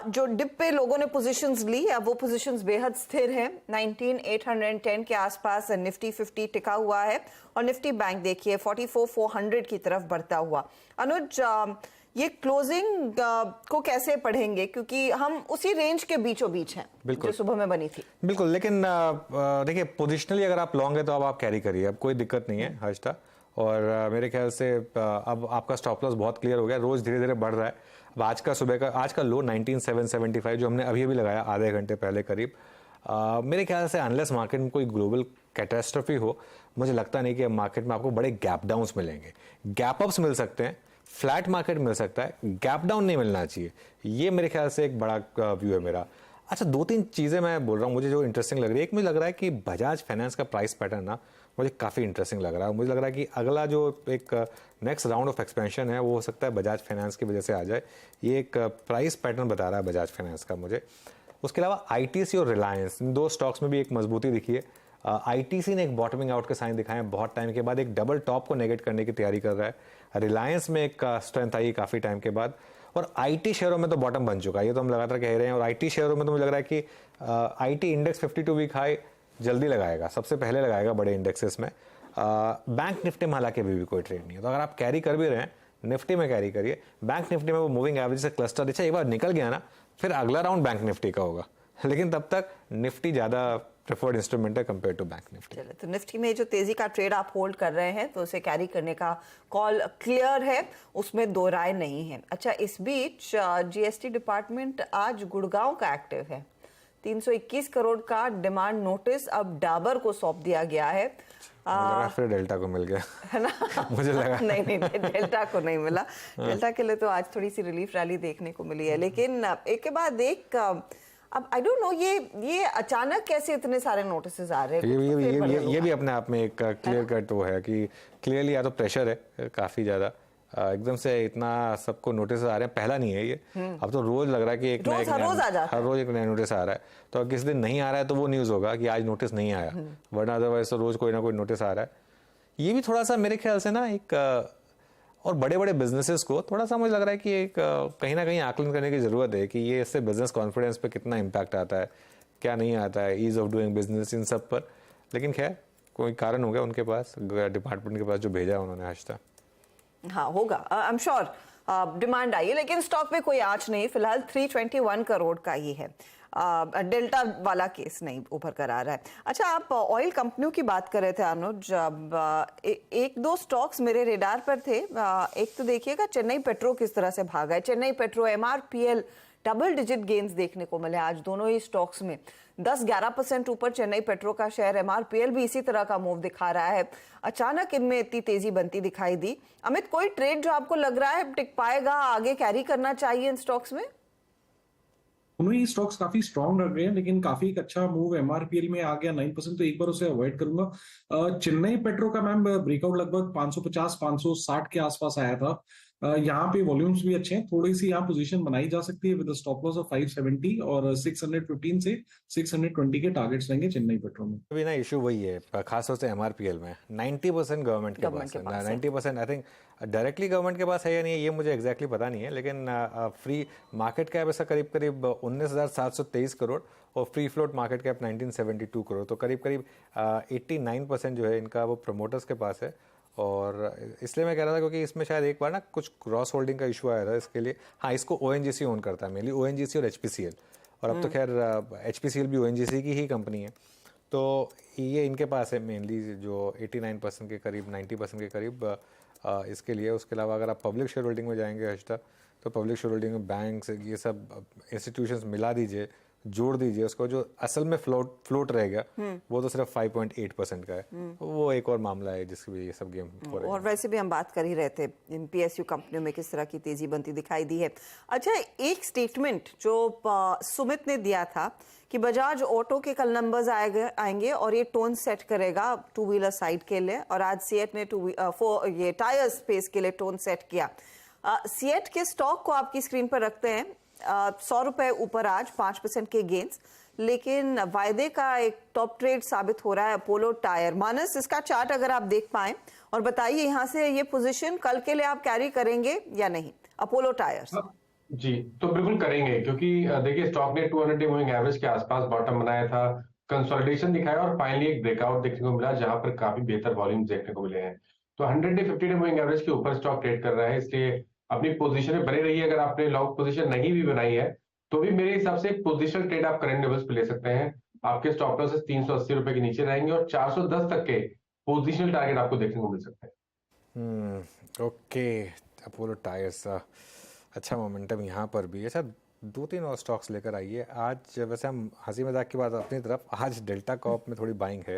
जो डिप पे लोगों ने पोजीशंस ली, अब वो पोजीशंस बेहद स्थिर हैं। 19,810 के आसपास निफ्टी 50 टिका हुआ है और निफ्टी बैंक देखिए 44,400 की तरफ बढ़ता हुआ। अनुज, ये क्लोजिंग को कैसे पढ़ेंगे, क्योंकि हम उसी रेंज के बीचों बीच हैं जो सुबह में बनी थी। बिल्कुल, लेकिन देखिए पोजिशनली अगर आप लॉन्ग है तो अब आप कैरी करिए, अब कोई दिक्कत नहीं है हर्षदा। और मेरे ख्याल से अब आपका स्टॉप लॉस बहुत क्लियर हो गया, रोज धीरे धीरे बढ़ रहा है। अब आज का लो 19,775 जो हमने अभी लगाया आधे घंटे पहले करीब, मेरे ख्याल से अनलेस मार्केट में कोई ग्लोबल कैटास्ट्रफी हो, मुझे लगता नहीं कि मार्केट में आपको बड़े गैप डाउन्स मिलेंगे। गैप अप्स मिल सकते हैं, फ्लैट मार्केट मिल सकता है, गैप डाउन नहीं मिलना चाहिए। ये मेरे ख्याल से एक बड़ा व्यू है मेरा। अच्छा, 2-3 चीज़ें मैं बोल रहा हूँ मुझे जो इंटरेस्टिंग लग रही है। एक मुझे लग रहा है कि बजाज फाइनेंस का प्राइस पैटर्न ना मुझे काफ़ी इंटरेस्टिंग लग रहा है। मुझे लग रहा है कि अगला जो एक नेक्स्ट राउंड ऑफ एक्सपेंशन है वो हो सकता है बजाज फाइनेंस की वजह से आ जाए। ये एक प्राइस पैटर्न बता रहा है बजाज फाइनेंस का मुझे। उसके अलावा आईटीसी और रिलायंस, इन 2 स्टॉक्स में भी एक मजबूती दिखी है। आईटीसी ने एक बॉटमिंग आउट के साइन दिखाए हैं बहुत टाइम के बाद, एक डबल टॉप को नेगेट करने की तैयारी कर रहा है। रिलायंस में एक स्ट्रेंथ आई काफ़ी टाइम के बाद। और आईटी शेयरों में तो बॉटम बन चुका है, ये तो हम लगातार कह रहे हैं। और आईटी शेयरों में तो मुझे लग रहा है कि आईटी इंडेक्स 52 वीक हाई जल्दी लगाएगा, सबसे पहले लगाएगा बड़े इंडेक्सेस में। बैंक निफ्टी में हालांकि अभी भी कोई ट्रेड नहीं है, तो अगर आप कैरी कर भी रहे हैं निफ्टी में कैरी करिए। बैंक निफ्टी में वो मूविंग एवरेज से क्लस्टर अच्छा एक बार निकल गया ना, फिर अगला राउंड बैंक निफ्टी का होगा, लेकिन तब तक निफ्टी ज़्यादा प्रेफर्ड इंस्ट्रूमेंट है कंपेयर टू बैंक निफ्टी। चलिए, तो निफ्टी में जो तेजी का ट्रेड आप होल्ड कर रहे हैं तो उसे कैरी करने का कॉल क्लियर है, उसमें दो राय नहीं है। अच्छा, इस बीच जीएसटी डिपार्टमेंट आज गुड़गांव का एक्टिव है। 321 करोड़ का डिमांड नोटिस अब डाबर को सौंप दिया गया है। फिर डेल्टा को मिल गया है ना मुझे लगा नहीं, डेल्टा को नहीं मिला। डेल्टा के लिए तो आज थोड़ी सी रिलीफ रैली देखने को मिली है, लेकिन एक के बाद एक अब आई डोंट नो ये अचानक कैसे इतने सारे नोटिसेस आ रहे हैं। ये भी अपने आप में एक क्लियर कट वो है कि क्लियरली या तो प्रेशर है काफी ज्यादा, एकदम से इतना सबको नोटिस आ रहे हैं, पहला नहीं है ये। अब तो रोज लग रहा है कि एक हर रोज एक नया नोटिस आ रहा है। तो किस दिन नहीं आ रहा है तो वो न्यूज होगा कि आज नोटिस नहीं आया, वरना अदरवाइज तो रोज कोई ना कोई नोटिस आ रहा है। ये भी थोड़ा सा मेरे ख्याल से ना एक और बड़े बड़े बिजनेसेस को थोड़ा सा मुझे लग रहा है कि एक कहीं ना कहीं आकलन करने की जरूरत है कि ये इससे बिजनेस कॉन्फिडेंस पे कितना इम्पैक्ट आता है, क्या नहीं आता है, ईज ऑफ डूइंग बिजनेस, इन सब पर। लेकिन खैर कोई कारण हो गया उनके पास, डिपार्टमेंट के पास जो भेजा उन्होंने आज तक। हाँ होगा, आई एम श्योर डिमांड आई है, लेकिन स्टॉक में कोई आंच नहीं। फिलहाल 321 करोड़ का ही है। डेल्टा वाला केस नहीं उभर कर आ रहा है। अच्छा, आप ऑयल कंपनियों की बात कर रहे थे अनुज, एक दो स्टॉक्स मेरे रेडार पर थे। एक तो देखिएगा चेन्नई पेट्रो किस तरह से भागा है। Chennai petro MRPL double digit gains देखने को मिले आज दोनों ही स्टॉक्स में। 10-11% ऊपर चेन्नई पेट्रो का शेयर, एमआरपीएल भी इसी तरह का मूव दिखा रहा है। अचानक इनमें इतनी तेजी बनती दिखाई दी। अमित, कोई ट्रेड जो आपको लग रहा है टिक पाएगा, आगे कैरी करना चाहिए इन स्टॉक्स में? दोनों ही स्टॉक्स काफी स्ट्रॉन्ग लग रहे हैं, लेकिन काफी एक अच्छा मूव एमआरपीएल में आ गया 9%, तो एक बार उसे अवॉइड करूंगा। चेन्नई पेट्रो का मैम ब्रेकआउट लगभग 550-560 के आसपास आया था, यहाँ पे वॉल्यूम्स भी अच्छे हैं, थोड़ी सी यहाँ पोजीशन बनाई जा सकती है विद स्टॉप लॉस ऑफ 570 और 615 से 620 के टारगेट्स रहेंगे चेन्नई पेट्रो में। अभी ना इशू वही है, खासतौर से एमआरपीएल में 90% गवर्नमेंट के पास है, 90% आई थिंक डायरेक्टली गवर्नमेंट के पास है या नहीं है ये मुझे एग्जैक्टली पता नहीं है, लेकिन फ्री मार्केट कैप ऐसा करीब करीब 19,723 करोड़ और free float market cap 1972 crore, तो करीब करीब 89% जो है इनका वो प्रमोटर्स के पास है। और इसलिए मैं कह रहा था क्योंकि इसमें शायद एक बार ना कुछ क्रॉस होल्डिंग का इशू आया था इसके लिए। हाँ, इसको ओएनजीसी ओन करता है मेनली, ओएनजीसी और एचपीसीएल, और अब तो खैर एचपीसीएल भी ओएनजीसी की ही कंपनी है, तो ये इनके पास है मेनली जो 89% के करीब 90% के करीब इसके लिए। उसके अलावा अगर आप पब्लिक शेयर होल्डिंग में जाएंगे हर्षिता, तो पब्लिक शेयर होल्डिंग में बैंक्स ये सब इंस्टीट्यूशंस मिला दीजिए, जोड़ दीजिए उसको, जो असल में फ्लोट रहेगा वो तो सिर्फ 5.8% का है। वो एक और मामला है जिसकी वजह ये सब गेम हो रहे हैं। और वैसे भी हम बात कर ही रहे थे इन पीएसयू कंपनियों में किस तरह की तेजी बनती दिखाई दी है। अच्छा, एक स्टेटमेंट जो सुमित ने दिया था कि बजाज ऑटो के कल नंबर्स आएंगे और ये टोन सेट करेगा टू व्हीलर साइड के लिए, और आज सीएट ने ये टायर स्पेस के लिए टोन सेट किया। सीएट के स्टॉक को आपकी स्क्रीन पर रखते हैं, 100 रुपए ऊपर आज 5% के गेंस, लेकिन वायदे का एक टॉप ट्रेड साबित हो रहा है अपोलो टायर। मानस, इसका चार्ट अगर आप देख पाए और बताइए यहाँ से ये पोजीशन कल के लिए आप कैरी करेंगे या नहीं अपोलो टायर्स? जी, तो बिल्कुल करेंगे, क्योंकि देखिए स्टॉक ने 200 डे मूविंग एवरेज के आसपास बॉटम बनाया था, कंसोलिडेशन दिखाया और फाइनली एक ब्रेकआउट देखने को मिला जहां पर काफी बेहतर वॉल्यूम देखने को मिले हैं। तो 100 डे 50 डे मूविंग एवरेज के ऊपर स्टॉक ट्रेड कर रहा है, इसलिए अपनी पोजीशन में बने रहिए। अगर आपने लॉन्ग पोजीशन नहीं भी बनाई है तो भी मेरे हिसाब से पोजीशनल ट्रेड आप करंट लेवल्स पे ले सकते हैं। आपके स्टॉप लॉसेस 380 रुपए के नीचे रहेंगे और 410 तक के पोजीशनल टारगेट आपको देखने को मिल सकते हैं। ओके, अपोलो टायर्स अच्छा मोमेंटम यहाँ पर भी। अच्छा, 2-3 और स्टॉक्स लेकर आइए आज। वैसे हम हंसी मजाक की बात अपनी तरफ, आज डेल्टा कॉर्प में थोड़ी बाइंग है।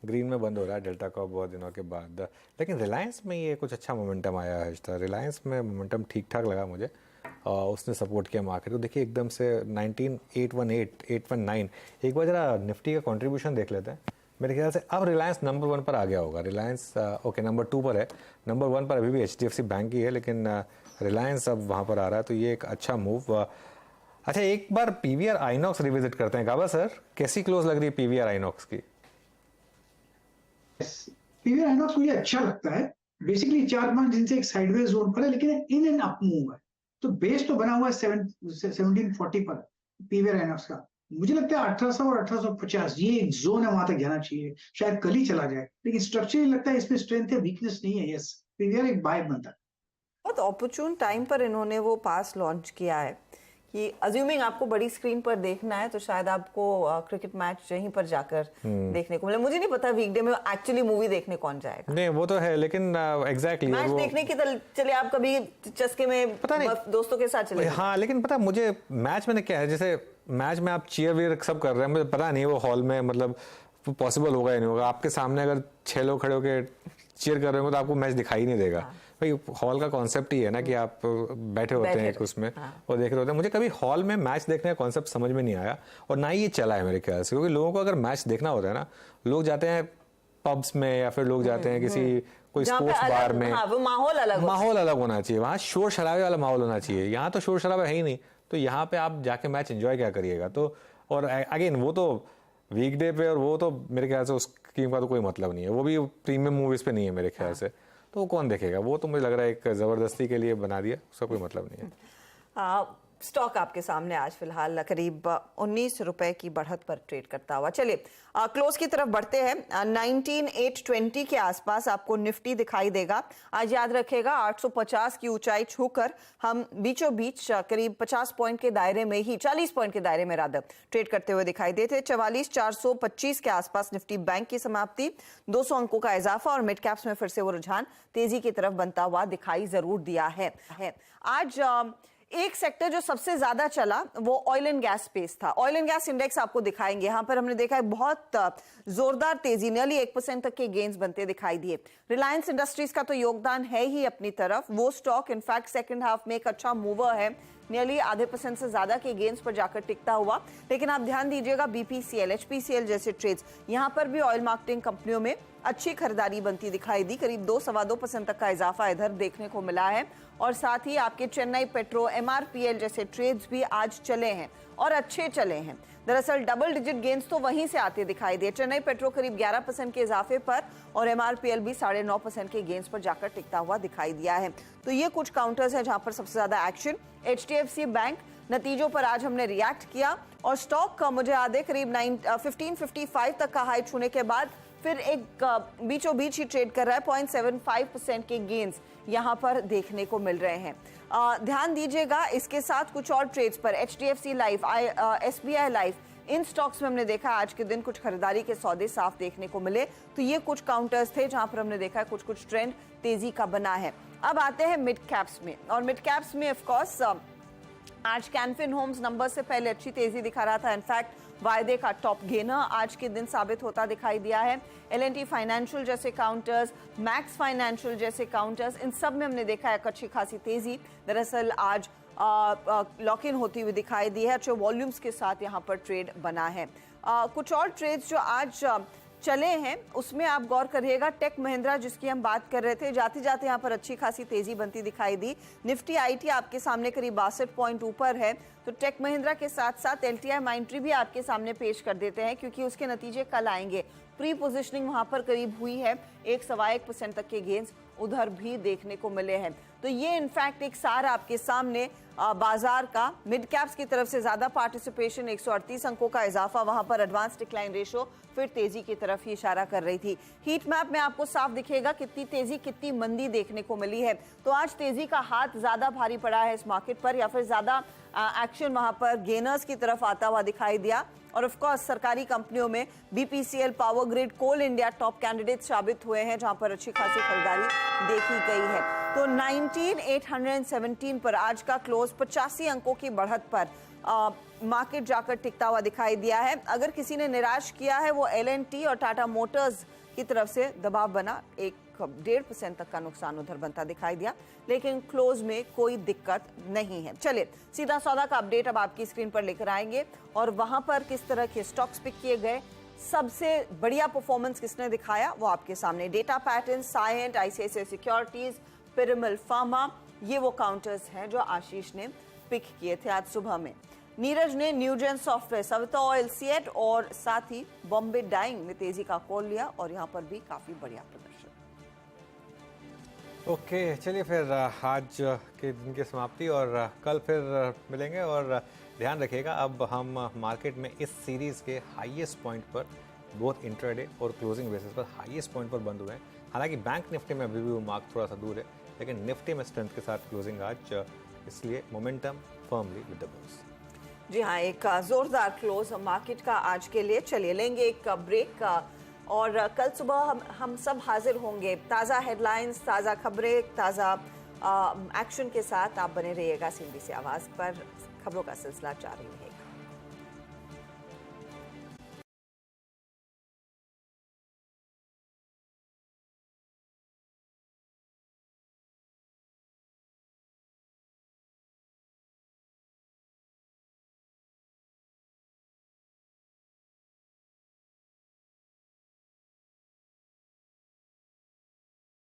ग्रीन में बंद हो रहा है डेल्टा कॉर्प बहुत दिनों के बाद, लेकिन रिलायंस में ये कुछ अच्छा मोमेंटम आया है। रिलायंस में मोमेंटम ठीक ठाक लगा मुझे, उसने सपोर्ट किया मार्केट को। देखिए एकदम से 19,818, 819, एक बार जरा निफ्टी का कंट्रीब्यूशन देख लेते हैं। मेरे ख्याल से अब रिलायंस नंबर 1 पर आ गया होगा। रिलायंस ओके नंबर 2 पर है, नंबर 1 पर अभी भी HDFC बैंक ही है, लेकिन रिलायंस अब वहाँ पर आ रहा है, तो ये एक अच्छा मूव। अच्छा, एक बार PVR आइनॉक्स रिविजिट करते हैं। काबा सर, कैसी क्लोज लग रही है PVR आइनॉक्स की? PVR आइनॉक्स मुझे अच्छा लगता है। बेसिकली 4-5 दिन से एक साइडवेज जोन पर है, लेकिन इन एंड अप मूव है, तो बेस तो बना हुआ है 1740 पर PVR आइनॉक्स का। मुझे लगता है 1800 और 1850 ये एक जोन है, वहां तक जाना चाहिए, शायद कल ही चला जाए, लेकिन स्ट्रक्चरली लगता है इसमें स्ट्रेंथ है, वीकनेस नहीं है। यस, PVR एक बाय बनता है। बहुत ऑपर्चून टाइम पर इन्होंने वो पास लॉन्च किया है कि अज्यूमिंग आपको बड़ी स्क्रीन पर देखना है तो शायद आपको क्रिकेट मैच यहीं पर जाकर देखने को मिले। मुझे नहीं पता वीकडे में एक्चुअली मूवी देखने कौन जाएगा। नहीं, वो तो है, लेकिन एग्जैक्टली मैच देखने की चले आप कभी चस्के में पता नहीं दोस्तों के साथ चले। हाँ, लेकिन पता मुझे मैच में क्या है, जैसे मैच में आप चीयर वीयर सब कर रहे हैं, मुझे पता नहीं वो हॉल में मतलब पॉसिबल होगा या नहीं होगा। आपके सामने अगर 6 लोग खड़े होकर चीयर कर रहे हो तो आपको मैच दिखाई नहीं देगा। भाई हॉल का कॉन्सेप्ट ही है ना कि आप बैठे होते हैं उसमें और देख रहे होते हैं। मुझे कभी हॉल में मैच देखने का कॉन्सेप्ट समझ में नहीं आया और ना ही ये चला है मेरे ख्याल से, क्योंकि लोगों को अगर मैच देखना होता है ना, लोग जाते हैं पब्स में या फिर लोग जाते हैं किसी कोई स्पोर्ट्स बार में। वो माहौल अलग होना चाहिए, वहाँ शोर शराबे वाला माहौल होना चाहिए। यहाँ तो शोर शराबा है ही नहीं, तो यहाँ पे आप जाके मैच एंजॉय क्या करिएगा। तो और अगेन वो तो वीकडे पे, और वो तो मेरे ख्याल से उस स्कीम का तो कोई मतलब नहीं है, वो भी प्रीमियम मूवीज पे नहीं है मेरे ख्याल से, तो कौन देखेगा वो। तो मुझे लग रहा है एक जबरदस्ती के लिए बना दिया, उसका कोई मतलब नहीं है। स्टॉक आपके सामने आज फिलहाल करीब 19 रुपए की बढ़त पर ट्रेड करता हुआ। चलिए क्लोज की तरफ बढ़ते हैं। 19,820 के आसपास आपको निफ्टी दिखाई देगा। आज याद रखेगा 850 की ऊंचाई छूकर हम बीचों बीच करीब 50 पॉइंट के दायरे में ही, 40 पॉइंट के दायरे में रादर ट्रेड करते हुए दिखाई देते। 44,425 के आसपास निफ्टी बैंक की समाप्ति, 200 अंकों का इजाफा और मिड कैप्स में फिर से वो रुझान तेजी की तरफ बनता हुआ दिखाई जरूर दिया है। आज एक सेक्टर जो सबसे ज्यादा चला वो ऑयल एंड गैस स्पेस था। ऑयल एंड गैस इंडेक्स आपको दिखाएंगे, यहां पर हमने देखा है बहुत जोरदार तेजी, नियरली 1% तक के गेन्स बनते दिखाई दिए। रिलायंस इंडस्ट्रीज का तो योगदान है ही अपनी तरफ, वो स्टॉक इनफैक्ट सेकंड हाफ में एक अच्छा मूवर है, नियरली आधे % से ज्यादा के गेन्स पर जाकर टिकता हुआ। लेकिन आप ध्यान दीजिएगा BPCL, HPCL जैसे ट्रेड्स, यहां पर भी ऑयल मार्केटिंग कंपनियों में अच्छी खरीदारी बनती दिखाई दी, करीब 2-2.25% तक का इजाफा इधर देखने को मिला है। और साथ ही आपके चेन्नई पेट्रो, MRPL जैसे ट्रेड्स भी आज चले हैं और अच्छे चले हैं। दरअसल डबल डिजिट गेन्स तो वहीं से आते दिखाई दिए। चेन्नई पेट्रो करीब 11% के इजाफे पर और MRPL भी 9.5% के गेन्स पर जाकर टिकता हुआ दिखाई दिया है। तो ये कुछ काउंटर्स हैं जहां पर सबसे ज्यादा एक्शन। HDFC बैंक नतीजों पर आज हमने रिएक्ट किया और स्टॉक का मुझे याद है करीब 1555 तक का हाई छूने के बाद फिर एक बीचों बीच ही ट्रेड कर रहा है। 0.75% के गेन्स यहां पर देखने को मिल रहे हैं। ध्यान दीजिएगा इसके साथ कुछ और ट्रेड्स पर, HDFC लाइफ, SBI लाइफ, इन स्टॉक्स में हमने देखा आज के दिन कुछ खरीदारी के सौदे साफ देखने को मिले। तो ये कुछ काउंटर्स थे जहां पर हमने देखा कुछ ट्रेंड तेजी का बना है। अब आते हैं मिड कैप्स में, और मिड कैप्स में ऑफ कोर्स आज कैनफिन होम्स नंबर से पहले अच्छी तेजी दिखा रहा था। इनफैक्ट वायदे का टॉप गेनर आज के दिन साबित होता दिखाई दिया है। L&T फाइनेंशियल जैसे काउंटर्स, मैक्स फाइनेंशियल जैसे काउंटर्स, इन सब में हमने देखा है अच्छी खासी तेजी दरअसल आज लॉक इन होती हुई दिखाई दी है। अच्छे वॉल्यूम्स के साथ यहाँ पर ट्रेड बना है। कुछ और ट्रेड्स जो आज चले हैं उसमें आप गौर करिएगा। टेक महिंद्रा जिसकी हम बात कर रहे थे, जाते जाते यहाँ पर अच्छी खासी तेजी बनती दिखाई दी। निफ्टी IT आपके सामने करीब 62 पॉइंट ऊपर है। तो टेक महिंद्रा के साथ साथ LTI माइंट्री भी आपके सामने पेश कर देते हैं क्योंकि उसके नतीजे कल आएंगे। प्री पोजिशनिंग वहां पर करीब हुई है, 1-1.25% तक के गेंस उधर भी देखने को मिले हैं। तो ये इनफैक्ट एक सार आपके सामने बाजार का मिड कैप्स की तरफ से ज्यादा पार्टिसिपेशन, 138 अंकों का इजाफा, वहां पर एडवांस डिक्लाइन रेशो फिर तेजी की तरफ ही इशारा कर रही थी। हीट मैप में आपको साफ दिखेगा कितनी तेजी कितनी मंदी देखने को मिली है। तो आज तेजी का हाथ ज्यादा भारी पड़ा है इस मार्केट पर, या फिर ज्यादा एक्शन वहां पर गेनर्स की तरफ आता हुआ दिखाई दिया। और ऑफ कोर्स सरकारी कंपनियों में BPCL, पावर ग्रिड, कोल इंडिया टॉप कैंडिडेट साबित हुए हैं जहां पर अच्छी खासी खरीदारी देखी गई है। तो 19,817 पर आज का क्लोज 85 अंकों की बढ़त पर मार्केट जाकर टिकता हुआ दिखाई दिया है। अगर किसी ने निराश किया है वो L&T और टाटा मोटर्स की तरफ से दबाव बना, 1-1.5% तक का नुकसान उधर बनता दिखाई दिया, लेकिन क्लोज में कोई दिक्कत नहीं है। चलिए सीधा सौदा का अपडेट अब आपकी स्क्रीन पर लेकर आएंगे और वहां पर किस तरह के स्टॉक्स पिक किए गए, सबसे बढ़िया परफॉर्मेंस किसने दिखाया वो आपके सामने। Data Pattern, Cyient, ICICI Securities, Piramal Pharma, ये वो काउंटर्स हैं जो आशीष ने पिक किए थे आज सुबह में। नीरज ने Newgen software, Savita oil, CEAT और साथ ही बॉम्बे डाइंग में तेजी का कॉल लिया और यहां पर भी काफी बढ़िया प्रदर्शन। ओके, चलिए फिर आज के दिन की समाप्ति और कल फिर मिलेंगे। और ध्यान रखिएगा अब हम मार्केट में इस सीरीज़ के हाईएस्ट पॉइंट पर, बोथ इंट्राडे और क्लोजिंग बेसिस पर हाईएस्ट पॉइंट पर बंद हुए हैं। हालांकि बैंक निफ्टी में अभी भी वो मार्क थोड़ा सा दूर है, लेकिन निफ्टी में स्ट्रेंथ के साथ क्लोजिंग आज, इसलिए momentum firmly with the bulls. जी हाँ, एक जोरदार क्लोज मार्केट का आज के लिए। चलिए लेंगे एक ब्रेक और कल सुबह हम सब हाजिर होंगे ताज़ा हेडलाइंस, ताज़ा खबरें, ताज़ा एक्शन के साथ। आप बने रहिएगा CNBC आवाज़ पर, खबरों का सिलसिला जारी है।